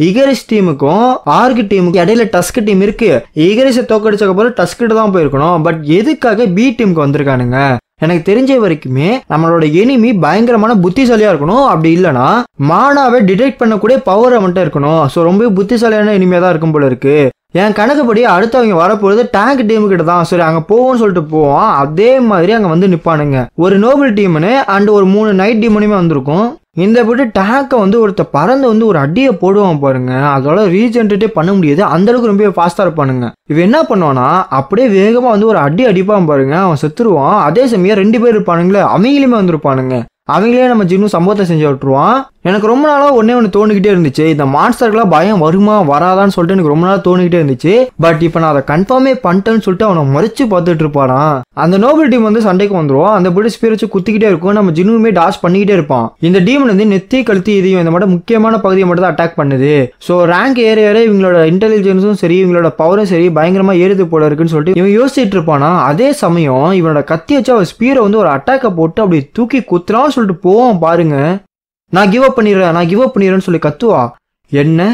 இகரிஸ் டீமுக்கும் ஆர்க் டீமுக்கும் இடையில டஸ்க் டீம் இருக்கு. இகரிஸை தோக்கடிச்சக்கு அப்புறம் டஸ்கிட்ட தான் போயிருக்கணும். பட் எதுக்காக பி டீமுக்கு வந்திருக்கானுங்க? எனக்கு தெரிஞ்ச வரைக்குமே நம்மளோட எனிமி பயங்கரமான புத்திசாலியா இருக்கணும். அப்படி இல்லைன்னா மானாவை டிடெக்ட் பண்ணக்கூடிய பவர் அவன்கிட்ட இருக்கணும். ஸோ ரொம்ப புத்திசாலியான எனிமையா தான் இருக்கும் போல இருக்கு. என் கணக்குப்படி அடுத்தவங்க வரப்போறது டேங்க் டீமு கிட்ட தான். சரி அங்க போவோம்னு சொல்லிட்டு போவான். அதே மாதிரி அங்க வந்து நிப்பானுங்க. ஒரு நோபல் டீம்னு அண்ட் ஒரு 3 நைட் டீமனுமே வந்திருக்கும். இந்த போட்டு டேங்கை வந்து ஒருத்த பறந்து வந்து ஒரு அடியை போடுவான் பாருங்க. அதோட ரீஜென்ரேட்டே பண்ண முடியாது. அந்த அளவுக்கு ரொம்ப ஃபாஸ்டா இருப்பானுங்க. இவன் என்ன பண்ணுவானா அப்படியே வேகமா வந்து ஒரு அடி அடிப்பான் பாருங்க. அவன் செத்துருவான். அதே சமயம் 2 பேர் இருப்பானுங்களே அவங்களுமே வந்திருப்பானுங்க. அவங்களே நம்ம ஜின்னு சம்பவத்தை செஞ்சு விட்டுருவான். எனக்கு ரொம்ப நாளா ஒண்ணு தோணிக்கிட்டே இருந்துச்சு. இந்த மான்ஸ்டருக்குலாம் பயம் வருமா வராதான்னு சொல்லிட்டு எனக்கு ரொம்ப நாளா தோணிக்கிட்டே இருந்துச்சு. பட் இப்ப நான் அதை கன்ஃபார்மே பண்ணிட்டேன்னு சொல்லிட்டு அவனை மறைச்சு பார்த்துட்டு இருப்பானா. அந்த நோபல் டீம் வந்து சண்டைக்கு வந்துருவான். அந்த பிடி ஸ்பீர் வச்சு குத்திக்கிட்டே இருக்கும். நம்ம ஜின்னுமே டாஷ் பண்ணிக்கிட்டே இருப்பான். இந்த டீம் வந்து நெத்தி கழுத்தி இதையும் இந்த மாதிரி முக்கியமான பகுதியை மட்டும் தான் அட்டாக் பண்ணுது. ஸோ ரேங்க் ஏற இவங்களோட இன்டெலிஜென்ஸும் சரி இவங்களோட பவரும் சரி பயங்கரமா ஏறுது போல இருக்குன்னு சொல்லிட்டு இவன் யோசிச்சுட்டு இருப்பானா. அதே சமயம் இவனோட கத்தி வச்சு அவன் ஸ்பீரை வந்து ஒரு அட்டாக்கை போட்டு அப்படி தூக்கி குத்துறான்னு சொல்லிட்டு போவான் பாருங்க. நான் கிவ் அப் பண்ணிடுறேன்னு சொல்லி கத்துவா. என்ன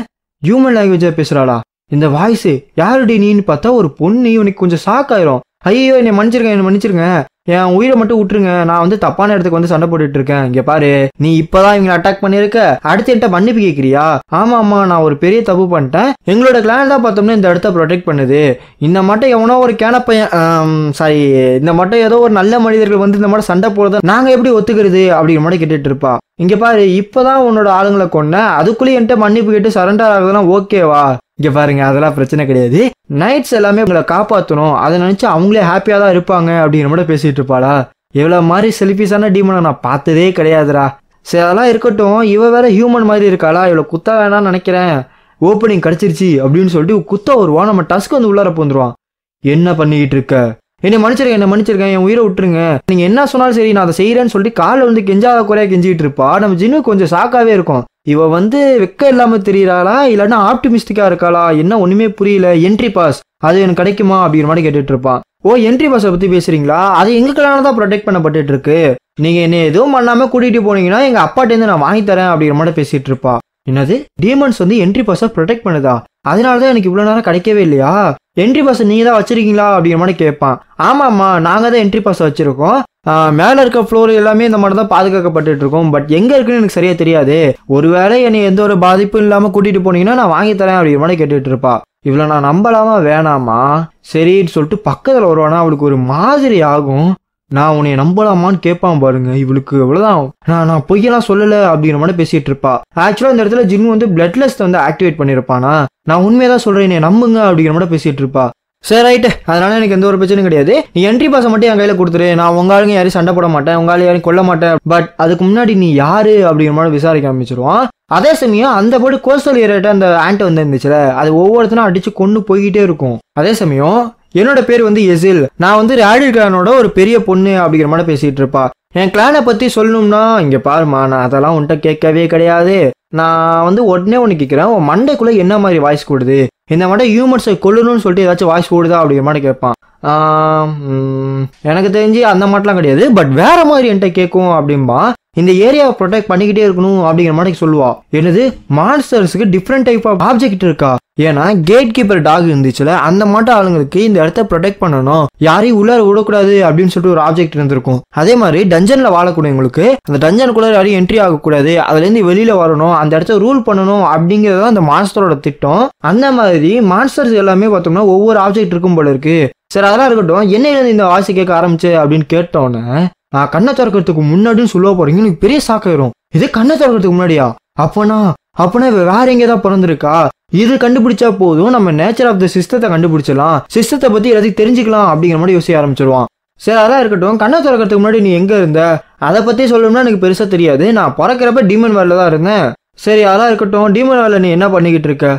ஹியூமன் லாங்குவேஜா பேசுறாளா இந்த வாய்ஸ்? யாருடி நீன்னு பார்த்தா ஒரு பொண்ணு. இவனுக்கு கொஞ்சம் ஷாக் ஆயிரும். ஐயோ என்னை மன்னிச்சிருங்க, என் உயிரை மட்டும் விட்டுருங்க. நான் வந்து தப்பான இடத்துக்கு வந்து சண்டை போட்டுட்டு இருக்கேன். இங்க பாரு, நீ இப்பதான் இவங்களை அட்டாக் பண்ணிருக்க, அடுத்து என்கிட்ட மன்னிப்பு கேட்கிறியா? ஆமா நான் ஒரு பெரிய தப்பு பண்ணிட்டேன். எங்களோட கிளான் தான் பார்த்தோம்னா இந்த இடத்த ப்ரொடெக்ட் பண்ணுது. இந்த மட்டும் எவனோ ஒரு இந்த மட்டும் ஏதோ ஒரு நல்ல மனிதர்கள் வந்து இந்த மாதிரி சண்டை போடுறத நாங்க எப்படி ஒத்துக்கிறது அப்படிங்கிற மாதிரி கேட்டுட்டு இருப்பா. இங்க பாரு, இப்பதான் உன்னோட ஆளுங்களை கொன்ன, அதுக்குள்ளேயே என்கிட்ட மன்னிப்பு கேட்டு சரண்டர் ஆகுதுலாம் ஓகேவா? இங்க பாருங்க, அதெல்லாம் பிரச்சனை கிடையாது. நைட்ஸ் எல்லாமே உங்களை காப்பாற்றணும், அதை நினைச்சு அவங்களே ஹாப்பியா தான் இருப்பாங்க அப்படிங்கிற மாதிரி பேசிட்டு இருப்பாளா. இவ்வளவு மாதிரி செல்ஃபிஷான டீமனை நான் பார்த்ததே கிடையாதுடா. சரி அதெல்லாம் இருக்கட்டும், இவ வேற ஹியூமன் மாதிரி இருக்காளா, இவ்வளவு குத்த வேணாம்னு நினைக்கிறேன். ஓப்பனிங் கிடைச்சிருச்சு அப்படின்னு சொல்லிட்டு குத்த வருவான். நம்ம டஸ்க் வந்து உள்ளார போந்துருவான். என்ன பண்ணிக்கிட்டு இருக்க? என்னை மன்னிச்சிருக்கேன், என் உயிரை விட்டுருங்க. நீங்க என்ன சொன்னாலும் சரி நான் அதை செய்யறேன்னு சொல்லிட்டு காலில் வந்து கெஞ்சாத குறையா கெஞ்சிட்டு இருப்பா. நம்ம ஜின்னு கொஞ்சம் ஷாக்காவே இருக்கும். இவ வந்து வெக்க இல்லாம தெரியறாளா இல்லைன்னா ஆப்டிமிஸ்டிக்கா இருக்காளா என்ன ஒண்ணுமே புரியல. என்ட்ரி பாஸ் அது எனக்கு கிடைக்குமா அப்படிங்கிற மாதிரி கேட்டுட்டு இருப்பான். ஓ என்ட்ரி பாஸை பத்தி பேசுறீங்களா? அது எங்களுக்கான தான் ப்ரொடெக்ட் பண்ணப்பட்டு இருக்கு. நீங்க என்ன எதுவும் பண்ணாம கூட்டிட்டு போனீங்கன்னா எங்க அப்பாட்டேருந்து நான் வாங்கி தரேன் அப்படிங்கிற மாதிரி பேசிட்டு இருப்பா. என்னது டீமன்ஸ் வந்து என்ட்ரி பாஸை ப்ரொடெக்ட் பண்ணுதா? அதனாலதான் எனக்கு இவ்வளவு நேரம் கிடைக்கவே இல்லையா? என்ட்ரி பாஸ் நீங்க தான் வச்சிருக்கீங்களா அப்படிங்கிற மாதிரி கேட்பான். ஆமாம்மா நாங்க தான் என்ட்ரி பாஸ் வச்சிருக்கோம். மேல இருக்க ஃப்ளோர் எல்லாமே இந்த மாதிரி தான் பாதுகாக்கப்பட்டு இருக்கோம். பட் எங்க இருக்குன்னு எனக்கு சரியா தெரியாது. ஒருவேளை என்னை எந்த ஒரு பாதிப்பும் இல்லாம கூட்டிட்டு போனீங்கன்னா நான் வாங்கி தரேன் அப்படிங்கிற மாதிரி கேட்டுட்டு இருப்பா. இவ்வளவு நான் நம்பலாமா வேணாமா? சரின்னு சொல்லிட்டு பக்கத்துல வருவானா. அவளுக்கு ஒரு மாதிரி ஆகும். நான் உன்னை நம்பலாமான்னு கேட்பான் பாருங்க. இவளுக்கு அவ்வளவுதான், நான் பொய்யெல்லாம் சொல்லல அப்படிங்கிற மாதிரி பேசிட்டு இருப்பா. ஆக்சுவலா இந்த இடத்துல ஜின்னு வந்து பிளட்லெஸ் வந்து ஆக்டிவேட் பண்ணிருப்பானா. நான் உண்மையதான் சொல்றேன், என்னை நம்புங்க அப்படிங்கிற மாதிரி பேசிட்டு இருப்பா. சரி ரைட்டு, அதனால எனக்கு எந்த ஒரு பிரச்சனையும் கிடையாது. நீ என்ட்ரி பாஸை மட்டும் என் கையில கொடுத்துரு. நான் உங்க ஆளுங்க யாரையும் சண்டை போட மாட்டேன், உங்க ஆளு யாரையும் கொல்ல மாட்டேன். பட் அதுக்கு முன்னாடி நீ யாரு அப்படிங்கிற மாதிரி விசாரிக்க ஆரம்பிச்சிருவான். அதே சமயம் அந்த போட்டு கோஸ்டல் ஏரியாட்ட அந்த ஆண்ட் வந்து இருந்துச்சுல, அது ஒவ்வொருத்தரும் அடிச்சு கொண்டு போய்கிட்டே இருக்கும். அதே சமயம் என்னோட பேர் வந்து எசில், நான் வந்து ராடில் கிளானோட ஒரு பெரிய பொண்ணு அப்படிங்கிற மாதிரி பேசிட்டு இருப்பா. என் கிளானை பத்தி சொல்லணும்னா இங்க பாருமா, நான் அதெல்லாம் உன்கிட்ட கேட்கவே கிடையாது. நான் வந்து உடனே ஒன்று கேட்கிறேன், உன் மண்டைக்குள்ள என்ன மாதிரி வாய்ஸ் கூடுது? இந்த மாதிரி ஹியூமன்ஸை கொல்லணும்னு சொல்லிட்டு ஏதாச்சும் வாய்ஸ் கூடுதா அப்படிங்கிற மாதிரி கேட்பான். எனக்கு தெரிஞ்சு அந்த மாதிரிலாம் கிடையாது, பட் வேற மாதிரி என்கிட்ட கேட்கும் அப்படின்பா. இந்த ஏரியாவை ப்ரொடெக்ட் பண்ணிக்கிட்டே இருக்கணும் அப்படிங்கிற மாதிரி சொல்லுவா. என்னது மான்ஸ்டர்ஸுக்கு டிஃப்ரெண்ட் டைப் ஆஃப் ஆப்ஜெக்ட் இருக்கா? ஏன்னா கேட் கீப்பர் டாக் இருந்துச்சுல, அந்த மட்டும் ஆளுங்களுக்கு இந்த இடத்த ப்ரொடெக்ட் பண்ணணும், யாரையும் உள்ளார விடக்கூடாது அப்படின்னு சொல்லிட்டு ஒரு ஆப்ஜெக்ட் இருந்திருக்கும். அதே மாதிரி டஞ்சன்ல வாழக்கூடியவங்களுக்கு அந்த டஞ்சனுக்குள்ள யாரையும் என்ட்ரி ஆகக்கூடாது, அதுல இருந்து வெளியில வரணும், அந்த இடத்த ரூல் பண்ணணும் அப்படிங்கறத அந்த மான்ஸ்டரோட திட்டம். அந்த மாதிரி மான்ஸ்டர்ஸ் எல்லாமே பார்த்தோம்னா ஒவ்வொரு ஆப்ஜெக்ட் இருக்கும் போல இருக்கு. சரி அதெல்லாம் இருக்கட்டும், என்னையில இந்த வாய்ஸ் கேட்க ஆரம்பிச்சு அப்படின்னு கேட்டோன்னே, நான் கண்ணை திறக்கிறதுக்கு முன்னாடின்னு சொல்ல போறீங்க. எனக்கு பெரிய சாக்காயிரும். இது கண்ணை திறக்கிறதுக்கு முன்னாடியா? அப்பனா வேற எங்கேதான் பிறந்திருக்கா? இது கண்டுபிடிச்சா போதும், நம்ம நேச்சர் ஆஃப் த சிஸ்டத்தை கண்டுபிடிச்சலாம், சிஸ்டத்தை பத்தி எல்லாத்தையும் தெரிஞ்சுக்கலாம் அப்படிங்கிற மாதிரி யோசிக்க ஆரம்பிச்சிருவான். சரி அதெல்லாம் இருக்கட்டும், கண்ணை திறக்கிறதுக்கு முன்னாடி நீ எங்க இருந்த? அதை பத்தி சொல்லணும்னா எனக்கு பெருசா தெரியாது. நான் பிறக்கிறப்ப டீமன் வேர்ல தான் இருந்தேன். சரி அதெல்லாம் இருக்கட்டும், டீமன் வேர்ல நீ என்ன பண்ணிக்கிட்டு இருக்க?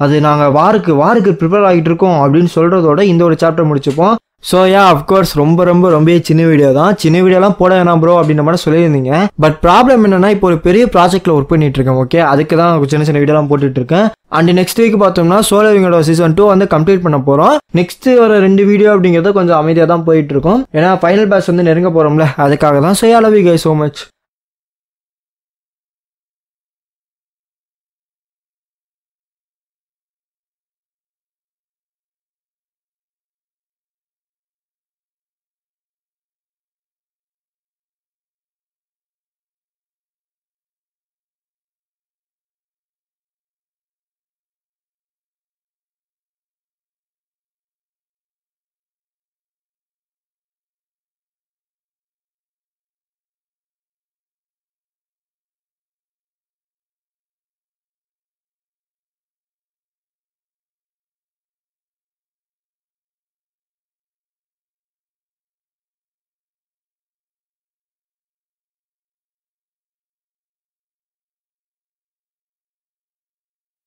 அது நாங்க வாருக்கு ப்ரிப்பேர் ஆகிட்டு இருக்கோம் அப்படின்னு சொல்றதோட இந்த ஒரு சாப்டர் முடிச்சுப்போம். ஸோ அஃப்கோர்ஸ் ரொம்ப சின்ன வீடியோ தான். சின்ன வீடியோலாம் போட வேணாம் ப்ரோ அப்படின்ற மாதிரி சொல்லியிருந்தீங்க. பட் ப்ராப்ளம் என்னன்னா, இப்போ ஒரு பெரிய ப்ராஜெக்ட்ல ஒர்க் பண்ணிட்டு இருக்கேன். ஓகே, அதுக்கு தான் சின்ன வீடியோலாம் போட்டுட்டு இருக்கேன். அண்ட் நெக்ஸ்ட் வீக் பார்த்தோம்னா சோலோ விங்கோட சீசன் 2 வந்து கம்ப்ளீட் பண்ண போறோம். நெக்ஸ்ட் ஒரு 2 வீடியோ அப்படிங்கிறது கொஞ்சம் அமைதியாக தான் போயிட்டு இருக்கும். ஏன்னா ஃபைனல் பேட்ச் வந்து நெருங்க போறோம்ல, அதுக்காக தான். So love you guys so much.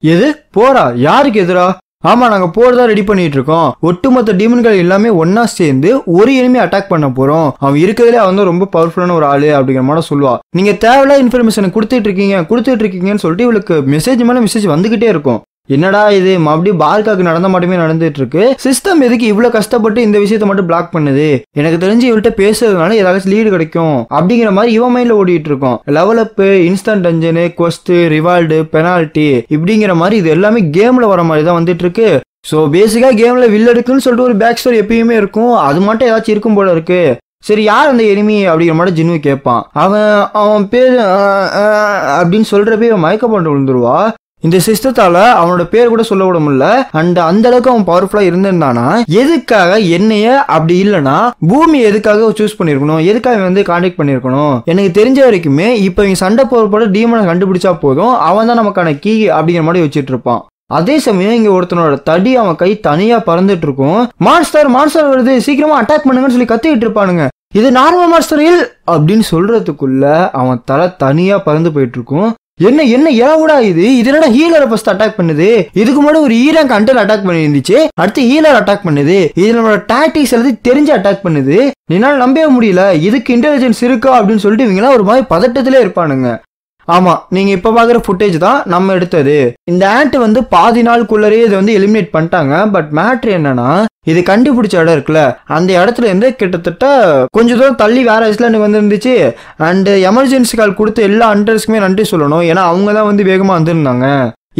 எது போரா? யாருக்கு எதிரா? ஆமா, நாங்க போர் தான் ரெடி பண்ணிட்டு இருக்கோம். ஒட்டுமொத்த டீமன்கள் எல்லாமே ஒன்னா சேர்ந்து ஒரு எனிமி அட்டாக் பண்ண போறோம். அவன் இருக்கிறதுலே அவன் தான் ரொம்ப பவர்ஃபுல்லான ஒரு ஆளு அப்படிங்கிற மாதிரி சொல்லுவா. நீங்க தேவையில்லாத இன்ஃபர்மேஷன் கொடுத்துட்டு இருக்கீங்கன்னு சொல்லிட்டு இவளுக்கு மெசேஜ் மேல மெசேஜ் வந்துகிட்டே இருக்கும். என்னடா இது மறுபடியும் பார்க்காக்கு நடந்த மட்டுமே நடந்துட்டு இருக்கு. சிஸ்டம் எதுக்கு இவ்வளவு கஷ்டப்பட்டு இந்த விஷயத்த மட்டும் பிளாக் பண்ணுது? எனக்கு தெரிஞ்சு இவள்கிட்ட பேசுறதுனால ஏதாச்சும் லீடு கிடைக்கும் அப்படிங்கிற மாதிரி இவன் மைண்ட்ல ஓடிட்டு இருக்கும். லெவல் அப், இன்ஸ்டன்ட் டஞ்சனு, கொஸ்ட், ரிவால்டு, பெனால்டி இப்படிங்கிற மாதிரி இது எல்லாமே கேம்ல வர மாதிரி தான் வந்துட்டு இருக்கு. ஸோ பேசிக்கா கேம்ல வில் எடுக்குன்னு சொல்லிட்டு ஒரு பேக் ஸ்டோரி எப்பயுமே இருக்கும். அது மட்டும் ஏதாச்சும் இருக்கும் போல இருக்கு. சரி, யார் அந்த எனிமி அப்படிங்கிற மாதிரி ஜின்னு கேட்பான். அவன் பேர் அப்படின்னு சொல்றப்ப மயக்க போட்டு விழுந்துருவா. இந்த சிஸ்டத்தால அவனோட பேர் கூட சொல்ல விட முடியல. அண்ட் அந்த அளவுக்கு அவன் பவர்ஃபுல்லா இருந்திருந்தானா எதுக்காக என்னைய அப்படி இல்லைன்னா பூமி எதுக்காக சூஸ் பண்ணிருக்கணும்? எதுக்காக வந்து கான்டாக்ட் பண்ணிருக்கணும்? எனக்கு தெரிஞ்ச வரைக்குமே இப்ப இவங்க சண்டை போற டீமனை கண்டுபிடிச்சா போதும், அவன் தான் நமக்கான கீ அப்படிங்கிற மாதிரி வச்சுட்டு இருப்பான். அதே சமயம் இங்க ஒருத்தனோட தடி அவன் கை தனியா பறந்துட்டு இருக்கும். மான்ஸ்டர் வருது, சீக்கிரமா அட்டாக் பண்ணுங்கன்னு சொல்லி கத்திட்டு இருப்பானுங்க. இது நார்மல் மான்ஸ்டர் இல் அப்படின்னு சொல்றதுக்குள்ள அவன் தலை தனியா பறந்து போயிட்டு இருக்கும். என்ன எவ்வளவுடா இது என்னடா ஹீலரை ஃபர்ஸ்ட் அட்டாக் பண்ணுது, இதுக்கு முன்னாடி ஒரு ஈரான் கண்டர் அட்டாக் பண்ணி இருந்துச்சு, அடுத்து ஹீலர் அட்டாக் பண்ணுது, இது நம்மளோட டாக்டிக்ஸ் எல்லாத்தையும் தெரிஞ்சு அட்டாக் பண்ணுது. என்னால நம்பவே முடியல, இதுக்கு இன்டெலிஜென்ஸ் இருக்கா அப்படின்னு சொல்லிட்டு இவங்கலாம் ஒரு மாதிரி பதட்டத்திலே இருப்பானுங்க. ஆமா, நீங்க இப்ப பாக்குற ஃபுட்டேஜ் தான் நம்ம எடுத்தது. இந்த ஆண்ட் வந்து பாதி நாளுக்குள்ளரே இதை வந்து எலிமினேட் பண்ணிட்டாங்க. பட் மேட்ரு என்னன்னா, இது கண்டுபிடிச்ச இடம் இருக்குல்ல, அந்த இடத்துல இருந்து கிட்டத்தட்ட கொஞ்சம் தூரம் தள்ளி வேற ஐஸ்லாண்டுக்கு வந்து இருந்துச்சு. அண்ட் எமர்ஜென்சி கால் கொடுத்த எல்லா ஹண்டர்ஸ்க்குமே நன்றி சொல்லணும், ஏன்னா அவங்க தான் வந்து வேகமா வந்திருந்தாங்க.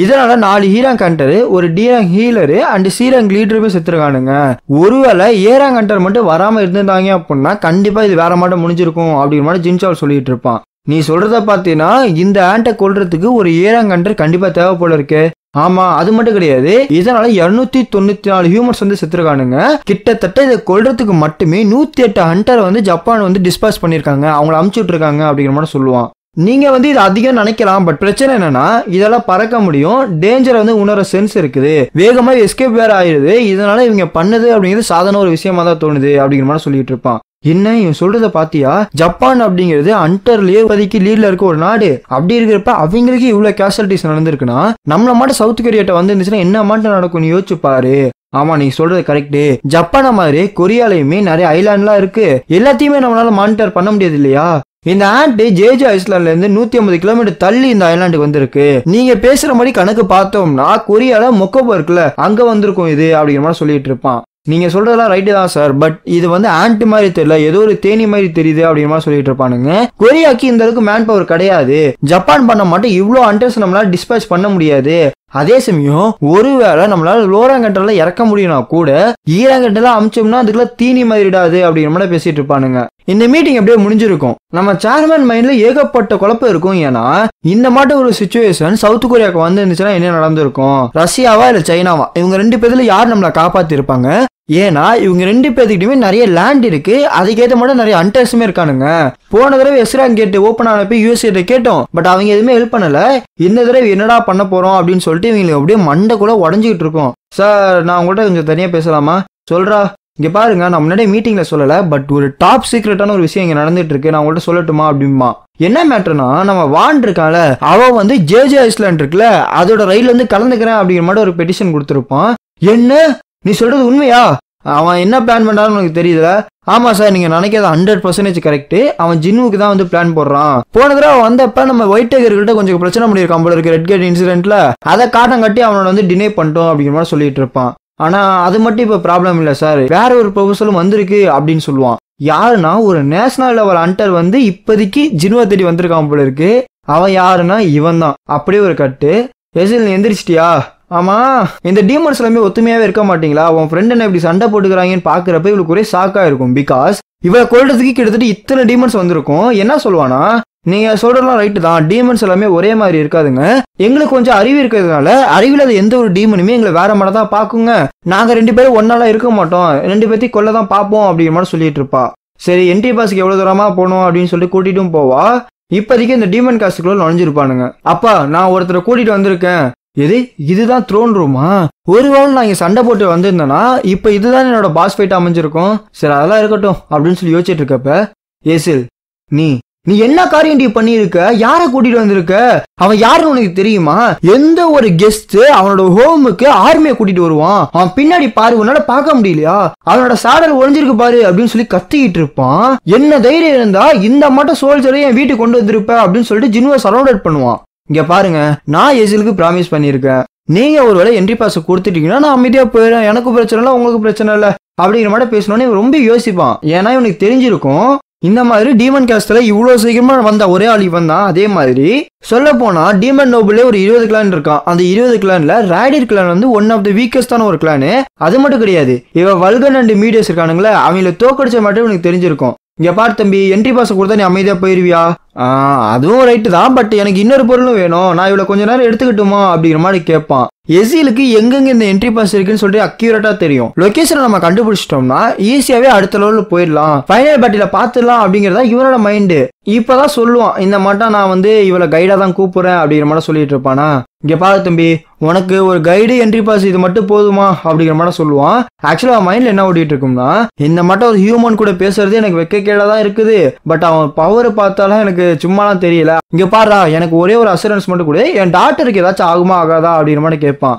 இதனால 4 ஈராங் ஹண்டரு, ஒரு டிராங் ஹீலரு அண்ட் சீராங் லீடருமே செத்துருக்கானுங்க. ஒருவேளை ஏராங் ஹண்டர் மட்டும் வராம இருந்திருந்தாங்க அப்படின்னா கண்டிப்பா இது வேற மாட்டம் முடிஞ்சிருக்கும் அப்படிங்கிற மாதிரி ஜின்சால் சொல்லிட்டு இருப்பான். நீ சொல்றத பாத்தீங்கன்னா இந்த ஆண்டை கொல்றதுக்கு ஒரு ஏராங் ஹண்டர் கண்டிப்பா தேவை போல இருக்கு. ஆமா, அது மட்டும் கிடையாது, இதனால 294 ஹியூமன்ஸ் வந்து செத்துருக்கானுங்க. கிட்டத்தட்ட இதை கொல்றதுக்கு மட்டுமே 108 ஹண்டரை வந்து ஜப்பான் வந்து டிஸ்பாஸ் பண்ணிருக்காங்க, அவங்களை அமுச்சுட்டு இருக்காங்க அப்படிங்கிற மாதிரி சொல்லுவான். நீங்க வந்து இது அதிகம் நினைக்கலாம். பட் பிரச்சனை என்னன்னா, இதெல்லாம் பறக்க முடியும், டேஞ்சரை வந்து உணர சென்ஸ் இருக்குது, வேகமா எஸ்கேப் வேற ஆயிருது. இதனால இவங்க பண்ணது அப்படிங்கிறது சாதாரண ஒரு விஷயமா தான் தோணுது அப்படிங்கிற மாதிரி சொல்லிட்டு இருப்பான். என்ன இவன் சொல்றத பாத்தியா? ஜப்பான் அப்படிங்கிறது அண்டர்லயே இப்போதைக்கு லீட்ல இருக்க ஒரு நாடு. அப்படி இருக்கிறப்ப அவங்களுக்கு இவ்வளவு கேஷுவாலிட்டிஸ் நடந்திருக்குன்னா நம்மள மட்டும் சவுத் கொரியாட்ட வந்து இருந்துச்சுன்னா என்ன மாட்டம் நடக்கும்னு யோசிச்சு பாரு. ஆமா, நீ சொல்றது கரெக்டு. ஜப்பான மாதிரி கொரியாலையுமே நிறைய ஐலாண்ட்லாம் இருக்கு, எல்லாத்தையுமே நம்மளால மானிட்டர் பண்ண முடியாது இல்லையா? இந்த ஆண்ட் ஜேஜே ஐஸ்லாண்ட்ல இருந்து 150 கிலோமீட்டர் தள்ளி இந்த ஐலாண்டுக்கு வந்திருக்கு. நீங்க பேசுற மாதிரி கணக்கு பார்த்தோம்னா கொரியால மொக்கோபோ இருக்குல்ல, அங்க வந்திருக்கும் இது அப்படிங்கிற மாதிரி சொல்லிட்டு இருப்பான். நீங்க சொல்றதெல்லாம் ரைட்டு தான் சார், பட் இது வந்து ஆண்ட் மாதிரி தெரியல, ஏதோ ஒரு தேனி மாதிரி தெரியுது அப்படிங்கிற மாதிரி சொல்லிட்டு இருப்பானுங்க. கொரியாக்கு இந்த அளவுக்கு மேன் பவர் கிடையாது, ஜப்பான் பண்ண மாட்டோம் இவ்வளவு ஹண்டர்ஸ் நம்மளால டிஸ்பேச் பண்ண முடியாது. அதே சமயம் ஒருவேளை நம்மளால லோராங்கண்டர்ல இறக்க முடியும்னா கூட ஈராங்கண்டெல்லாம் அமிச்சோம்னா அதுக்குள்ள தீனி மாதிரிடாது அப்படிங்கிற மாதிரி பேசிட்டு இருப்பானுங்க. இந்த மீட்டிங் அப்படியே முடிஞ்சிருக்கும். நம்ம சேர்மன் மைண்ட்ல ஏகப்பட்ட குழப்பம் இருக்கும். ஏன்னா இந்த மாதிரி ஒரு சிச்சுவேஷன் சவுத் கொரியாவுக்கு வந்து இருந்துச்சுன்னா என்ன நடந்திருக்கும்? ரஷ்யாவா இல்ல சைனாவா? இவங்க 2 பேர்ல யார் நம்மளை காப்பாத்தி இருப்பாங்க? ஏன்னா இவங்க 2 பேர்கிட்டயுமே நிறைய லேண்ட் இருக்கு, அதுக்கேற்ற மட்டும் நிறைய ஹண்டர்ஸுமே இருக்கானுங்க. போன தடவை எஸ்ராங் கேட் ஓப்பன் ஆனப்ப யூஎஸ்ஏ கேட்டோம், பட் அவங்க எதுவுமே ஹெல்ப் பண்ணல. இந்த தடவை என்னடா பண்ண போறோம் அப்படின்னு சொல்லிட்டு இவங்களுக்கு அப்படியே மண்டை கூட உடஞ்சிக்கிட்டு இருக்கும். சார், நான் உங்கள்கிட்ட கொஞ்சம் தனியா பேசலாமா? சொல்றா. இங்க பாருங்க, நான் முன்னாடியே மீட்டிங்ல சொல்லல, பட் ஒரு டாப் சீக்ரெட்டான ஒரு விஷயம் இங்க நடந்துட்டு இருக்கு, நான் உங்கள்கிட்ட சொல்லட்டுமா அப்படிமா. என்ன மேட்டர்னா, நம்ம வான் இருக்கால, அவ வந்து ஜேஜே ஐஸ்லாண்ட் இருக்குல்ல, அதோட ரயில் வந்து கலந்துக்கிறேன் அப்படிங்கிற மாதிரி ஒரு பெட்டிஷன் கொடுத்துருப்பான். என்ன நீ சொல்றது உண்மையா? அவன் என்ன பிளான் பண்ணான்னு உனக்கு தெரியுதுல? ஆமா சார், நீங்க நினைக்கிறது 100% கரெக்ட். அவன் ஜின்னுக்கு தான் வந்து பிளான் போடுறான். போன தடவை வந்தப்ப நம்ம ஒயிட் டைகர் கிட்ட கொஞ்சம் பிரச்சனை பண்ணிருக்கான் போல இருக்கு, ரெட் கேட் இன்சிடென்ட்ல. அதை காட்டம் கட்டி அவனோட வந்து டினை பண்ணிட்டோம் அப்படிங்கிற மாதிரி சொல்லிட்டு இருப்பான். ஆனா அது மட்டும் இப்ப ப்ராப்ளம் இல்ல சார், வேற ஒரு ப்ரொபோசலும் வந்திருக்கு அப்படின்னு சொல்லுவான். யாருன்னா ஒரு நேஷனல் லெவல் ஹண்டர் வந்து இப்போதைக்கு ஜின்னுவை தேடி வந்திருக்கான் போல இருக்கு. அவன் யாருன்னா இவன் தான். அப்படியே ஒரு கட்டு. எசில், நீ எந்திரிச்சிட்டியா? ஆமா, இந்த டீமன்ஸ் எல்லாமே ஒத்துமையாவே இருக்க மாட்டீங்களா? உன் ஃப்ரெண்ட் என்ன இப்படி சண்டை போட்டுக்கிறாங்கன்னு பாக்குறப்ப இவளுக்கு ஒரே ஷாக்கா இருக்கும். பிகாஸ் இவளை கொல்றதுக்கு கிட்டத்தட்ட இத்தனை டீமன்ஸ் வந்திருக்கும். என்ன சொல்லுவானா, நீங்க சொல்றதெல்லாம் ரைட்டு தான், டீமன்ஸ் எல்லாமே ஒரே மாதிரி இருக்காதுங்க, எங்களுக்கு கொஞ்சம் அறிவு இருக்கிறதுனால அறிவில் அது எந்த ஒரு டீமனுமே எங்களை வேற மாதிரி தான் பாக்குங்க, நாங்க 2 பேரும் ஒன்னாலாம் இருக்க மாட்டோம், 2 பேர்த்தையும் கொல்ல தான் பார்ப்போம் அப்படிங்கிற மாதிரி சொல்லிட்டு இருப்பா. சரி, என்ட்ரி பாஸ்க்கு எவ்வளவு தூரமா போகணும் அப்படின்னு சொல்லிட்டு கூட்டிட்டும் போவா. இப்போதைக்கு இந்த டீமன் காஸ்டுக்குள்ள நுழைஞ்சிருப்பானுங்க. அப்பா, நான் ஒருத்தரை கூட்டிட்டு வந்திருக்கேன். எது, இதுதான் த்ரோன் ரூமா? ஒருவேளை நான் இங்க சண்டை போட்டு வந்திருந்தேன்னா இப்ப இதுதான் என்னோட பாஸ் ஃபைட் அமைஞ்சிருக்கும். சரி, அதெல்லாம் இருக்கட்டும் அப்படின்னு சொல்லி யோசிச்சுட்டு இருக்கப்ப, ஏசில், நீ நீ என்ன காரியம் நீ பண்ணிருக்க, யார கூட்டிட்டு வந்திருக்க, அவன் யாருன்னு உனக்கு தெரியுமா? எந்த ஒரு கெஸ்ட் அவனோட ஹோமுக்கு ஆர்மியை கூட்டிட்டு வருவான், அவன் பின்னாடி பாரு, உன்னால பார்க்க முடியலையா, அவனோட சாடல் ஒளிஞ்சிருக்கு பாரு அப்படின்னு சொல்லி கத்திக்கிட்டு இருப்பான். என்ன தைரியம் இருந்தா இந்த மட்டும் சோல்ஜரை என் வீட்டுக்கு கொண்டு வந்திருப்ப அப்படின்னு சொல்லிட்டு ஜின்னுவை சரௌண்டட் பண்ணுவான். இங்க பாருங்க, நான் எசிலுக்கு ப்ராமிஸ் பண்ணியிருக்கேன், நீங்க ஒருவேளை என்ட்ரி பாஸ் கொடுத்துட்டீங்கன்னா நான் அமைதியா போயிடுறேன், எனக்கு பிரச்சனை இல்லை உங்களுக்கு பிரச்சனை இல்லை அப்படிங்கிற மாதிரி பேசணும்னு ரொம்ப யோசிப்பான். ஏன்னா இவனுக்கு தெரிஞ்சிருக்கும் இந்த மாதிரி டீமன் கேஸ்ட்ல இவ்வளவு சீக்கிரமா வந்த ஒரே ஆள் இவன் தான். அதே மாதிரி சொல்ல போனா டீமன் நோபிளே ஒரு 20 கிளான் இருக்கான். அந்த 20 கிளான்ல ரேடியர் கிளான் வந்து ஒன் ஆஃப் த வீக்கஸ்டான ஒரு கிளானு. அது மட்டும் கிடையாது, இவன் வல்கன் அண்ட் மீடியஸ் இருக்கானுங்களே, அவங்கள தோக்கடிச்ச மட்டும் இவனுக்கு தெரிஞ்சிருக்கும். இங்க பாரு தம்பி, என்ட்ரி பாஸ் கொடுத்தா நீ அமைதியா போயிருவியா? அதுவும் ரைட்டு தான், பட் எனக்கு இன்னொரு பொருளும் வேணும், நான் இவ்வளவு கொஞ்ச நேரம் எடுத்துக்கிட்டுமா அப்படிங்கிற மாதிரி கேட்பான். எசிலுக்கு எங்கெங்க இந்த என்ட்ரி பாஸ் இருக்குன்னு சொல்லிட்டு அக்யூரேட்டா தெரியும். லொகேஷனை நம்ம கண்டுபிடிச்சிட்டோம்னா ஈஸியாவே அடுத்த லெவலில் போயிடலாம், ஃபைனல் பேட்டில பாத்துடலாம் அப்படிங்கறதா இவனோட மைண்டு. இப்பதான் சொல்லுவான், இந்த மாட்டம் நான் வந்து இவளை கைடா தான் கூப்பிடுறேன் அப்படிங்கிற மாதிரி சொல்லிட்டு இருப்பானா. இங்க பாரு தம்பி, உனக்கு ஒரு கைடு என்ட்ரி பாஸ் இது மட்டும் போதுமா அப்படிங்கிற மாதிரி சொல்லுவான். ஆக்சுவலா அவன் மைண்ட்ல என்ன ஓடிட்டு இருக்கும்னா, இந்த மட்டும் ஒரு ஹியூமன் கூட பேசுறது எனக்கு வெக்கக்கேடா தான் இருக்குது, பட் அவன் பவர் பார்த்தாலும் எனக்கு சும்மாலாம் தெரியல. இங்க பாருடா, எனக்கு ஒரே ஒரு அசூரன்ஸ் மட்டும் கூட, என் டாக்டருக்கு ஏதாச்சும் ஆகுமா ஆகாதா அப்படிங்கிற மாதிரி கேட்பான்.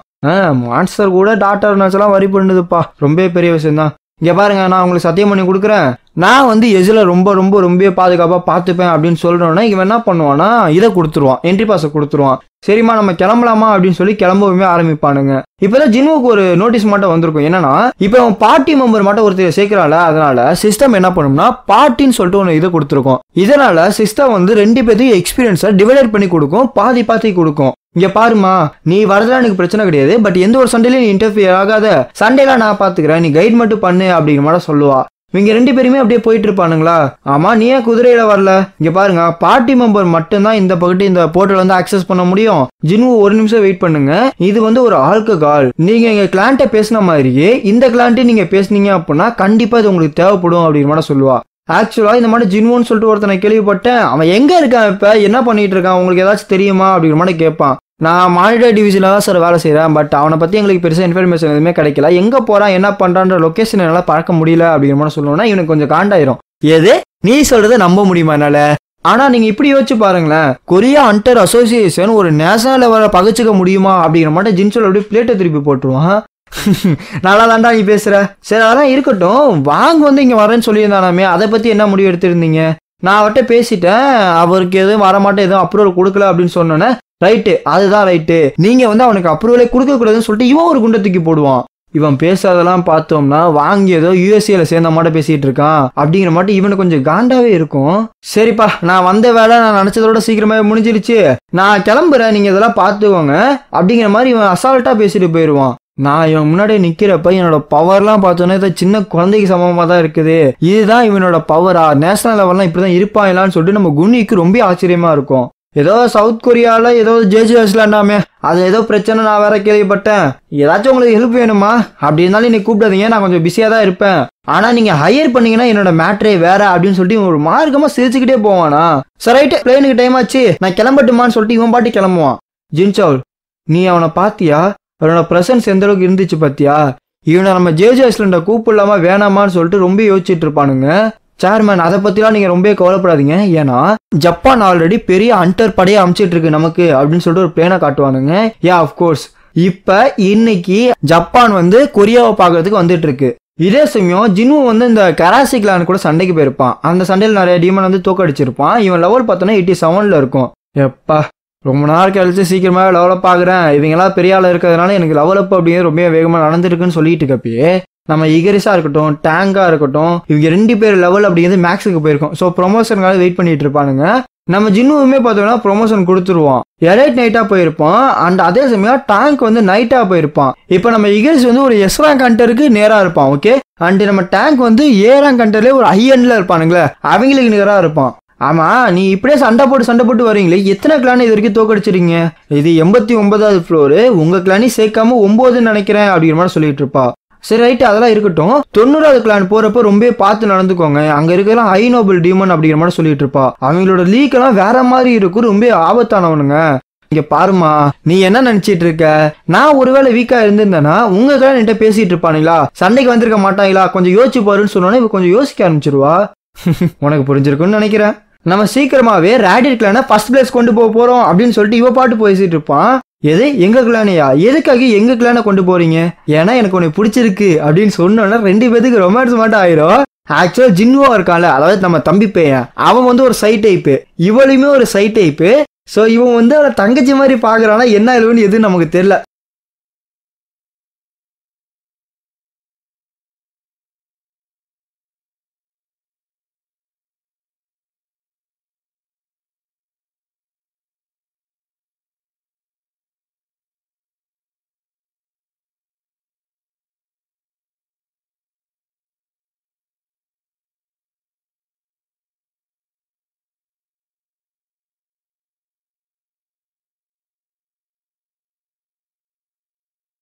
மான்ஸ்டர் கூட டாக்டர் நர்ஸ்லாம் வரி பண்ணுதுப்பா, ரொம்ப பெரிய விஷயம் தான். இங்க பாருங்க, நான் உங்களுக்கு சத்தியம் பண்ணி கொடுக்குறேன், நான் வந்து எஜில ரொம்ப ரொம்ப ரொம்ப பாதுகாப்பா பார்த்துப்பேன் அப்படின்னு சொல்றோன்னா இவன் என்ன பண்ணுவான்னா இதை கொடுத்துருவான், என்ட்ரி பாஸை கொடுத்துருவான். சரிம்மா நம்ம கிளம்பலாமா அப்படின்னு சொல்லி கிளம்பவே ஆரம்பிப்பானுங்க. இப்பதான் ஜின்வுக்கு ஒரு நோட்டீஸ் மட்டும் வந்திருக்கும். என்னன்னா இப்ப அவன் பார்ட்டி மெம்பர் மட்டும் ஒருத்தர் சேர்க்கிறாள், அதனால சிஸ்டம் என்ன பண்ணும்னா பார்ட்டின்னு சொல்லிட்டு ஒன்று இதை கொடுத்துருக்கோம். இதனால சிஸ்டம் வந்து 2 பேர்த்தையும் எக்ஸ்பீரியன்ஸை டிவைட் பண்ணி கொடுக்கும், பாதி பாதி கொடுக்கும். இங்க பாருமா, நீ வரதுலாம் எனக்கு பிரச்சனை கிடையாது, பட் எந்த ஒரு சண்டையிலும் நீ இன்டர்ஃபியர் ஆகாத, சண்டையெல்லாம் நான் பாத்துக்கிறேன், நீ கைட் மட்டும் பண்ணு அப்படிங்கிற மாதிரி சொல்லுவா. இவங்க 2 பேருமே அப்படியே போயிட்டு இருப்பானுங்களா. ஆமா, நீ ஏன் குதிரையில வரல? இங்க பாருங்க, பார்ட்டி மெம்பர் மட்டும்தான் இந்த பக்கத்து இந்த போர்ட்டல் வந்து ஆக்சஸ் பண்ண முடியும். ஜின்வு ஒரு நிமிஷம் வெயிட் பண்ணுங்க, இது வந்து ஒரு ஆல்கஹால், நீங்க எங்க கிளான்ட்ட பேசின மாதிரியே இந்த கிளான்ட்டே நீங்க பேசுனீங்க அப்படின்னா கண்டிப்பா இது உங்களுக்கு தேவைப்படும் அப்படிங்கிற மாதிரி சொல்லுவா. ஆக்சுவலா இந்த மாதிரி ஜின்வுன்னு சொல்லிட்டு ஒருத்தனை கேள்விப்பட்டேன், அவன் எங்க இருக்கான், இப்ப என்ன பண்ணிட்டு இருக்கான், உங்களுக்கு ஏதாச்சும் தெரியுமா அப்படிங்கிற மாதிரி கேட்பான். நான் மானிட்டர் டிவிஷன்ல தான் சார் வேலை செய்கிறேன், பட் அவனை பற்றி எங்களுக்கு பெருசாக இன்ஃபர்மேஷன் எதுவுமே கிடைக்கல, எங்கே போகிறான் என்ன பண்ணுறான்ற லொக்கேஷன் என்னால் பார்க்க முடியல அப்படிங்கிற மாதிரி சொல்லணும்னா இவனுக்கு கொஞ்சம் காண்டாயிரும். எது நீ சொல்கிறத நம்ப முடியுமா என்னால்? ஆனால் நீங்கள் இப்படி யோசிச்சு பாருங்களேன், கொரியா ஹண்டர் அசோசியேஷன் ஒரு நேஷனல் லெவலில் பகிச்சுக்க முடியுமா அப்படிங்கிற மாதிரி ஜின்சோல் அப்படியே பிளேட்டை திருப்பி போட்டுருவான். நல்லா தாண்டா நீ பேசுகிற, சரி அதெல்லாம் இருக்கட்டும், வாங்க வந்து இங்கே வரேன்னு சொல்லியிருந்தானாமே, அதை பற்றி என்ன முடிவு எடுத்திருந்தீங்க? நான் அவர்கிட்ட பேசிட்டேன், அவருக்கு எதுவும் வரமாட்டேன், எதுவும் அப்ரூவல் கொடுக்கல அப்படின்னு சொன்னோன்னே ரைட்டு, அதுதான் ரைட்டு, நீங்க வந்து அவனுக்கு அப்ரூவலே கொடுக்க கூடாதுன்னு சொல்லிட்டு இவன் ஒரு குண்டை தூக்கி போடுவான். இவன் பேசாதெல்லாம் பார்த்தோம்னா வாங்கி ஏதோ யூஎஸ்ஏல சேர்ந்த மாட்ட பேசிட்டு இருக்கான் அப்படிங்கிற மாட்டு இவனுக்கு கொஞ்சம் காண்டாவே இருக்கும். சரிப்பா, நான் வந்த வேலை நான் நினைச்சதோட சீக்கிரமாவே முடிஞ்சிருச்சு, நான் கிளம்புறேன், நீங்க இதெல்லாம் பார்த்துக்கோங்க அப்படிங்கிற மாதிரி இவன் அசால்ட்டா பேசிட்டு போயிடுவான். நான் இவன் முன்னாடியே நிக்கிறப்ப என்னோட பவர்லாம் பார்த்தோன்னே இதை சின்ன குழந்தைக்கு சமமா தான் இருக்குது, இதுதான் இவனோட பவரா, நேஷனல் லெவல்லாம் இப்படிதான் இருப்பாங்களான்னு சொல்லிட்டு நம்ம குன்னிக்கு ரொம்ப ஆச்சரியமா இருக்கும். ஏதோ சவுத் கொரியால ஏதோ ஜேஜிஎஸ்லாண்டாமே, அது ஏதோ பிரச்சனை நான் வேற கேள்விப்பட்டேன், ஏதாச்சும் உங்களுக்கு ஹெல்ப் வேணுமா அப்படி இருந்தாலும் இன்னைக்கு கூப்பிடாதீங்க, நான் கொஞ்சம் பிஸியா தான் இருப்பேன், ஆனா நீங்க ஹையர் பண்ணீங்கன்னா என்னோட மேட்ரே வேற அப்படின்னு சொல்லிட்டு ஒரு மார்க்கமா சிரிச்சுக்கிட்டே போவானா. சரி ரைட்டு, பிளேனுக்கு டைம் ஆச்சு, நான் கிளம்பட்டுமான்னு சொல்லிட்டு இவன் பாட்டி கிளம்புவான். ஜின்சோல், நீ அவனை பாத்தியா, அவனோட பிரசன்ஸ் எந்த அளவுக்கு இருந்துச்சு பாத்தியா, இவனை நம்ம ஜேஜிஎஸ்லாண்ட கூப்பிடலாமா வேணாமான்னு சொல்லிட்டு ரொம்ப யோசிச்சுட்டு இருப்பானுங்க. சேர்மேன், அதை பத்திலாம் நீங்க ரொம்ப கவலைப்படாதீங்க, ஏன்னா ஜப்பான் ஆல்ரெடி பெரிய ஹண்டர் படையை அமைச்சிட்டு இருக்கு நமக்கு அப்படின்னு சொல்லிட்டு ஒரு பிளேனை காட்டுவானுங்க. யா ஆஃப்கோர்ஸ், இப்ப இன்னைக்கு ஜப்பான் வந்து கொரியாவை பாக்குறதுக்கு வந்துட்டு இருக்கு. இதே சமயம் ஜின்வு வந்து இந்த கராசி கிளான் கூட சண்டைக்கு போயிருப்பான், அந்த சண்டையில் நிறைய டீமன் வந்து தோக்கடிச்சிருப்பான். இவன் லெவல் பார்த்தோன்னா 87ல இருக்கும். எப்பா ரொம்ப நாள் கழிச்சு சீக்கிரமா லெவலப் ஆகுறேன், இவங்கெல்லாம் பெரிய ஆள் இருக்கிறதுனால எனக்கு லெவலப் அப்படிங்கிறது ரொம்ப வேகமா நடந்திருக்குன்னு சொல்லிட்டு இருக்கப்பயே நம்ம இகரிஸா இருக்கட்டும் டேங்கா இருக்கட்டும் இவங்க 2 பேர் லெவல் அப்படிங்கிறது மேக்ஸுக்கு போயிருக்கும். ஸோ ப்ரொமோஷனுக்காக வெயிட் பண்ணிட்டு இருப்பானுங்க. நம்ம ஜின்னுவுமே பார்த்தோம்னா ப்ரொமோஷன் கொடுத்துருவான், எலைட் நைட்டா போயிருப்பான், அண்ட் அதே சமயம் டேங்க் வந்து நைட்டா போயிருப்பான். இப்போ நம்ம இகரிஸ் வந்து ஒரு எஸ் ரேங்க் ஹண்டருக்கு நேரா இருப்பான், ஓகே, அண்ட் நம்ம டேங்க் வந்து ஏ ரேங்க் ஹண்டர்லேயே ஒரு ஹை எண்ட்ல இருப்பானுங்களே அவங்களுக்கு நேரா இருப்பான். ஆமா, நீ இப்படியே சண்டை போட்டு வரீங்களே, எத்தனை கிளான் இது வரைக்கும் தோக்கடிச்சிருங்க? இது 89வது ஃப்ளோரு, உங்க கிளானி சேர்க்காம 9ன்னு நினைக்கிறேன் அப்படிங்கிற மாதிரி சொல்லிட்டு இருப்பா. சரி ரைட்டு, அதெல்லாம் இருக்கட்டும், 90வது கிளான் போறப்ப ரொம்ப பார்த்து நடந்துக்கோங்க, அங்க இருக்கலாம் ஹை நோபல் டீமன் அப்படிங்கிற மாதிரி சொல்லிட்டு இருப்பா. அவங்களோட லீக் எல்லாம் வேற மாதிரி இருக்கும், ரொம்ப ஆபத்தானவனுங்க. இங்க பாருமா, நீ என்ன நினைச்சிட்டு இருக்க, நான் ஒருவேளை வீக்கா இருந்திருந்தேன்னா உங்க கிளான் என்கிட்ட பேசிட்டு இருப்பானுங்களா, சண்டைக்கு வந்திருக்க மாட்டாங்களா, கொஞ்சம் யோசிச்சு பாருன்னு சொன்னோன்னே இவ கொஞ்சம் யோசிக்க ஆரம்பிச்சிருவா. உனக்கு புரிஞ்சிருக்குன்னு நினைக்கிறேன். நம்ம சீக்கிரமாவே ரேடியட் கிளானை ஃபர்ஸ்ட் பிளேஸ் கொண்டு போறோம் அப்படின்னு சொல்லிட்டு இவ பாட்டு பேசிட்டு இருப்பான். எது எங்க கிளானையா? எதுக்காக எங்க கிளானை கொண்டு போறீங்க? ஏன்னா எனக்கு உன்னை பிடிச்சிருக்கு அப்படின்னு சொன்னோன்னா 2 பேத்துக்கு ரொமான்ஸ் மட்டும் ஆயிரும். ஆக்சுவலா ஜின்வோ இருக்கான்ல, அதாவது நம்ம தம்பி பையன், அவன் வந்து ஒரு சை டைப்பு, இவளுமே ஒரு சை டைப்பு. ஸோ இவன் வந்து அவளை தங்கச்சி மாதிரி பாக்குறானா என்ன இல்லைன்னு எதுவும் நமக்கு தெரியல.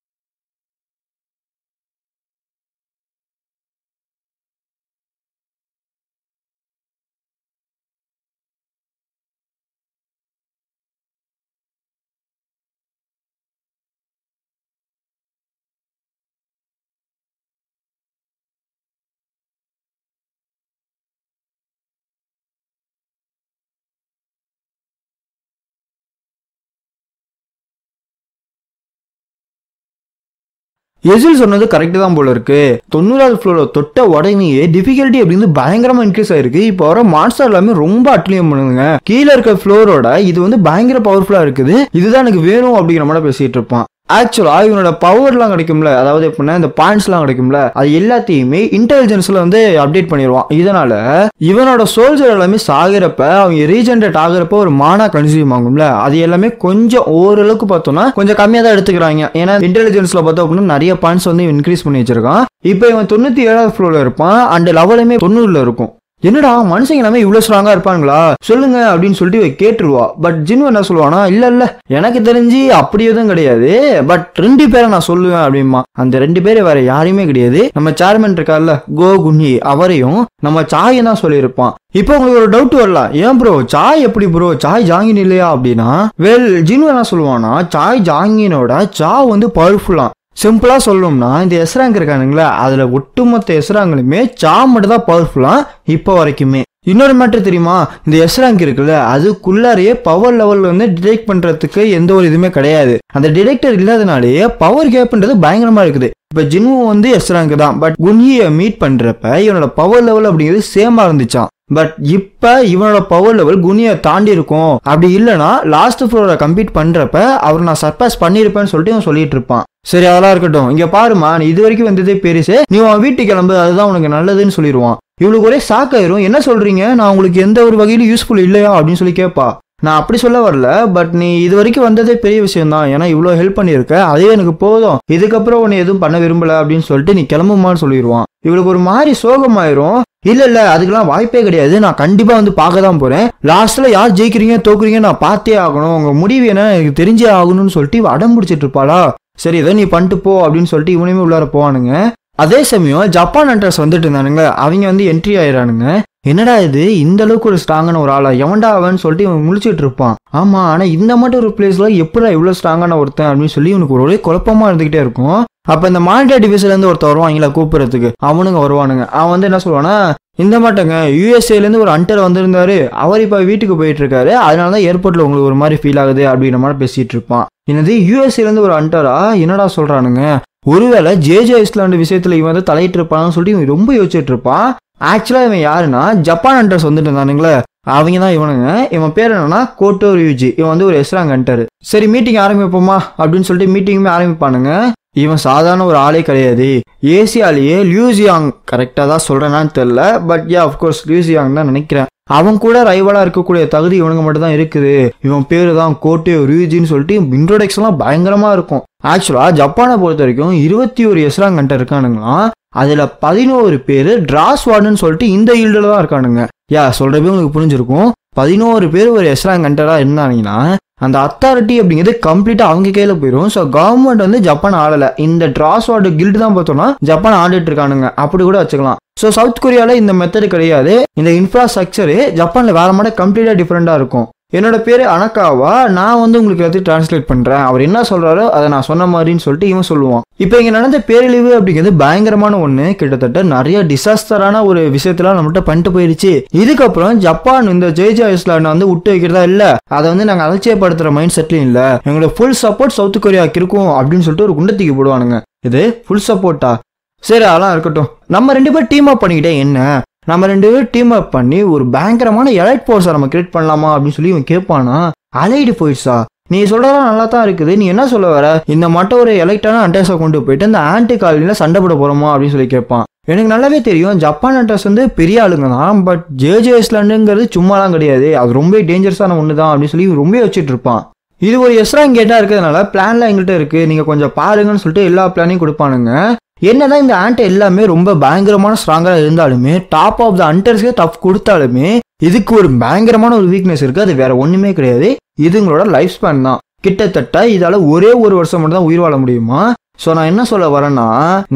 எசில் சொன்னது கரெக்ட் தான் போல இருக்கு. 90வது ஃப்ளோரை தொட்ட உடனேயே டிஃபிகல்ட்டி அப்படின்னு பயங்கரமா இன்க்ரீஸ் ஆயிருக்கு. இப்போ வர மான்ஸ்டர் எல்லாமே ரொம்ப அட்லியம் பண்ணுங்க. கீழே இருக்க ஃப்ளோரோட இது வந்து பயங்கர பவர்ஃபுல்லா இருக்குது. இதுதான் எனக்கு வேணும் அப்படிங்கிற மாதிரி பேசிட்டு இருப்பான். ஆக்சுவலா இவனோட பவர்லாம் கிடைக்கும்ல, அதாவது எப்படின்னா இந்த பாயிண்ட்ஸ்லாம் கிடைக்கும்ல, அது எல்லாத்தையுமே இன்டெலிஜென்ஸ்ல வந்து அப்டேட் பண்ணிடுவான். இதனால இவனோட சோல்ஜர் எல்லாமே சாகிறப்ப அவங்க ரீஜென்ரேட் ஆகிறப்ப ஒரு மானா கன்சியூம் ஆகும்ல, அது எல்லாமே கொஞ்சம் ஓரளவுக்கு பார்த்தோம்னா கொஞ்சம் கம்மியா தான் எடுத்துக்கிறாங்க. ஏன்னா இன்டெலிஜென்ஸ்ல பார்த்தோம் அப்படின்னா நிறைய பாயிண்ட்ஸ் வந்து இன்க்ரீஸ் பண்ணி வச்சிருக்கான். இப்போ இவன் 97வது ஃப்ளோர்ல இருப்பான். அண்ட் லெவலுமே 90ல இருக்கும். என்னடா மனுஷங்க எல்லாமே இவ்வளவு ஸ்ட்ராங்கா இருப்பாங்களா சொல்லுங்க அப்படின்னு சொல்லிட்டு கேட்டுருவா. பட் ஜின்வோ என்ன சொல்லுவானா, இல்ல எனக்கு தெரிஞ்சு அப்படி எதுவும் கிடையாது, பட் 2 பேரை நான் சொல்லுவேன் அப்படிமா. அந்த 2 பேரை வேற யாரையுமே கிடையாது, நம்ம சேர்மன் இருக்கார்ல கோ குன்ஹி, அவரையும் நம்ம சாயை தான் சொல்லியிருப்பான். இப்போ உங்களுக்கு ஒரு டவுட் வரலாம், ஏன் ப்ரோ சாய் எப்படி ப்ரோ, சாய் ஜாங்கின் இல்லையா அப்படின்னா, வெல் ஜின்வோ என்ன சொல்லுவானா, சாய் ஜாங்கினோட சா வந்து பவர்ஃபுல்லா. சிம்பிளா சொல்லணும்னா இந்த எஸ்ராங்க் இருக்கானுங்களா, அதுல ஒட்டுமொத்த எஸ்ராங்களுமே சா மட்டும் தான் பவர்ஃபுல்லா இப்போ வரைக்குமே. இன்னொரு மேட்டர் தெரியுமா, இந்த எஸ்ராங்க் இருக்குல்ல அதுக்குள்ளாரையே பவர் லெவல் வந்து டிடெக்ட் பண்றதுக்கு எந்த ஒரு இதுவுமே கிடையாது. அந்த டிடெக்டர் இல்லாதனாலேயே பவர் கேப்ன்றது பயங்கரமா இருக்குது. இப்ப ஜின்வோ வந்து எஸ்ராங்க் தான், பட் குன்ஹியை மீட் பண்றப்ப இவனோட பவர் லெவல் அப்படிங்கிறது சேமா இருந்துச்சான். பட் இப்ப இவனோட பவர் லெவல் குனியை தாண்டி இருக்கும். அப்படி இல்லைன்னா லாஸ்ட் ஃப்ளோரை கம்ப்ளீட் பண்றப்ப அவர் நான் சர்பாஸ் பண்ணிருப்பேன்னு சொல்லிட்டு இவன் சொல்லிட்டு இருப்பான். சரி அதெல்லாம் இருக்கட்டும், இங்க பாருமா நீ இது வரைக்கும் வந்ததே பெருசு, நீ உன் வீட்டுக்கு கிளம்பு, அதுதான் உனக்கு நல்லதுன்னு சொல்லிடுவான். இவளுக்கு ஒரே சாக்காயிரும், என்ன சொல்றீங்க, நான் உங்களுக்கு எந்த ஒரு வகையிலும் யூஸ்ஃபுல் இல்லையா அப்படின்னு சொல்லி கேட்பா. நான் அப்படி சொல்ல வரல, பட் நீ இது வரைக்கும் வந்ததே பெரிய விஷயம் தான், ஏன்னா இவ்வளோ ஹெல்ப் பண்ணியிருக்க, அதே எனக்கு போதும், இதுக்கப்புறம் உன்னை எதுவும் பண்ண விரும்பல அப்படின்னு சொல்லிட்டு நீ கிளம்புமான்னு சொல்லிடுவான். இவளுக்கு ஒரு மாதிரி சோகமாயிரும். இல்ல அதுக்கெல்லாம் வாய்ப்பே கிடையாது, நான் கண்டிப்பா வந்து பார்க்க தான் போறேன், லாஸ்ட்ல யார் ஜெயிக்கிறீங்க தோக்குறீங்க நான் பார்த்தே ஆகணும், உங்க முடிவு என்ன எனக்கு தெரிஞ்சே ஆகணும்னு சொல்லிட்டு இவ அடம் பிடிச்சிட்டு இருப்பாளா. சரி இதை நீ பண்ணிட்டு போ அப்படின்னு சொல்லிட்டு இவனையுமே உள்ளார போவானுங்க. அதே சமயம் ஜப்பான் ஹண்டர்ஸ் வந்துட்டு இருந்தானுங்க, அவங்க வந்து என்ட்ரி ஆயிரானுங்க. என்னடா இது இந்த அளவுக்கு ஒரு ஸ்ட்ராங்கான ஒரு ஆளா, எவன்டா அவன்னு சொல்லிட்டு இவன் முழிச்சிட்டு இருப்பான். ஆமா ஆனா இந்த மட்டும் ஒரு பிளேஸ்ல எப்படா இவ்வளவு ஸ்ட்ராங்கான ஒருத்தன் அப்படின்னு சொல்லி இவனுக்கு ஒரே குழப்பமா இருந்துகிட்டே இருக்கும். அப்ப இந்த மானிட்டா டிவிஷன்ல இருந்து ஒருத்தர் வருவாங்களா கூப்பிடுறதுக்கு, அவனுங்க வருவானுங்க. அவன் வந்து என்ன சொல்லுவானா, இந்த மாட்டங்க யூஎஸ்ஏல இருந்து ஒரு ஹண்டர் வந்திருந்தாரு, அவர் இப்ப வீட்டுக்கு போயிட்டு இருக்காரு, அதனாலதான் ஏர்போர்ட்ல உங்களுக்கு ஒரு மாதிரி ஃபீல் ஆகுது அப்படின்ற மாதிரி பேசிட்டு இருப்பான். என்னது யூஎஸ்ஏல இருந்து ஒரு ஹண்டரா, என்னடா சொல்றானுங்க, ஒருவேளை ஜேஜே ஐஸ்லாண்டு விஷயத்துல இவன் வந்து தலையிட்டு இருப்பான்னு சொல்லிட்டு இவன் ரொம்ப யோசிச்சுட்டு இருப்பான். ஆக்சுவலா இவன் யாருன்னா ஜப்பான் ஹண்டர்ஸ் வந்துட்டு இருந்தானுங்களே, அவங்க தான் இவனுங்க. இவன் பேர் என்னன்னா கோட்டோ ரியூஜி, இவன் வந்து ஒரு எஸ்ராங் ஹண்டர். சரி மீட்டிங் ஆரம்பிப்போமா அப்படின்னு சொல்லிட்டு மீட்டிங்குமே ஆரம்பிப்பானுங்க. இவன் சாதாரண ஒரு ஆளே கிடையாது, ஏசியாலேயே லியூசியாங், கரெக்டா தான் சொல்றேனான்னு தெரியல, பட் யா அஃப்கோர்ஸ் லியூசியாங் தான் நினைக்கிறேன். அவன் கூட ரைவலா இருக்கக்கூடிய தகுதி இவனுங்க மட்டும் தான் இருக்குது. இவன் பேரு தான் கோட்டோ ரியூஜின்னு சொல்லிட்டு இன்ட்ரோடக்ஷன்லாம் பயங்கரமா இருக்கும். ஆக்சுவலா ஜப்பானை பொறுத்த வரைக்கும் 21 எஸ்ராங் ஹண்டர் இருக்கானுங்களாம். அதுல 11 பேரு டிராஸ்வார்டுன்னு சொல்லிட்டு இந்த ஈல்டுல தான் இருக்கானுங்க. யா சொல்றப்பே உங்களுக்கு புரிஞ்சிருக்கும், 11 பேர் ஒரு எஸ்ராங் ஹண்டரா இருந்தாங்கன்னா அந்த அத்தாரிட்டி அப்படிங்கிறது கம்ப்ளீட்டா அவங்க கையில போயிடும். ஸோ கவர்மெண்ட் வந்து ஜப்பான் ஆளல, இந்த டிராஸ்வார்டு கில்டு தான் பார்த்தோம்னா ஜப்பான் ஆடிட்டு இருக்கானுங்க, அப்படி கூட வச்சுக்கலாம். ஸோ சவுத் கொரியால இந்த மெத்தட் கிடையாது. இந்த இன்ஃப்ராஸ்ட்ரக்சரு ஜப்பான்ல வேற மாதிரி கம்ப்ளீட்டா டிஃப்ரெண்டா இருக்கும். என்னோட பேரு அனகாவா, நான் வந்து உங்களுக்கு எல்லாத்தையும் டிரான்ஸ்லேட் பண்றேன், அவர் என்ன சொல்றாரோ அதை நான் சொன்ன மாதிரின்னு சொல்லிட்டு இவன் சொல்லுவான். இப்போ இங்க நடந்த பேரழிவு அப்படிங்கிறது பயங்கரமான ஒண்ணு, கிட்டத்தட்ட நிறைய டிசாஸ்டரான ஒரு விஷயத்தெல்லாம் நம்மகிட்ட பண்ணிட்டு போயிடுச்சு. இதுக்கப்புறம் ஜப்பான் இந்த ஜேஜே ஐஸ்லாண்ட் வந்து விட்டு வைக்கிறதா இல்ல, அதை வந்து நாங்க அலட்சியப்படுத்துற மைண்ட் செட்லயும் இல்ல, எங்களோட ஃபுல் சப்போர்ட் சவுத் கொரியாவுக்கு இருக்கும் அப்படின்னு சொல்லிட்டு ஒரு குண்டத்துக்கு போடுவானுங்க. இது ஃபுல் சப்போர்ட்டா? சரி, அதெல்லாம் இருக்கட்டும். நம்ம 2 பேர் டீம் அப் பண்ணிக்கிட்டே என்ன, நம்ம 2 பேரும் டீம் அப் பண்ணி ஒரு பயங்கரமான எலைட் போர்ஸை நம்ம கிரியேட் பண்ணலாமா அப்படின்னு சொல்லி இவன் கேட்பானா. அலைடு போயிடுச்சா? நீ சொல்றதெல்லாம் நல்லா தான் இருக்குது, நீ என்ன சொல்ல வர? இந்த மட்டும் ஒரு எலைட்டான அண்டர்ஸை கொண்டு போயிட்டு இந்த ஆன்டி காலனில சண்டை போட போறோமா அப்படின்னு சொல்லி கேட்பான். எனக்கு நல்லாவே தெரியும் ஜப்பான் அண்டர்ஸ் வந்து பெரிய ஆளுங்க தான், பட் ஜேஜே ஐஸ்லாண்டுங்கிறது சும்மாலாம் கிடையாது, அது ரொம்ப டேஞ்சரஸான ஒன்று தான் அப்படின்னு சொல்லி ரொம்ப வச்சுட்டு இருப்பான். இது ஒரு எஸ்ராங் கேட்டா இருக்கிறதுனால பிளான்லாம் எங்கள்கிட்ட இருக்கு, நீங்க கொஞ்சம் பாருங்கன்னு சொல்லிட்டு எல்லா பிளானையும் கொடுப்பானுங்க. என்னதான் இந்த ஆண்ட் எல்லாமே ரொம்ப பயங்கரமான ஸ்ட்ராங்கா இருந்தாலுமே, டாப் ஆஃப் த ஹண்டர்ஸ்க்கே டஃப் கொடுத்தாலுமே இதுக்கு ஒரு பயங்கரமான ஒரு வீக்னஸ் இருக்கு, அது வேற ஒண்ணுமே கிடையாது, இதுங்களோட லைஃப் ஸ்பேன் தான். கிட்டத்தட்ட இதால ஒரே ஒரு வருஷம் மட்டும் தான் உயிர் வாழ முடியுமா. சோ நான் என்ன சொல்ல வரேன்னா,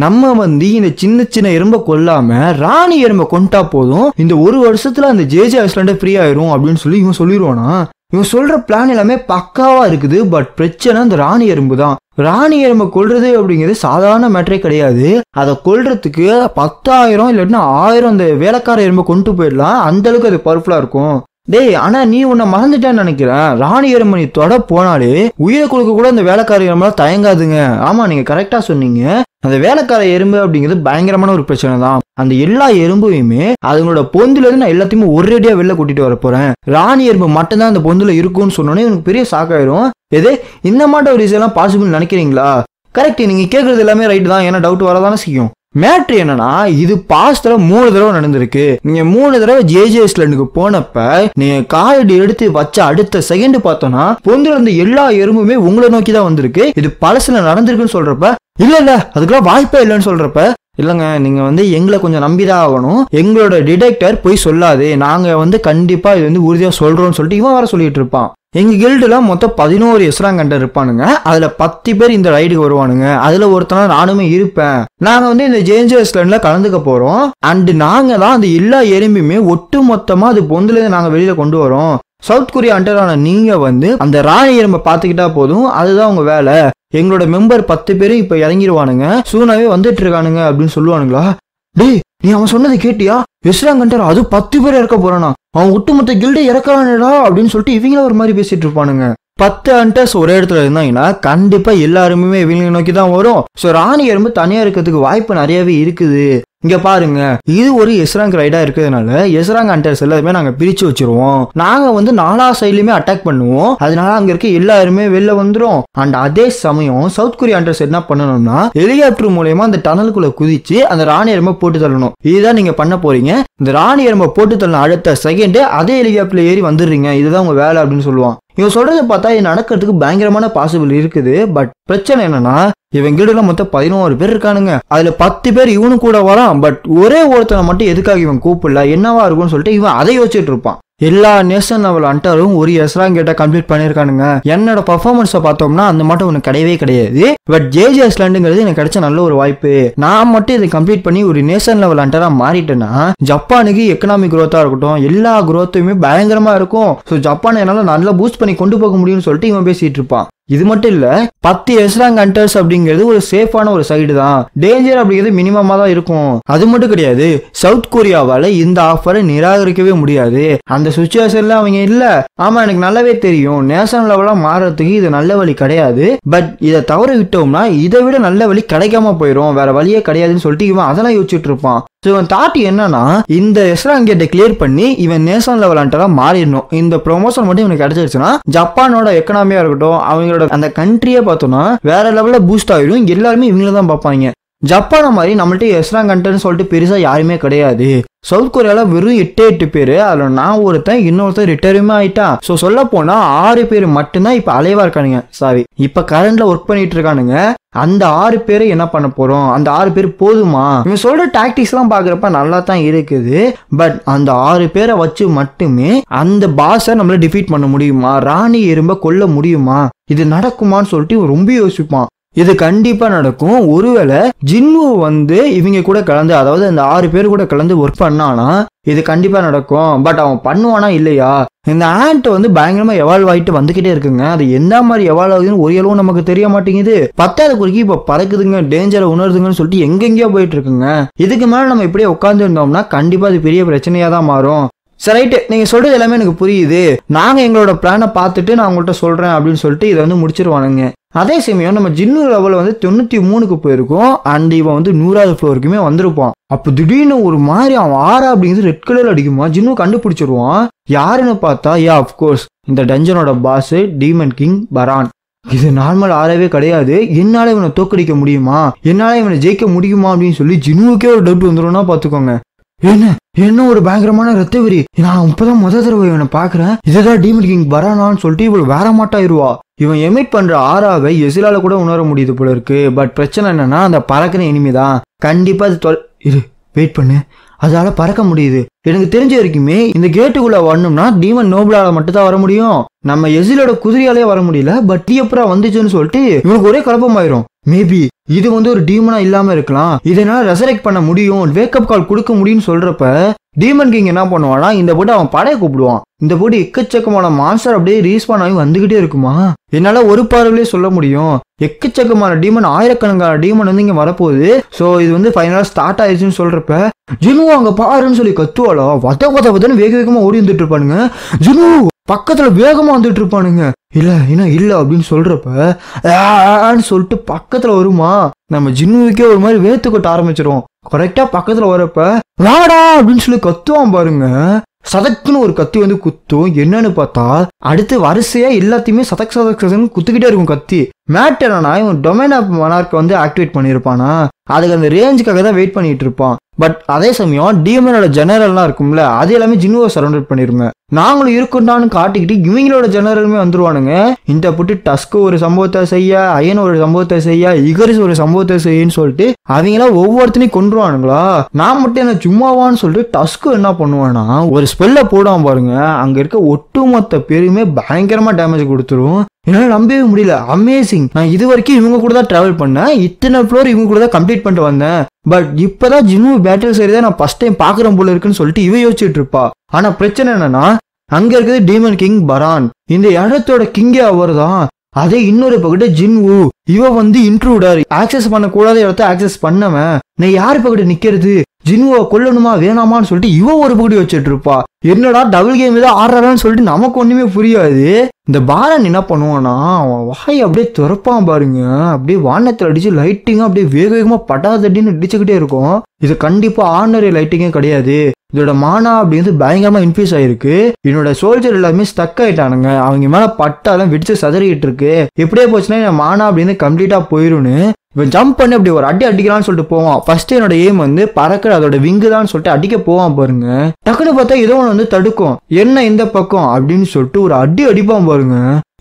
நம்ம வந்து இந்த சின்ன சின்ன எறும்பை கொல்லாம ராணி எறும்பை கொண்டா போதும், இந்த ஒரு வருஷத்துல அந்த ஜேஜே ஐஸ்லாண்டே ஃப்ரீ ஆயிரும் அப்படின்னு சொல்லி இவன் சொல்லிடுவானா. இவன் சொல்ற பிளான் எல்லாமே பக்காவா இருக்குது, பட் பிரச்சனை அந்த ராணி எறும்பு தான். ராணி எறும்பை கொல்றது அப்படிங்கிறது சாதாரண மேட்டரே கிடையாது, அதை கொல்றதுக்கு 10,000 இல்லாட்டினா 1000 அந்த வேலைக்கார எறும்பை கொண்டு போயிடலாம், அந்த அளவுக்கு அது பவர்ஃபுல்லா இருக்கும். டேய், ஆனா நீ உன்னை மறந்துட்டேன்னு நினைக்கிறேன், ராணி எறும்பை நீ தொட போனாலே உயிரை கொடுக்க கூட அந்த வேலைக்கார எறும்பெல்லாம் தயங்காதுங்க. ஆமா, நீங்க கரெக்டா சொன்னீங்க, அந்த வேலைக்கார எறும்பு அப்படிங்கிறது பயங்கரமான ஒரு பிரச்சனை தான். அந்த எல்லா எறும்பையுமே அதுங்களோட பொந்துல இருந்து நான் எல்லாத்தையுமே ஒரேடியா வெளில கூட்டிட்டு வர போறேன், ராணி எறும்பு மட்டும்தான் அந்த பொந்துல இருக்கும்னு சொன்னோன்னே எனக்கு பெரிய சாக்காயிரும். எது இந்த மாட்ட ஒரு விஷயம் பாசிபிள் நினைக்கிறீங்களா? கரெக்ட், நீங்க கேட்கறது எல்லாமே ரைட் தான், ஏன்னா டவுட் வரதானே செய்யும். மேட்ரு என்னன்னா, இது பாஸ்ட்ல 3 தடவை நடந்திருக்கு. நீங்க 3 தடவை ஜேஜே ஐஸ்லாண்டுக்கு போனப்ப நீங்க காலடி எடுத்து வச்ச அடுத்த செகண்ட் பார்த்தோம்னா பொந்துல இருந்த எல்லா எறும்புமே உங்களை நோக்கி தான் வந்திருக்கு. இது பழசுல நடந்திருக்குன்னு சொல்றப்ப இல்ல அதுக்கெல்லாம் வாய்ப்பே இல்லைன்னு சொல்றப்ப, இல்லைங்க நீங்க வந்து எங்களை கொஞ்சம் நம்பிதான் ஆகணும், எங்களோட டிடெக்டர் போய் சொல்லாது, நாங்க வந்து கண்டிப்பா இது வந்து உறுதியா சொல்றோம்னு சொல்லிட்டு இவன் வர சொல்லிட்டு இருப்பான். எங்க கில்டுல மொத்தம் 11 எஸ்ராங் கண்டர் இருப்பானுங்க, அதுல 10 பேர் இந்த ரைடுக்கு வருவானுங்க, அதுல ஒருத்தனா நானுமே இருப்பேன். நாங்க வந்து இந்த ஜேஜே ஐஸ்லாண்ட்ல கலந்துக்க போறோம், அண்ட் நாங்க தான் அந்த எல்லா எறும்புமே ஒட்டு மொத்தமா அது பொந்துல இருந்து நாங்க வெளியில கொண்டு வரோம். சவுத் கொரியா அண்டரான நீங்க வந்து அந்த ராணி எறும்பை பாத்துக்கிட்டா போதும், அதுதான் உங்க வேலை. எங்களோட மெம்பர் 10 பேரும் இப்ப இறங்கிடுவானுங்க, சூனாவே வந்துட்டு இருக்கானுங்க அப்படின்னு சொல்லுவானுங்களா. டேய், நீ அவன் சொன்னதை கேட்டியா? எஸ்ராங் கண்டர் அது 10 பேர் இறக்க போறானா, அவன் ஒட்டுமொத்த கில்டே இறக்குறானடா அப்படின்னு சொல்லிட்டு இவங்கள ஒரு மாதிரி பேசிட்டு இருப்பானுங்க. 10 ஹண்டர்ஸ் ஒரே இடத்துல இருந்தாங்கன்னா கண்டிப்பா எல்லாருமே இவங்களை நோக்கி தான் வரும். ஸோ ராணி எறும்பு தனியா இருக்கிறதுக்கு வாய்ப்பு நிறையவே இருக்குது. இங்க பாருங்க, இது ஒரு எஸ்ராங் ரைடா இருக்கிறதுனால எஸ்ராங் ஹண்டர்ஸ் எல்லாருமே நாங்க பிரிச்சு வச்சிருவோம், நாங்க வந்து 4 சைட்லயுமே அட்டாக் பண்ணுவோம், அதனால அங்க இருக்க எல்லாருமே வெளில வந்துரும். அண்ட் அதே சமயம் சவுத் கொரியா ஹண்டர்ஸ் என்ன பண்ணணும்னா ஹெலிகாப்டர் மூலமா அந்த டனலுக்குள்ள குதிச்சு அந்த ராணி எறும்பை போட்டு தள்ளணும். இதுதான் நீங்க பண்ண போறீங்க. இந்த ராணி எறும்பை போட்டு தள்ளணும் அடுத்த செகண்டே அதே ஹெலிகாப்டர்ல ஏறி வந்துடுறீங்க, இதுதான் உங்க வேலை அப்படின்னு சொல்லுவான். இவன் சொல்றதை பார்த்தா இது நடக்கிறதுக்கு பயங்கரமான பாசிபிள் இருக்குது. பட் பிரச்சனை என்னன்னா, இவன் கில்டுல மொத்தம் 11 பேர் இருக்கானுங்க, அதுல 10 பேர் இவனு கூட வரான். பட் ஒரே ஒருத்தனை மட்டும் எதுக்காக இவன் கூப்பிடல, என்னவா இருக்கும்னு சொல்லிட்டு இவன் அதை யோசிச்சுட்டு இருப்பான். எல்லா நேஷன் லெவல் அண்டரும் ஒரு எஸ்ராங் கேட்டா கம்ப்ளீட் பண்ணிருக்கானுங்க. என்னோட பர்ஃபார்மன்ஸை பார்த்தோம்னா அந்த மட்டும் ஒன்று கிடையவே கிடையாது. பட் ஜேஜே ஐஸ்லாண்டுங்கிறது எனக்கு கிடைச்ச நல்ல ஒரு வாய்ப்பு. நான் மட்டும் இதை கம்ப்ளீட் பண்ணி ஒரு நேஷன் லெவல் அண்டரா மாறிட்டேன்னா ஜப்பானுக்கு எக்கனாமிக் குரோத்தா இருக்கட்டும், எல்லா குரோத்துமே பயங்கரமா இருக்கும். ஸோ ஜப்பானை என்னால நல்லா பூஸ்ட் பண்ணி கொண்டு போக முடியும்னு சொல்லிட்டு இவன் பேசிட்டு இருப்பான். இது மட்டும் இல்ல, 10 எஸ்ராங் ஹண்டர்ஸ் அப்படிங்கிறது ஒரு சேஃபான ஒரு சைடு தான், டேஞ்சர் அப்படிங்கிறது மினிமமா தான் இருக்கும். அது மட்டும் கிடையாது, சவுத் கொரியாவால இந்த ஆஃபரை நிராகரிக்கவே முடியாது. அந்த சுச்சுவேஷன்ல அவங்க இல்ல. ஆமா, எனக்கு நல்லாவே தெரியும் நேஷனல் லெவலா மாறதுக்கு இது நல்ல வழி கிடையாது. பட் இதை தவற விட்டோம்னா இதை விட நல்ல வழி கிடைக்காம போயிடும், வேற வழியே கிடையாதுன்னு சொல்லிட்டு இவன் அதெல்லாம் யோசிச்சுட்டு இருப்பான். இவன் தாட்டி என்னன்னா, இந்த எஸ்ராங் கேட்டை கிளியர் பண்ணி இவன் நேஷனல் லெவல் அண்டரா மாறிடணும். இந்த ப்ரொமோஷன் மட்டும் இவனுக்கு கிடைச்சிருச்சுன்னா ஜப்பானோட எக்கனாமியா இருக்கட்டும், அவங்களோட அந்த கண்ட்ரியே பார்த்தோம்னா வேற லெவல்ல பூஸ்ட் ஆயிடும். எல்லாருமே இவங்கள தான் பார்ப்பாங்க. ஜப்பானை மாதிரி நம்மள்ட்ட எஸ்ராங் கண்டர்னு சொல்லிட்டு பெருசா யாருமே கிடையாது. சவுத் கொரியால வெறும் 8 பேரு, அதுல நான் ஒருத்தன், இன்னொருத்தன் ரிட்டையருமே ஆயிட்டான். சோ சொல்ல போனா 6 பேர் மட்டும்தான் இப்ப அலைவா இருக்கானுங்க. சாரி, இப்ப கரண்ட்ல ஒர்க் பண்ணிட்டு இருக்கானுங்க. அந்த 6 பேரை என்ன பண்ண போறோம்? அந்த 6 பேர் போதுமா? இவன் சொல்ற டாக்டிக்ஸ் எல்லாம் பாக்குறப்ப நல்லா தான் இருக்குது. பட் அந்த 6 பேரை வச்சு மட்டுமே அந்த பாஸை நம்மள டிஃபீட் பண்ண முடியுமா? ராணி எறும்பை கொல்ல முடியுமா? இது நடக்குமான்னு சொல்லிட்டு இவன் ரொம்ப யோசிப்பான். இது கண்டிப்பா நடக்கும். ஒருவேளை ஜின்வு வந்து இவங்க கூட கலந்து, அதாவது அந்த 6 பேர் கூட கலந்து ஒர்க் பண்ணானா இது கண்டிப்பா நடக்கும். பட் அவன் பண்ணுவானா இல்லையா? இந்த ஆண்ட் வந்து பயங்கரமா எவால்வ் ஆயிட்டு வந்துகிட்டே இருக்குங்க. அது எந்த மாதிரி எவால்வ் ஆகுதுன்னு ஒரு அளவும் நமக்கு தெரிய மாட்டேங்குது. 10வது குறிக்கி இப்ப பறக்குதுங்க, டேஞ்சரை உணருதுங்கன்னு சொல்லிட்டு எங்கெங்கயோ போயிட்டு இருக்குங்க. இதுக்கு மேல நம்ம இப்படியே உட்கார்ந்து இருந்தோம்னா கண்டிப்பா அது பெரிய பிரச்சனையா தான் மாறும். சரி, ரைட்டு, நீங்க சொல்றது எல்லாமே எனக்கு புரியுது. நாங்க எங்களோட பிளானை பார்த்துட்டு நான் உங்கள்கிட்ட சொல்றேன் அப்படின்னு சொல்லிட்டு இதை வந்து முடிச்சிருவானுங்க. அதே சமயம் நம்ம ஜின்னு லெவல் வந்து 93க்கு போயிருக்கோம். அண்ட் இவன் வந்து 100வது ஃப்ளோருக்குமே வந்திருப்பான். அப்போ திடீர்னு ஒரு மாதிரி அவன் ஆறா அப்படிங்கிறது ரெட் கலர்ல அடிக்குமா, ஜின்னு கண்டுபிடிச்சிருவான். யாருன்னு பார்த்தா அப்கோர்ஸ் இந்த டஞ்சனோட பாஸ் டீமன் கிங் பரான். இது நார்மல் ஆறவே கிடையாது. என்னால இவனை தோக்கடிக்க முடியுமா, என்னால இவனை ஜெயிக்க முடியுமா அப்படின்னு சொல்லி ஜின்னுக்கே ஒரு டவுட் வந்துரும்னா பாத்துக்கோங்க. என்ன என்ன ஒரு பயங்கரமான ரத்த வெறி. நான் இப்பதான் முதல் தடவை இவனை பாக்குறேன். இதுதான் டீமன் கிங் பரானான்னு சொல்லிட்டு இவள் வேற மாட்டாயிருவா. இவன் எமிட் பண்ற ஆறாவை எசிலால கூட உணர முடியுது போல இருக்கு. பட் பிரச்சனை என்னன்னா அந்த பறக்கிற இனிமைதான். கண்டிப்பா அது இரு, வெயிட் பண்ணு, அதால பறக்க முடியுது. எனக்கு தெரிஞ்ச வரைக்குமே இந்த கேட்டுக்குள்ள வரணும்னா டீமன் நோபலால மட்டும் தான் வர முடியும். நம்ம எசிலோட குதிரையாலே வர முடியல. பட் எப்பரா வந்துச்சுன்னு சொல்லிட்டு இவனுக்கு ஒரே குழப்பமாயிரும். மேபி இது வந்து ஒரு டீமனா இல்லாம இருக்கலாம், இதனால ரெசரெக்ட் பண்ண முடியும், வேக்கப் கால் கொடுக்க முடியும்னு சொல்றப்ப டீமன் கிங் என்ன பண்ணுவானா, இந்த போட்டு அவன் படையை கூப்பிடுவான். இந்த போட்டு எக்கச்சக்கமான மான்ஸ்டர் அப்படியே ரீஸ்பான் ஆகி வந்துகிட்டே இருக்குமா. என்னால ஒரு பார்வையிலே சொல்ல முடியும், எக்கச்சக்கமான டீமன், ஆயிரக்கணக்கான டீமன் வந்து இங்க வரப்போகுது. சோ இது வந்து ஃபைனலா ஸ்டார்ட் ஆயிடுச்சுன்னு சொல்றப்ப ஜினு அங்க பாருன்னு சொல்லி கத்துவாளோ, வதன்னு வேக வேகமா ஓடி வந்துட்டு இருப்பானுங்க. ஜினு பக்கத்துல வேகமா வந்துட்டு இருப்பானுங்க. இல்ல என்ன இல்ல அப்படின்னு சொல்றப்ப சொல்லிட்டு பக்கத்துல வருமா, நம்ம ஜின்னுவுக்கே ஒரு மாதிரி வேத்து கொட்ட ஆரம்பிச்சிரும். கரெக்டா பக்கத்துல வரப்ப வாடா அப்படின்னு சொல்லி கத்துவான் பாருங்க. சதக்குன்னு ஒரு கத்தி வந்து குத்தும். என்னன்னு பார்த்தா அடுத்து வரிசையா எல்லாத்தையுமே சதக் சதக் சதன்னு குத்துக்கிட்டே இருக்கும் கத்தி. மேட் என்னன்னா, இவன் டொமைன் ஆஃப் மனார்க் வந்து ஆக்டிவேட் பண்ணியிருப்பானா, அதுக்கு அந்த ரேஞ்சுக்காக தான் வெயிட் பண்ணிட்டு இருப்பான். பட் அதே சமயம் டீமனோட ஜெனரல்லாம் இருக்கும்ல, அது எல்லாமே ஜின்னுவை சரௌண்டட் பண்ணிருங்க. நாங்களும் இருக்குண்டான்னு காட்டிக்கிட்டு இவங்களோட ஜெனரலுமே வந்துருவானுங்க. இந்த புட்டு டஸ்க்கு ஒரு சம்பவத்தை செய்ய, அயன் ஒரு சம்பவத்தை செய்ய, இகரிஸ் ஒரு சம்பவத்தை செய்யன்னு சொல்லிட்டு அவங்களாம் ஒவ்வொருத்தனையும் கொண்டுருவானுங்களா. நான் மட்டும் என்ன சும்மாவான்னு சொல்லிட்டு டஸ்க்கு என்ன பண்ணுவானா, ஒரு ஸ்பெல்ல போடாம பாருங்க, அங்க இருக்க ஒட்டுமொத்த பேருமே பயங்கரமா டேமேஜ் கொடுத்துரும். என்னால நம்பவே முடியல. அமேசிங். நான் இது வரைக்கும் இவங்க கூட தான் டிராவல் பண்ணேன், இத்தனை ஃப்ளோர் இவங்க கூட தான் கம்ப்ளீட் பண்ணிட்டு வந்தேன். பட் இப்பதான் ஜின்னு பேட்டில் சரிதான் நான் ஃபர்ஸ்ட் டைம் பாக்குறேன் போல இருக்குன்னு சொல்லிட்டு இவ யோசிச்சுட்டு இருப்பா. ஆனா பிரச்சனை என்னன்னா, அங்க இருக்கிறது டீமன் கிங் பரான். இந்த இடத்தோட கிங்கே அவர் தான். அதே இன்னொரு பக்கத்து ஜின்வு, இவ வந்து இன்ட்ரூடர், ஆக்சஸ் பண்ண கூடாத இடத்த ஆக்சஸ் பண்ணவன். நீ யாரு பக்கத்து நிக்கிறது, ஜின்னுவை கொல்லணுமா வேணாமான்னு சொல்லிட்டு இவ ஒரு பகுதி வச்சுட்டு இருப்பா. என்னடா டபுள் கேம் ஏதாவது ஆடுறான்னு சொல்லிட்டு நமக்கு ஒண்ணுமே புரியாது. இந்த பாரன் என்ன பண்ணுவானா, அவன் வாயை அப்படியே திறப்பான் பாருங்க, அப்படியே வானத்தில் அடிச்சு லைட்டிங்க அப்படியே வேக வேகமா பட்டாதடின்னு அடிச்சுக்கிட்டே இருக்கும். இது கண்டிப்பா ஆர்டினரி லைட்டிங்கே கிடையாது. இதோட மானா அப்படிங்கிறது பயங்கரமா இன்ஃபியூஸ் ஆயிருக்கு. என்னோட சோல்ஜர் எல்லாமே ஸ்டக் ஆயிட்டானுங்க, அவங்க மேல பட்டாலாம் வெடிச்சு சதறிக்கிட்டு இருக்கு. எப்படியே போச்சுன்னா என் மானா அப்படின்னு கம்ப்ளீட்டா போயிரும்னு இவன் ஜம்ப் பண்ணி அப்படி ஒரு அடி அடிக்கலாம்னு சொல்லிட்டு போவான். ஃபர்ஸ்ட் என்னோட எய்ம் வந்து பறக்கிற அதோட விங்கு தான் சொல்லிட்டு அடிக்க போவான் பாருங்க. டக்குன்னு பார்த்தா ஏதோ ஒன்று வந்து தடுக்கும். என்ன இந்த பக்கம் அப்படின்னு சொல்லிட்டு ஒரு அடி அடிப்பான் பாருங்க.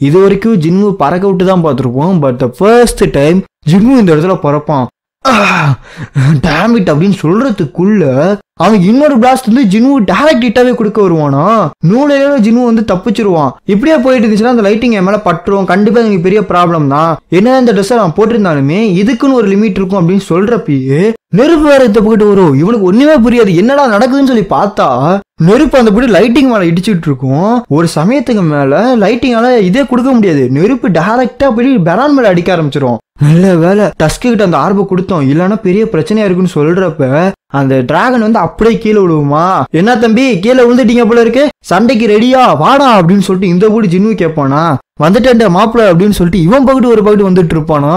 இது வரைக்கும் ஜின்னு பறக்க விட்டு தான் பார்த்துருப்போம். பட் த ஃபர்ஸ்ட் டைம் ஜின்னு இந்த இடத்துல பறப்பான். டேமிட் அப்படின்னு சொல்றதுக்குள்ள அவன் இன்னொரு பிளாஸ்ட் வந்து ஜின்னு டைரக்ட் ஹிட்டாவே கொடுக்க வருவானா. நூலையில ஜின்னு வந்து தப்பிச்சிருவான். இப்படியே போயிட்டு இருந்துச்சுன்னா அந்த லைட்டிங் என் மேல பட்டுரும், கண்டிப்பா எனக்கு பெரிய ப்ராப்ளம் தான். என்ன இந்த ட்ரெஸ் நான் போட்டிருந்தாலுமே இதுக்குன்னு ஒரு லிமிட் இருக்கும் அப்படின்னு சொல்றப்பயே நெருப்பு வேற போயிட்டு வரும். இவனுக்கு ஒண்ணுமே புரியாது, என்னடா நடக்குதுன்னு சொல்லி பார்த்தா நெருப்பு அந்த போட்டு லைட்டிங் மேல இடிச்சுட்டு இருக்கும். ஒரு சமயத்துக்கு மேல லைட்டிங்கால இதே கொடுக்க முடியாது, நெருப்பு டைரக்டா போய் பெரான் மேல அடிக்க ஆரம்பிச்சிரும். நல்ல வேலை டஸ்க்கு கிட்ட அந்த ஆர்பை கொடுத்தோம், இல்லைன்னா பெரிய பிரச்சனையா இருக்குன்னு சொல்றப்ப அந்த டிராகன் வந்து அப்படியே கீழே விழுவுமா. என்ன தம்பி கீழே விழுந்துட்டீங்க போல இருக்கு, சண்டைக்கு ரெடியா வாடா அப்படின்னு சொல்லிட்டு இந்த கூட ஜின்னு கேட்பானா. வந்துட்டேன் மாப்பிள்ள அப்படின்னு சொல்லிட்டு இவன் பக்கத்து ஒரு பக்கத்து வந்துட்டு இருப்பானா.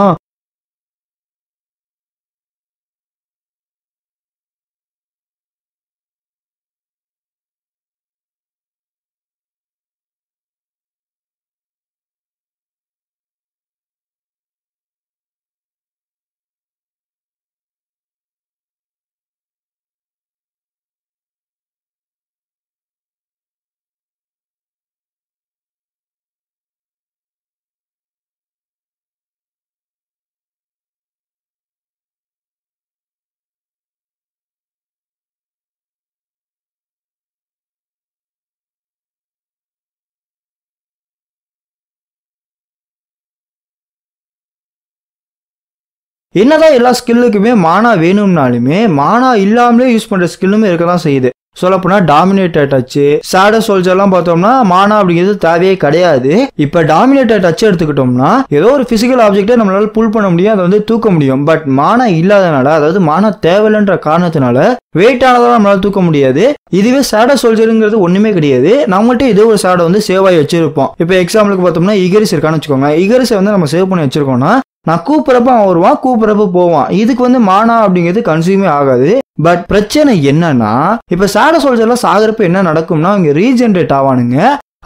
என்னதான் எல்லா ஸ்கில்லுக்குமே மானா வேணும்னாலுமே மானா இல்லாமலே யூஸ் பண்ற ஸ்கில்லுமே இருக்க தான் செய்யுது. சொல்லப்போனா டாமினேட்டர் டச்சு, ஷேடோ சோல்ஜர்லாம் பார்த்தோம்னா மானா அப்படிங்கிறது தேவையே கிடையாது. இப்ப டாமினேட்டர் டச் எடுத்துக்கிட்டோம்னா ஏதோ ஒரு பிசிக்கல் ஆப்ஜெக்டை நம்மளால புல் பண்ண முடியும், அதை வந்து தூக்க முடியும். பட் மானா இல்லாதனால, அதாவது மானா தேவையில்லைன்ற காரணத்தினால வெயிட் ஆனதான் நம்மளால தூக்க முடியாது. இதுவே ஷேடோ சோல்ஜருங்கிறது ஒண்ணுமே கிடையாது. நம்மகிட்ட இதே ஒரு ஷேடோ வந்து சேவ் ஆகி வச்சிருப்போம். இப்ப எக்ஸாம்பிளுக்கு பார்த்தோம்னா இகரிஸ் இருக்கான்னு வச்சுக்கோங்க. இகரிஸை வந்து நம்ம சேவ் பண்ணி வச்சிருக்கோம்னா நான் கூப்பிட்றப்ப அவன் வருவான், கூப்பிட்றப்ப போவான். இதுக்கு வந்து மானா அப்படிங்கிறது கன்சியூமே ஆகாது. பட் பிரச்சனை என்னன்னா, இப்ப ஷேடோ சோல்ஜர்லாம் சாகிறப்ப என்ன நடக்கும்னா அவங்க ரீஜென்ரேட் ஆவானுங்க.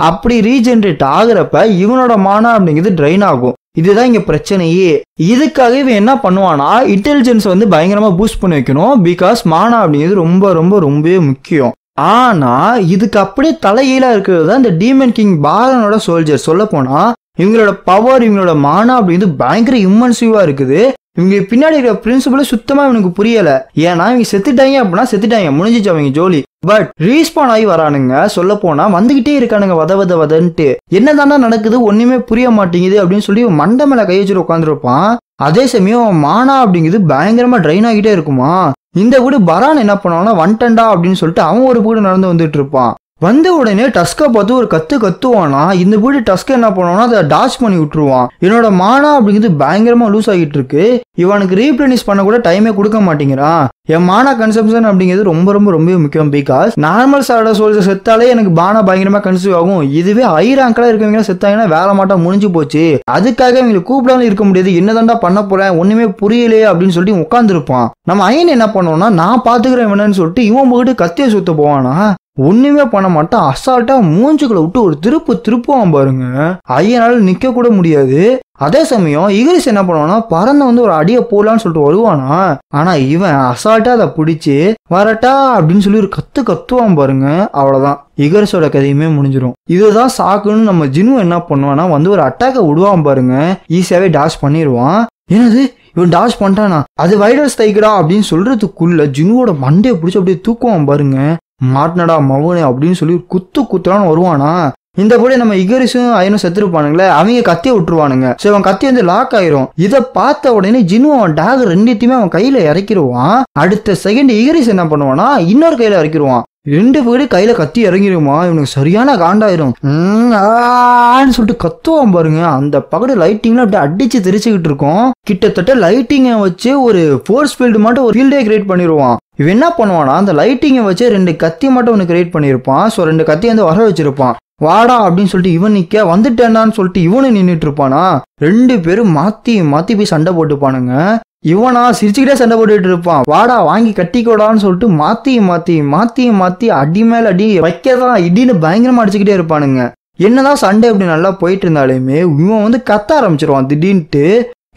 அப்படி ரீஜென்ரேட் ஆகுறப்ப இவனோட மானா அப்படிங்கிறது ட்ரைன் ஆகும். இதுதான் இங்க பிரச்சனையே. இதுக்காக இவன் என்ன பண்ணுவானா, இன்டெலிஜென்ஸ் வந்து பயங்கரமா பூஸ்ட் பண்ணி வைக்கணும். பிகாஸ் மானா அப்படிங்கிறது ரொம்ப ரொம்ப ரொம்பவே முக்கியம். ஆனா இதுக்கு அப்படியே தலைகீழா இருக்கிறது தான் இந்த டீமன் கிங் பாலனோட சோல்ஜர். சொல்ல போனா இவங்களோட பவர், இவங்களோட மானா அப்படிங்கிறது பயங்கர இம்மன்சிவா இருக்குது. இவங்களுக்கு பின்னாடி இருக்கிற பிரின்சிபல் சுத்தமா இவனுக்கு புரியல. ஏன்னா இவங்க செத்துட்டாங்க அப்படின்னா செத்துட்டாங்க, முடிஞ்சிச்சு அவங்க ஜோலி. பட் ரீஸ்பான் ஆகி வரானுங்க. சொல்ல போனா வந்துகிட்டே இருக்கானுங்க வதன்ட்டு. என்னதானா நடக்குது ஒண்ணுமே புரிய மாட்டேங்குது அப்படின்னு சொல்லி மண்டை மேல கை வச்சுட்டு உட்காந்துருப்பான். அதே சமயம் மானா அப்படிங்கிறது பயங்கரமா ட்ரைன் ஆகிட்டே இருக்குமா. இந்த வீடு பரான் என்ன பண்ணுவான்னா வந்துட்டா அப்படின்னு சொல்லிட்டு அவன் ஒரு வீடு நடந்து வந்துட்டு இருப்பான். வந்த உடனே டஸ்கை பார்த்து ஒரு கத்துவானா. இந்த வீடு டஸ்கை என்ன பண்ணுவானா அதை டாச் பண்ணி விட்டுருவான். என்னோட மானா அப்படிங்கிறது பயங்கரமா லூஸ் ஆகிட்டு இருக்கு. இவனுக்கு ரீப்ளனிஷ் பண்ண கூட டைமே கொடுக்க மாட்டேங்கிறான். என் மானா கன்சம்ஷன் அப்படிங்கிறது ரொம்ப ரொம்ப ரொம்ப முக்கியம். பிகாஸ் நார்மல் ஷேடோ சோல்ஜர் செத்தாலே எனக்கு மானா பயங்கரமா கன்சியூவ் ஆகும். இதுவே ஹை ரேங்க்ல இருக்கவங்க செத்தாங்கன்னா வேலை மாட்டா முடிஞ்சு போச்சு. அதுக்காக இவங்களுக்கு கூப்பிடாம இருக்க முடியாது. என்னதான்டா பண்ண போறேன் ஒண்ணுமே புரியலையே அப்படின்னு சொல்லிட்டு உட்காந்துருப்பான். நம்ம ஐயன் என்ன பண்ணுவோம்னா நான் பாத்துக்கிறேன் இவனன்னு சொல்லிட்டு இவன் போயிட்டு கத்திய சுத்த போவானா. ஒண்ணுமே பண்ண மாட்டான். அசால்ட்டா மூஞ்சுக்குள்ள விட்டு ஒரு திருப்புவான் பாருங்க. ஐயனால நிக்க கூட முடியாது. அதே சமயம் இகரிஸ் என்ன பண்ணுவானா பறந்து வந்து ஒரு அடியை போலான்னு சொல்லிட்டு வருவானா. ஆனா இவன் அசால்ட்டா அதை பிடிச்சி வரட்டா அப்படின்னு சொல்லி ஒரு கத்துவான் பாருங்க. அவ்வளவுதான், இகரிஸோட கதையுமே முடிஞ்சிடும். இதுதான் சாக்குன்னு நம்ம ஜினு என்ன பண்ணுவானா வந்து ஒரு அட்டாக்கை விடுவான் பாருங்க. ஈஸியாவே டாஷ் பண்ணிடுவான். என்னது இவன் டாஷ் பண்ணிட்டானா, அது வைரஸ் தைக்கடா அப்படின்னு சொல்றதுக்குள்ள ஜினுவோட மண்டையை பிடிச்சி அப்படியே தூக்குவான் பாருங்க. மாட்டினடா மவனே அப்படின்னு சொல்லி குத்துறான்னு வருவானா. இந்த கூட நம்ம இகரிஸும் ஐயனும் செத்துருப்பானுங்களே, அவங்க கத்திய விட்டுருவானுங்க. சோ அவன் கத்தி வந்து லாக் ஆயிரும். இதை பார்த்த உடனே ஜினு அவன் டாக் ரெண்டுத்தையுமே அவன் கையில இறக்கிடுவான். அடுத்த செகண்ட் இகரிஸ் என்ன பண்ணுவானா இன்னொரு கையில இறக்கிடுவான். ரெண்டு பேரும் கையில கத்தி இறங்கிருமா. இவனுக்கு சரியான காண்டாயிரும். சொல்லிட்டு கத்துவான் பாருங்க. அந்த பக்கத்து லைட்டிங்ல அப்படியே அடிச்சு தெரிச்சுக்கிட்டு இருக்கும். கிட்டத்தட்ட லைட்டிங்கை வச்சு ஒரு ஃபோர்ஸ் ஃபீல்டு மட்டும் ஒரு ஃபீல்டே கிரியேட் பண்ணிடுவான். இவன் என்ன பண்ணுவானா அந்த லைட்டிங்கை வச்சு 2 கத்தி மட்டும் ஒன்று கிரியேட் பண்ணியிருப்பான். ஸோ 2 கத்தி வந்து வர வச்சிருப்பான். வாடா அப்படின்னு சொல்லிட்டு இவன் நிக்க வந்துட்டேன்னான்னு சொல்லிட்டு இவனு நின்றுட்டு இருப்பானா. 2 பேரும் மாத்தி போய் சண்டை போட்டுப்பானுங்க. இவனா சிரிச்சுக்கிட்டே சண்டை போட்டுட்டு இருப்பான். வாடா வாங்கி கட்டிக்கோடான்னு சொல்லிட்டு மாத்தி அடி மேல அடி வைக்கதான் இடின்னு பயங்கரமா அடிச்சுக்கிட்டே இருப்பானுங்க. என்னதான் சண்டை அப்படி நல்லா போயிட்டு இருந்தாலுமே இவன் வந்து கத்த ஆரம்பிச்சிருவான் திடீர்னுட்டு.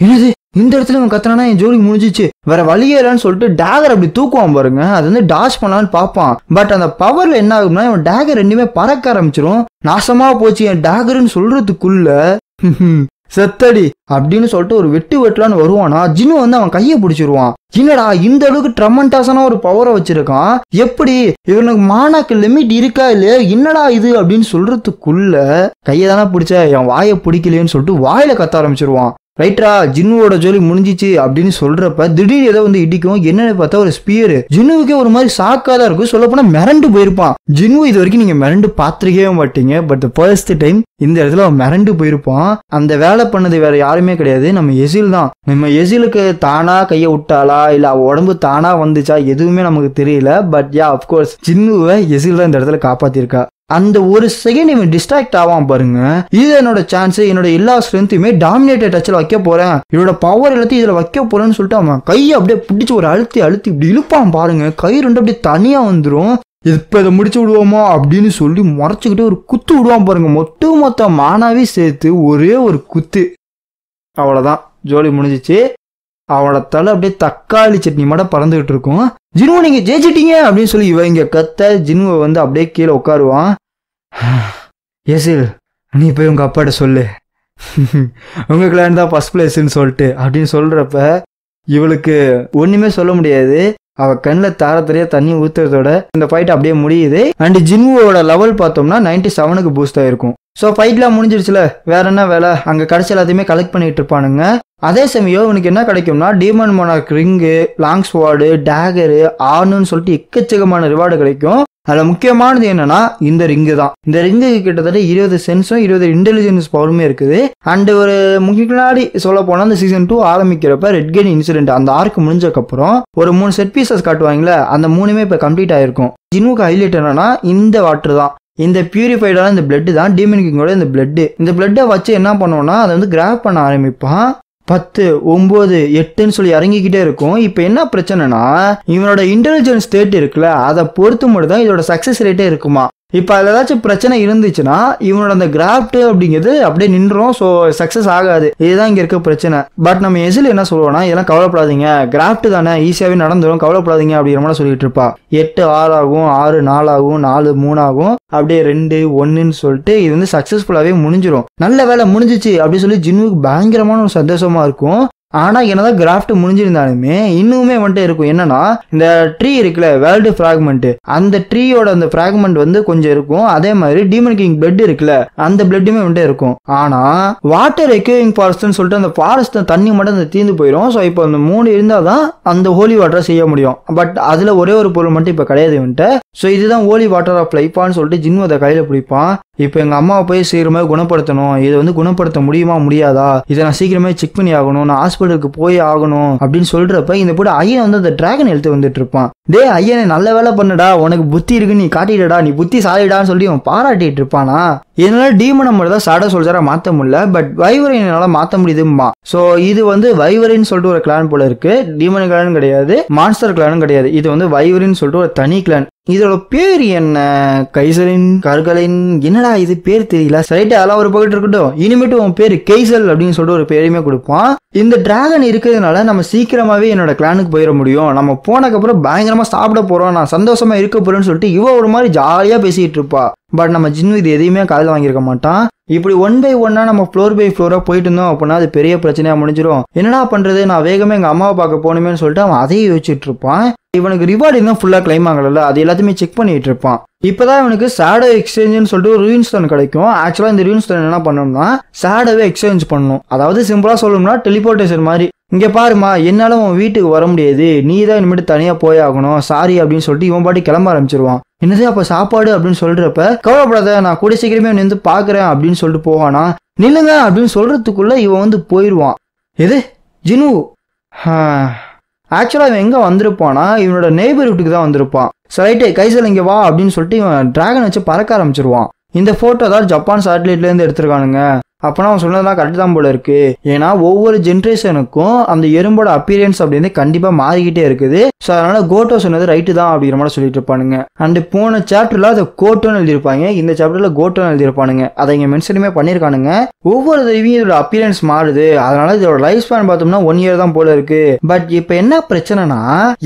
என்னது இந்த இடத்துல இவன் கத்துனா என் ஜோலி முடிஞ்சிச்சு வேற வழியே இல்லைன்னு சொல்லிட்டு டேகர் அப்படி தூக்குவான் பாருங்க. அது வந்து டாஷ் பண்ணலான்னு பார்ப்பான். பட் அந்த பவர்ல என்ன ஆகும்னா இவன் டேகர் ரெண்டுமே பறக்க ஆரம்பிச்சிரும். நாசமா போச்சு என் டேகர்ன்னு சொல்றதுக்குள்ள செத்தடி அப்படின்னு சொல்லிட்டு ஒரு வெட்டலான்னு வருவானா. ஜினு வந்து அவன் கையை பிடிச்சிருவான். என்னடா இந்த அளவுக்கு ட்ரமண்டாஸான ஒரு பவரை வச்சிருக்கான், எப்படி இவனுக்கு மானாக்கு லிமிட் இருக்கா இல்லையா, என்னடா இது அப்படின்னு சொல்றதுக்குள்ள கையை தானே பிடிச்ச என் வாயை பிடிக்கலையேன்னு சொல்லிட்டு வாயில கத்த ஆரம்பிச்சிருவான். ரைட்டா ஜின்னுவோட ஜோலி முடிஞ்சிச்சு அப்படின்னு சொல்றப்ப திடீர் ஏதோ வந்து இடிக்கும். என்னன்னு பார்த்தா ஒரு ஸ்பியர். ஜின்னுவுக்கே ஒரு மாதிரி சாக்காதான் இருக்கும். சொல்ல போனா மிரண்டு போயிருப்பான். ஜின்னு இது வரைக்கும் நீங்க மிரண்டு பாத்திருக்கவே மாட்டீங்க. பட் ஃபர்ஸ்ட் டைம் இந்த இடத்துல அவன் மிரண்டு போயிருப்பான். அந்த வேலை பண்ணது வேற யாருமே கிடையாது, நம்ம எசில் தான். நம்ம எசிலுக்கு தானா கையை விட்டாளா இல்ல அவ உடம்பு தானா வந்துச்சா எதுவுமே நமக்கு தெரியல. பட் யா அப்கோர்ஸ் ஜின்னுவை எசில் தான் இந்த இடத்துல காப்பாத்திருக்கா. அந்த ஒரு செகண்ட் இவன் டிஸ்ட்ராக்ட் ஆவான் பாருங்க. இது என்னோட சான்ஸ், என்னோட எல்லா ஸ்ட்ரென்த்தையுமே டாமினேட்டட் டச்சில் வைக்க போறேன், என்னோட பவர் எல்லாத்தையும் இதுல வைக்க போறேன்னு சொல்லிட்டு அவன் கையை அப்படியே பிடிச்சி ஒரு அழுத்தி இப்படி இழுப்பான் பாருங்க. கை ரெண்டு அப்படியே தனியா வந்துடும். இப்ப இதை முடிச்சு விடுவோமா அப்படின்னு சொல்லி முறைச்சுக்கிட்டு ஒரு குத்து விடுவான் பாருங்க. மொத்த மானாவே சேர்த்து ஒரே ஒரு குத்து. அவ்வளவுதான், ஜோலி முடிஞ்சிச்சு. அவனோட தலை அப்படியே தக்காளி சட்னி மட்டும் பறந்துகிட்டு இருக்கும். ஜினுவை நீங்க ஜெயிச்சிட்டீங்க அப்படின்னு சொல்லி இவன் இங்க கத்த ஜினுவை வந்து அப்படியே கீழே உட்காருவான். எசில் நீ போய் உங்க அப்பாட்ட சொல்லு உங்க கிளான் தான் ஃபர்ஸ்ட் பிளேஸ்ன்னு சொல்லிட்டு அப்படின்னு சொல்றப்ப இவளுக்கு ஒண்ணுமே சொல்ல முடியாது. அவ கண்ணில் தாரத்தரையா தண்ணி ஊத்துறதோட இந்த ஃபைட் அப்படியே முடியுது. அண்ட் ஜினுவோட லெவல் பார்த்தோம்னா 97க்கு பூஸ்ட் ஆயிருக்கும். ஸோ ஃபைட்லாம் முடிஞ்சிருச்சுல, வேற என்ன வேலை, அங்கே கடைசி எல்லாத்தையுமே கலெக்ட் பண்ணிட்டு இருப்பானுங்க. அதே சமயம் இவனுக்கு என்ன கிடைக்கும்னா demon monarch ring, long sword, dagger, ஆர்னுன்னு சொல்லிட்டு எக்கச்சக்கமான ரிவார்டு கிடைக்கும். அதில் முக்கியமானது என்னன்னா இந்த ரிங்கு தான். இந்த ரிங்குக்கு கிட்டத்தட்ட 20 சென்ஸும் 20 இன்டெலிஜென்ஸ் பவருமே இருக்குது. அண்ட் ஒரு முன்னாடி சொல்ல போனால் அந்த சீசன் 2 ஆரம்பிக்கிறப்ப ரெட் கெயின் இன்சிடென்ட் அந்த ஆர்க்கு முடிஞ்சக்கப்புறம் ஒரு 3 செட் பீசஸ் காட்டுவாங்களே, அந்த 3மே இப்போ கம்ப்ளீட் ஆயிருக்கும். ஜின்வுக்கு ஹைலைட் என்னன்னா இந்த வாட்டர் தான், இந்த பியூரிஃபைடான இந்த பிளட் தான் டீமன் கிங்கோட இந்த பிளட். இந்த பிளட்டை வச்சு என்ன பண்ணுவோம்னா அதை வந்து கிராப் பண்ண ஆரம்பிப்பான். 10, 9, 8ன்னு சொல்லி இறங்கிக்கிட்டே இருக்கும். இப்போ என்ன பிரச்சனைனா இவனோட இன்டெலிஜென்ஸ் ஸ்டேட் இருக்குல்ல, அதை பொறுத்து மட்டும் தான் இதோட சக்சஸ் ரேட்டே இருக்குமா. இப்போ அதில் ஏதாச்சும் பிரச்சனை இருந்துச்சுன்னா இவனோட அந்த கிராஃப்ட் அப்படிங்கிறது அப்படியே நின்றோம். ஸோ சக்ஸஸ் ஆகாது. இதுதான் இங்கே இருக்க பிரச்சனை. பட் நம்ம எசில் என்ன சொல்லுவோம்னா இதெல்லாம் கவலைப்படாதீங்க, கிராஃப்ட் தானே ஈஸியாகவே நடந்துடும், கவலைப்படாதீங்க அப்படிங்கிற மாதிரி சொல்லிட்டு இருப்பா. 8 6 ஆகும், 6 4 ஆகும், 4 3 ஆகும், அப்படியே 2 1ன்னு சொல்லிட்டு இது வந்து சக்ஸஸ்ஃபுல்லாகவே முடிஞ்சிடும். நல்ல வேலை முடிஞ்சிச்சு அப்படின்னு சொல்லி ஜின்வுக்கு பயங்கரமான ஒரு சந்தோஷமா இருக்கும். ஆனா என்னதான் கிராஃப்ட் முடிஞ்சிருந்தாலுமே இன்னுமே வந்துட்டு இருக்கும். என்னன்னா இந்த ட்ரீ இருக்குல்ல, வேர்ல்டு ஃபிராக்மெண்ட், அந்த ட்ரீயோட அந்த ஃபிராக்மெண்ட் வந்து கொஞ்சம் இருக்கும். அதே மாதிரி டீமன் கிங் பிளட் இருக்குல்ல, அந்த பிளட்டுமே வந்துட்டு இருக்கும். ஆனா வாட்டர் எக்யூவிங் ஃபாரஸ்ட்னு சொல்லிட்டு அந்த ஃபாரஸ்ட் தண்ணி மட்டும் அந்த தீர்ந்து போயிடும். ஸோ இப்போ அந்த 3 இருந்தாதான் அந்த ஹோலி வாட்டரை செய்ய முடியும். பட் அதுல ஒரே ஒரு பொருள் மட்டும் இப்ப கிடையாது வந்துட்டு. ஸோ இதுதான் ஹோலி வாட்டர் ஆஃப் லைஃபான்னு சொல்லிட்டு ஜின்வு அதை கையில பிடிப்பான். இப்போ எங்கள் அம்மாவை போய் சீக்கிரமே குணப்படுத்தணும், இதை வந்து குணப்படுத்த முடியுமா முடியாதா, இதை நான் சீக்கிரமே செக் பண்ணி ஆகணும், நான் ஹாஸ்பிட்டலுக்கு போய் ஆகணும் அப்படின்னு சொல்றப்ப இந்த போட்டு ஐயன் வந்து அந்த டிராகன் எழுத்து வந்துட்டு இருப்பான். டே ஐயனை நல்ல வேலை பண்ணுடா, உனக்கு புத்தி இருக்கு, நீ காட்டிடடா, நீ புத்தி சாலிடான்னு சொல்லி அவன் பாராட்டிட்டு இருப்பானா. இதனால டீமன் நம்ம தான் ஷேடோ சோல்ஜரா மாற்ற முடியல, பட் வைவரின் என்னால் மாற்ற முடியுதுமா. ஸோ இது வந்து வைவரின்னு சொல்லிட்டு ஒரு கிளான் போல இருக்கு. டீமன் கிளானும் கிடையாது, மான்ஸ்டர் கிளானும் கிடையாது. இது வந்து வைவரின்னு சொல்லிட்டு ஒரு தனி கிளான். இதோட பேர் என்ன, கைசலின் கர்கலின், என்னடா இது பேர் தெரியல. சரிட்டு அதெல்லாம் ஒரு பக்கெட் இருக்கட்டும். இனிமேட்டு உன் பேரு கெய்சல் அப்படின்னு சொல்லிட்டு ஒரு பேரையுமே கொடுப்பான். இந்த டிராகன் இருக்கிறதுனால நம்ம சீக்கிரமாவே என்னோட கிளானுக்கு போயிட முடியும், நம்ம போனதுக்கப்புறம் பயங்கரமா சாப்பிட போறோம், நான் சந்தோஷமா இருக்க போறேன்னு சொல்லிட்டு இவ ஒரு மாதிரி ஜாலியா பேசிட்டு இருப்பா. பட் நம்ம ஜின்வு இது எதையுமே காதில் வாங்கியிருக்க மாட்டான். இப்படி 1 by 1 நம்ம ஃப்ளோர் பை ஃப்ளோரா போயிட்டு இருந்தோம் அப்படின்னா அது பெரிய பிரச்சனையா முடிஞ்சிடும். என்னடா பண்றது, நான் வேகமே எங்க அம்மாவை பார்க்க போகணுமேன்னு சொல்லிட்டு அவன் அதையே யோசிச்சுட்டு இருப்பான். இவனுக்கு ரிவார்டு இன்னும் ஃபுல்லா கிளைம் ஆகல, அது எல்லாத்தையுமே செக் பண்ணிட்டு இருப்பான். இப்பதான் இவனுக்கு ஷேடோ எக்ஸ்சேஞ்சுன்னு சொல்லிட்டு ஒரு ரூயின் ஸ்டோன் கிடைக்கும். ஆக்சுவலா இந்த ரூயின் ஸ்டோன் என்ன பண்ணணும்னா ஷேடோவை எக்ஸ்சேஞ்ச் பண்ணணும். அதாவது சிம்பிளா சொல்லணும்னா டெலிபோர்டேஷன் மாதிரி. இங்க பாருமா, என்னால உன் வீட்டுக்கு வர முடியாது, நீ தான் இனிமேட்டு தனியா போய் ஆகணும், சாரி அப்படின்னு சொல்லிட்டு இவன் பாட்டி கிளம்ப ஆரம்பிச்சிருவான். என்னது அப்ப சாப்பாடு அப்படின்னு சொல்றப்ப, கவலைப்படாத நான் கூட சீக்கிரமே வந்து பாக்குறேன் அப்படின்னு சொல்லிட்டு போவானா. நில்லுங்க அப்படின்னு சொல்றதுக்குள்ள இவன் வந்து போயிடுவான். எது ஜினு, ஆக்சுவலா இவன் எங்க வந்திருப்பானா இவனோட நெய்பர்ஹுட்டுக்கு தான் வந்திருப்பான். ரைட்டு கைசல் இங்க வா அப்படின்னு சொல்லிட்டு இவன் டிராகன் வச்சு பறக்க ஆரம்பிச்சிருவான். இந்த போட்டோ தான் ஜப்பான் சேட்டலைட்ல இருந்து எடுத்திருக்கானுங்க. அப்பனா அவன் சொன்னதெல்லாம் கரெக்ட் தான் போல இருக்கு. ஏன்னா ஒவ்வொரு ஜென்ரேஷனுக்கும் அந்த எறும்போட அப்பியரன்ஸ் அப்படின்னு கண்டிப்பா மாறிக்கிட்டே இருக்குது. ஸோ அதனால கோட்டோ சொன்னது ரைட்டு தான் அப்படிங்கிற மாதிரி சொல்லிட்டு இருப்பானுங்க. அண்ட் போன சாப்டர்ல அதை கோட்டோன்னு எழுதியிருப்பாங்க, இந்த சாப்டர்ல கோட்டோன்னு எழுதியிருப்பானுங்க. அதை இங்க மென்ஷனுமே பண்ணியிருக்கானுங்க. ஒவ்வொரு தடவையும் இதோட அப்பியரன்ஸ் மாறுது, அதனால இதோட லைஃப் ஸ்பேன் பார்த்தோம்னா 1 year தான் போல இருக்கு. பட் இப்ப என்ன பிரச்சனைனா,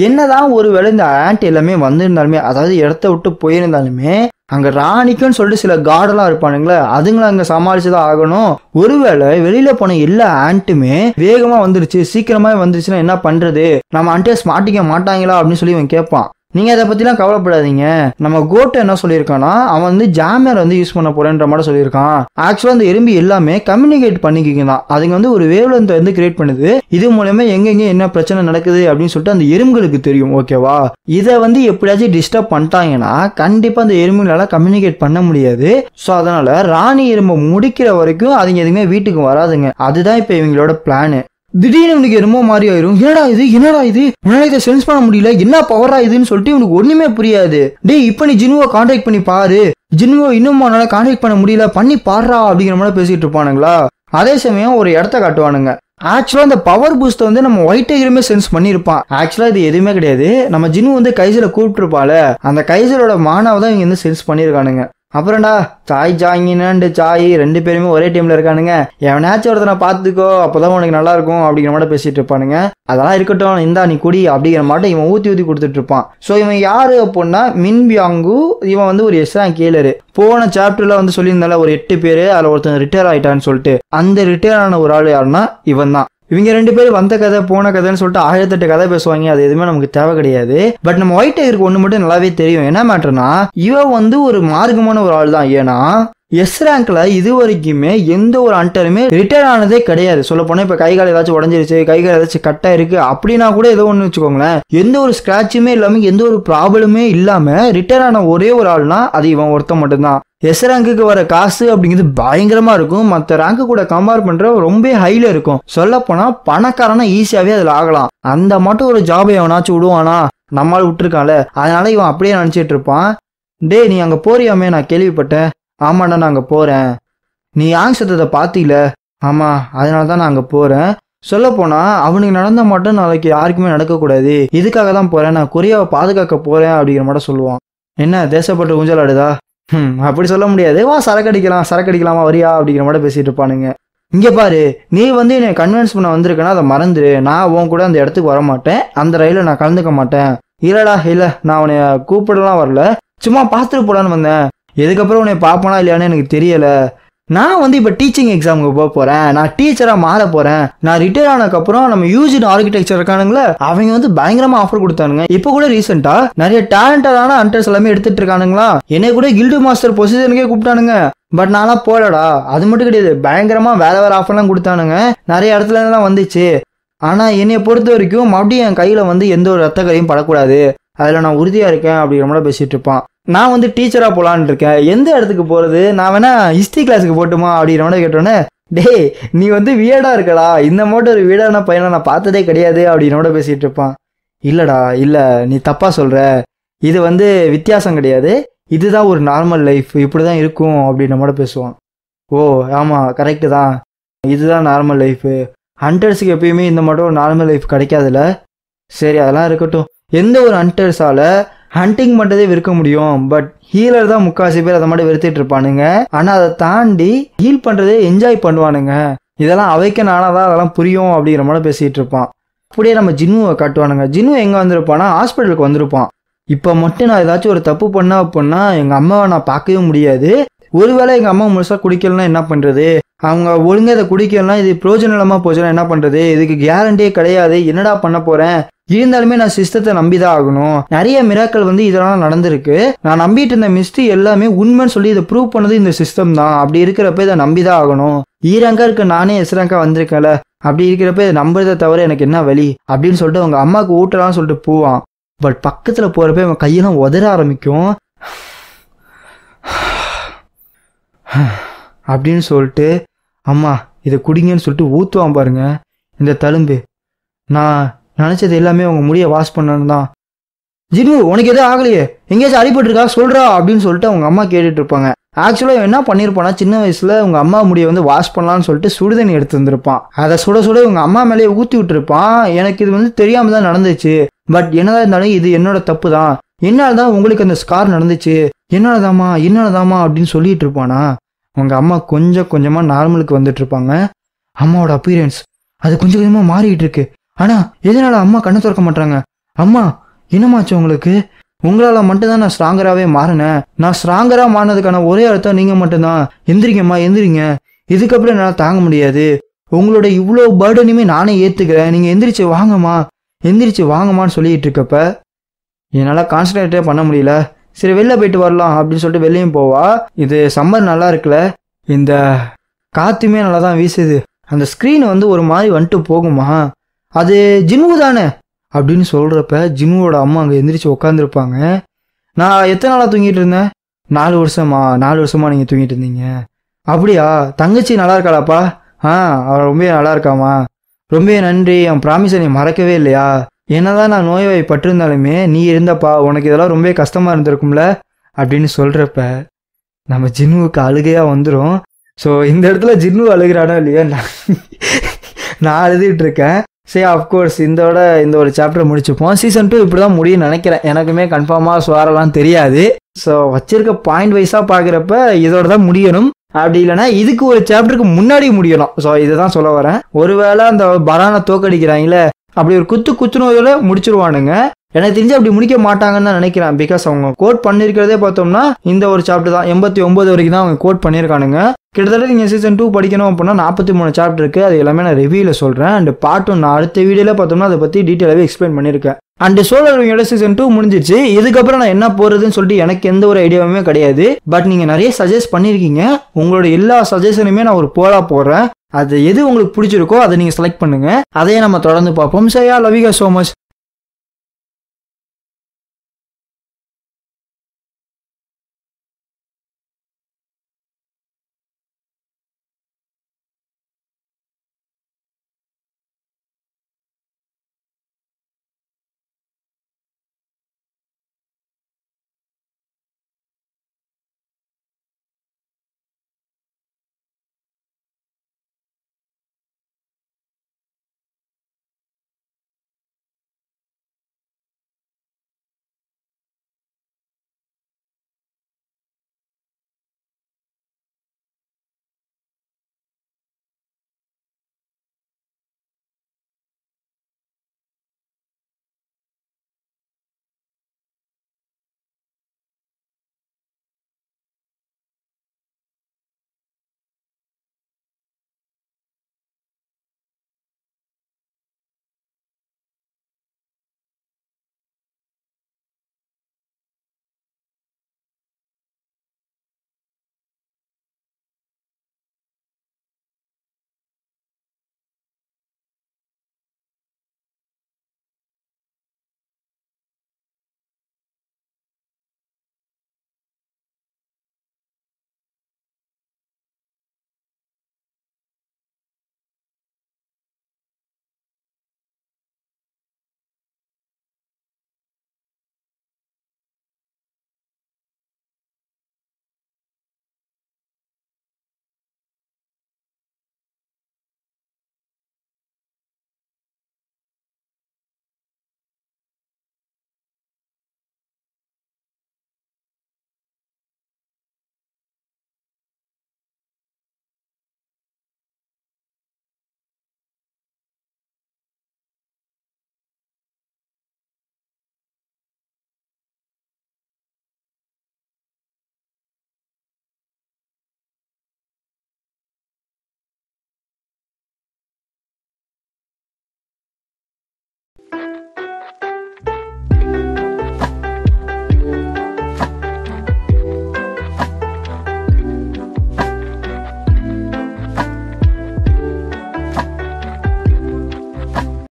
என்னதான் ஒருவேளை இந்த ஆண்ட் எல்லாமே வந்திருந்தாலுமே, அதாவது இடத்த விட்டு போயிருந்தாலுமே அங்க ராணிக்குன்னு சொல்லிட்டு சில கார்டெல்லாம் இருப்பானுங்களே, அதுங்களை அங்க சமாளிச்சுதான் ஆகணும். ஒருவேளை வெளியில போன எல்லா ஆண்ட்டுமே வேகமா வந்துருச்சு, சீக்கிரமா வந்துருச்சுன்னா என்ன பண்றது, நம்ம ஆண்ட்டே மாட்டிக்க மாட்டாங்களா அப்படின்னு சொல்லி இவன் கேட்பான். நீங்க அதை பத்திலாம் கவலைப்படாதீங்க, நம்ம கோட்டை என்ன சொல்லியிருக்கான்னா அவன் வந்து ஜாமர் வந்து யூஸ் பண்ண போறேன்ற மாதிரி சொல்லியிருக்கான். ஆக்சுவலா அந்த எறும்பி எல்லாமே கம்யூனிகேட் பண்ணிக்கிதான், அதுங்க வந்து ஒரு வேவ்லென்த் வந்து கிரியேட் பண்ணுது. இது மூலமா எங்கெங்க என்ன பிரச்சனை நடக்குது அப்படின்னு சொல்லிட்டு அந்த எறும்புகளுக்கு தெரியும். ஓகேவா, இதை வந்து எப்படியாச்சும் டிஸ்டர்ப் பண்ணிட்டாங்கன்னா கண்டிப்பா அந்த எறும்புகளால கம்யூனிகேட் பண்ண முடியாது. ஸோ அதனால ராணி எறும்பை முடிக்கிற வரைக்கும் அதுங்க எதுவுமே வீட்டுக்கு வராதுங்க. அதுதான் இப்ப இவங்களோட பிளானு. திடீர்னு இவனுக்கு என்னமோ மாதிரி ஆயிரும். என்னடா இது உன்னால இதை சென்ஸ் பண்ண முடியல, என்ன பவரா இதுன்னு சொல்லிட்டு இவனுக்கு ஒண்ணுமே புரியாது. டேய் இப்ப நீ ஜின்னுவை கான்டாக்ட் பண்ணி பாரு, ஜின்னுவை இன்னும் உன்னால கான்டாக்ட் பண்ண முடியல, பண்ணி பாடுறா அப்படிங்கிற மாதிரி பேசிட்டு இருப்பானுங்களா. அதே சமயம் ஒரு இடத்த காட்டுவானுங்க. ஆக்சுவலா இந்த பவர் பூஸ்ட் வந்து நம்ம ஒயிட் டைகருமே சென்ஸ் பண்ணிருப்பான். ஆக்சுவலா இது எதுவுமே கிடையாது, நம்ம ஜின்னு வந்து கைசல கூப்பிட்டுருப்பால, அந்த கைசலோட மானாவை தான் இவங்க வந்து சென்ஸ் பண்ணிருக்கானுங்க. அப்புறம்டா சாய் ஜாங்கினாண்டு சாய் 2 பேருமே ஒரே டைம்ல இருக்கானுங்க, எவனாச்சும் ஒருத்தனை பார்த்துக்கோ அப்பதான் உனக்கு நல்லா இருக்கும் அப்படிங்கிற மாதிரி பேசிட்டு இருப்பானுங்க. அதெல்லாம் இருக்கட்டும், இந்தா நீ குடி அப்படிங்கிற மாட்டை இவன் ஊத்தி கொடுத்துட்டு இருப்பான். ஸோ இவன் யாரு அப்படின்னா மின்பியாங்கு. இவன் வந்து ஒரு எஸ்ஆங் கேலரு. போன சாப்டர்ல வந்து சொல்லியிருந்தால ஒரு 8 பேரு, அதுல ஒருத்தன் ரிட்டையர் ஆயிட்டான்னு சொல்லிட்டு, அந்த ரிட்டையர் ஆன ஒரு ஆள் யாருன்னா இவன் தான். இவங்க 2 பேரும் வந்த கதை போன கதைன்னு சொல்லிட்டு 1008 கதை பேசுவாங்க, அது எதுவுமே நமக்கு தேவை கிடையாது. பட் நம்ம ஒயிட் டைகருக்கு ஒன்று மட்டும் நல்லாவே தெரியும். என்ன மேட்டர்னா இவன் வந்து ஒரு மார்க்கமான ஒரு ஆள் தான். ஏன்னா எஸ் ரேங்க்ல இது வரைக்குமே எந்த ஒரு ஹண்டருமே ரிட்டர்ன் ஆனதே கிடையாது. சொல்ல போனா இப்ப கை கால் ஏதாச்சும் உடஞ்சிருச்சு, கை கால் ஏதாச்சும் கட்டா இருக்கு அப்படின்னா கூட ஏதோ ஒண்ணு வச்சுக்கோங்களேன், எந்த ஒரு ஸ்கிராட்சுமே இல்லாம எந்த ஒரு ப்ராப்ளமே இல்லாம ரிட்டர்ன் ஆன ஒரே ஒரு ஆள்னா அது இவன் ஒருத்தன் மட்டும்தான். எஸ் ரேங்குக்கு வர காசு அப்படிங்கிறது பயங்கரமா இருக்கும். மற்ற ரேங்க்கு கூட கம்பேர் பண்ற ரொம்ப ஹைல இருக்கும். சொல்ல போனா பணக்காரனா ஈஸியாவே அதுல ஆகலாம். அந்த மட்டும் ஒரு ஜாபை எவனாச்சும் விடுவானா, நம்மளால விட்டுருக்கான்ல, அதனால இவன் அப்படியே நினைச்சிட்டு இருப்பான். டே நீ அங்க போறியாமே, நான் கேள்விப்பட்டேன். ஆமாண்ணா நான் அங்க போறேன். நீ யாங் சத்தத்தை பாத்தீல? ஆமா அதனாலதான் நான் அங்க போறேன். சொல்ல போனா அவனுக்கு நடந்த மட்டும் நாளைக்கு யாருக்குமே நடக்கக்கூடாது, இதுக்காக தான் போறேன், நான் கொரியாவை பாதுகாக்க போறேன் அப்படிங்கிற மட்டும் சொல்லுவான். என்ன தேசப்பட்டு ஊஞ்சல் ஆடுதா? அப்படி சொல்ல முடியாது, வா சரக்கடிக்கலாமா வரியா அப்படிங்கிற மட்டும் பேசிட்டு இருப்பானுங்க. இங்க பாரு, நீ என்னை கன்வின்ஸ் பண்ண வந்திருக்கனா அதை மறந்துரு, நான் உன் கூட அந்த இடத்துக்கு வர மாட்டேன், அந்த ரயில நான் கலந்துக்க மாட்டேன். இல்லடா இல்ல, நான் உன்னை கூப்பிடலாம் வரல, சும்மா பார்த்துட்டு போலான்னு வந்தேன். எதுக்கப்புறம் உன்னை பார்ப்பனா இல்லையான்னு எனக்கு தெரியல. நான் இப்ப டீச்சிங் எக்ஸாமுக்கு போக போறேன், நான் டீச்சரா மாற போறேன். நான் ரிட்டையர் ஆனதுக்கப்புறம் நம்ம யூஜின் ஆர்கிடெக்சர் இருக்கானுங்களே, அவங்க பயங்கரமா ஆஃபர் கொடுத்தானுங்க. இப்போ கூட ரீசெண்டா நிறைய டேலண்டடான ஹண்டர்ஸ் எல்லாமே எடுத்துட்டு இருக்கானுங்களா, என்னை கூட கில்டு மாஸ்டர் பொசிஷனுக்கே கூப்பிட்டானுங்க. பட் நான்லாம் போலடா. அது மட்டும் கிடையாது, பயங்கரமா வேற ஆஃபர்லாம் கொடுத்தானுங்க, நிறைய இடத்துல எல்லாம் வந்துச்சு. ஆனா என்னைய பொறுத்த வரைக்கும் மறுபடியும் என் கையில எந்த ஒரு ரத்த கரையும் படக்கூடாது, அதுல நான் உறுதியா இருக்கேன் அப்படிங்கிற மாதிரி பேசிட்டு இருப்பான். நான் டீச்சரா போலான்னு இருக்கேன், எந்த இடத்துக்கு போறது, நான் வேணா ஹிஸ்டரி கிளாஸுக்கு போட்டுமா அப்படிங்கிற மாதிரி கேட்டோன்னே, டே நீ வியர்டா இருக்கடா, இந்த மட்டும் ஒரு வீடான பையனை நான் பார்த்ததே கிடையாது அப்படின்னோட பேசிட்டு இருப்பான். இல்லடா இல்ல, நீ தப்பா சொல்ற, இது வித்தியாசம் கிடையாது, இதுதான் ஒரு நார்மல் லைஃப், இப்படிதான் இருக்கும் அப்படின்னு நம்மளோட பேசுவான். ஓ ஆமா கரெக்டு தான், இதுதான் நார்மல் லைஃப், ஹண்டர்ஸுக்கு எப்பயுமே இந்த மட்டும் ஒரு நார்மல் லைஃப் கிடைக்காதுல்ல. சரி அதெல்லாம் இருக்கட்டும், எந்த ஒரு ஹண்டர்ஸால ஹண்டிங் பண்றதே வெறுக்க முடியும், பட் ஹீலர் தான் முக்காசி பேர் அதை மட்டும் வெறுத்துட்டு இருப்பானுங்க. ஆனா அதை தாண்டி ஹீல் பண்றதே என்ஜாய் பண்ணுவானுங்க. இதெல்லாம் அவைக்க நானாதான் அதெல்லாம் புரியும் அப்படிங்கிற மாதிரி பேசிட்டு இருப்பான். அப்படியே நம்ம ஜின்னுவை காட்டுவானுங்க. ஜின்னு எங்க வந்திருப்பானா, ஹாஸ்பிட்டலுக்கு வந்திருப்பான். இப்ப மட்டும் நான் ஏதாச்சும் ஒரு தப்பு பண்ணா அப்படின்னா எங்க அம்மாவை நான் பார்க்கவே முடியாது. ஒருவேளை எங்க அம்மா முழுசா குடிக்கலன்னா என்ன பண்றது, அவங்க ஒழுங்கா இதை குடிக்கலாம், இது பிரோஜனம் இல்லாம போச்சுன்னா என்ன பண்றது, இதுக்கு கேரண்டியே கிடையாது, என்னடா பண்ண போறேன். இருந்தாலுமே நான் சிஸ்டத்தை நம்பிதான் ஆகணும். நிறைய மிராக்கள் இதெல்லாம் நடந்திருக்கு, நான் நம்பிட்டு இருந்த மிஸ்டி எல்லாமே உண்மைன்னு சொல்லி இதை ப்ரூவ் பண்ணது இந்த சிஸ்டம் தான். அப்படி இருக்கிறப்ப இதை நம்பிதான் ஆகணும். ஈரங்கா இருக்க நானே எஸ்ரங்கா வந்திருக்கேன்ல, அப்படி இருக்கிறப்ப இதை நம்புறதை தவிர எனக்கு என்ன வழி அப்படின்னு சொல்லிட்டு அவங்க அம்மாவுக்கு ஊட்டலாம்னு சொல்லிட்டு போவான். பட் பக்கத்துல போறப்ப அவன் கையெல்லாம் உதற ஆரம்பிக்கும். அப்படின்னு சொல்லிட்டு அம்மா இதை குடிங்கன்னு சொல்லிட்டு ஊத்துவான் பாருங்க இந்த தழும்பு. நான் நினைச்சது எல்லாமே அவங்க முடிய வாஷ் பண்ணணும் தான். ஜின்னு உனக்கு எதுவும் ஆகலையே, எங்கேயாச்சும் அடிபட்டுருக்கா சொல்றா அப்படின்னு சொல்லிட்டு அவங்க அம்மா கேட்டுட்டு இருப்பாங்க. ஆக்சுவலாக என்ன பண்ணியிருப்பானா, சின்ன வயசுல உங்க அம்மா முடியை வாஷ் பண்ணலான்னு சொல்லிட்டு சுடுதண்ணி எடுத்து வந்திருப்பான். அதை சுட சுட உங்க அம்மா மேலேயே ஊற்றி விட்டுருப்பான். எனக்கு இது தெரியாம தான் நடந்துச்சு, பட் என்னதான் இருந்தாலும் இது என்னோட தப்பு தான், என்னால்தான் உங்களுக்கு அந்த ஸ்கார் நடந்துச்சு, என்னாலதாமா அப்படின்னு சொல்லிட்டு இருப்பானா. உங்க அம்மா கொஞ்சம் கொஞ்சமா நார்மலுக்கு வந்துட்டு இருப்பாங்க. அம்மாவோட அப்பீரியன்ஸ் அது கொஞ்சம் கொஞ்சமா மாறிட்டு இருக்கு. ஆனா எதனால அம்மா கண்ணை திறக்க மாட்டாங்க. அம்மா என்னமாச்சு உங்களுக்கு, உங்களால மட்டும்தான் நான் ஸ்ட்ராங்கராகவே மாறினேன், நான் ஸ்ட்ராங்கரா மாறினதுக்கான ஒரே அர்த்தம் நீங்க மட்டும்தான். எந்திரிங்கம்மா எந்திரிங்க, இதுக்கப்புறம் என்னால் தாங்க முடியாது, உங்களோட இவ்வளோ பர்டனையுமே நானே ஏத்துக்கிறேன், நீங்க எந்திரிச்சு வாங்கம்மான்னு சொல்லிட்டு இருக்கப்ப என்னால் கான்சன்ட்ரேட்டே பண்ண முடியல. சரி வெளில போயிட்டு வரலாம் அப்படின்னு சொல்லிட்டு வெளியும் போவா. இது சம்மர் நல்லா இருக்குல்ல, இந்த காத்துமே நல்லா தான் வீசுது, அந்த ஸ்க்ரீன் ஒரு மாதிரி போகுமா, அது ஜின்னு தானே அப்படின்னு சொல்றப்ப ஜின்னுவோட அம்மா அங்கே எந்திரிச்சு உட்காந்துருப்பாங்க. நான் எத்தனை நாளாக தூங்கிட்டு இருந்தேன், 4 வருஷமா நீங்க தூங்கிட்டு இருந்தீங்க. அப்படியா, தங்கச்சி நல்லா இருக்காளாப்பா? அவள் ரொம்ப நல்லா இருக்காமா, ரொம்ப நன்றி, என் ப்ராமிஸை நீ மறக்கவே இல்லையா, என்னதான் நான் நோய்வாய் பட்டிருந்தாலுமே நீ இருந்தப்பா, உனக்கு இதெல்லாம் ரொம்ப கஷ்டமா இருந்திருக்கும்ல அப்படின்னு சொல்றப்ப நம்ம ஜின்னுவுக்கு அழுகையா வந்துடும். ஸோ இந்த இடத்துல ஜின்னு அழுகிறானோ இல்லையா, நான் அழுதுட்டு இருக்கேன். சரி அஃப்கோர்ஸ் இந்த ஒரு சாப்டர் முடிச்சுப்போம். சீசன் 2 இப்படிதான் முடியும்னு நினைக்கிறேன், எனக்குமே கன்ஃபார்மாக சுவாரெல்லாம் தெரியாது. ஸோ வச்சிருக்க பாயிண்ட் வைஸாக பார்க்குறப்ப இதோட தான் முடியணும், அப்படி இல்லைன்னா இதுக்கு ஒரு சாப்டருக்கு முன்னாடி முடியணும். ஸோ இதுதான் சொல்ல வரேன். ஒருவேளை அந்த பரானை தோக்கடிக்கிறாங்களே அப்படி ஒரு குத்துனோட முடிச்சிருவானுங்க, எனக்கு தெரிஞ்சு அப்படி முடிக்க மாட்டாங்கன்னு தான் நினைக்கிறேன். பிகாஸ் அவங்க கோட் பண்ணியிருக்கிறதே பார்த்தோம்னா இந்த ஒரு சாப்டர் தான் 89 வரைக்கும் தான் அவங்க கோட் பண்ணியிருக்கானுங்க. கிட்டத்தட்ட நீங்கள் சீசன் 2 படிக்கணும் அப்படின்னா 43 சாப்டர் இருக்குது. அது எல்லாமே நான் ரிவ்யூவில் சொல்கிறேன். அண்ட் பார்ட் 1 நான் அடுத்த வீடியோவில் பார்த்தோம்னா அதை பற்றி டீட்டெயிலாகவே எக்ஸ்பிளைன் பண்ணியிருக்கேன். அண்ட் சோலார் விங்கோட சீசன் 2 முடிஞ்சிச்சு. இதுக்கப்புறம் நான் என்ன போகிறதுன்னு சொல்லிட்டு எனக்கு எந்த ஒரு ஐடியாவுமே கிடையாது. பட் நீங்கள் நிறைய சஜஸ்ட் பண்ணியிருக்கீங்க. உங்களோட எல்லா சஜஷனுமே நான் ஒரு போலா போடுறேன். அது எது உங்களுக்கு பிடிச்சிருக்கோ அதை நீங்கள் செலக்ட் பண்ணுங்கள். அதையே நம்ம தொடர்ந்து பார்ப்போம். So yeah, love you guys so much.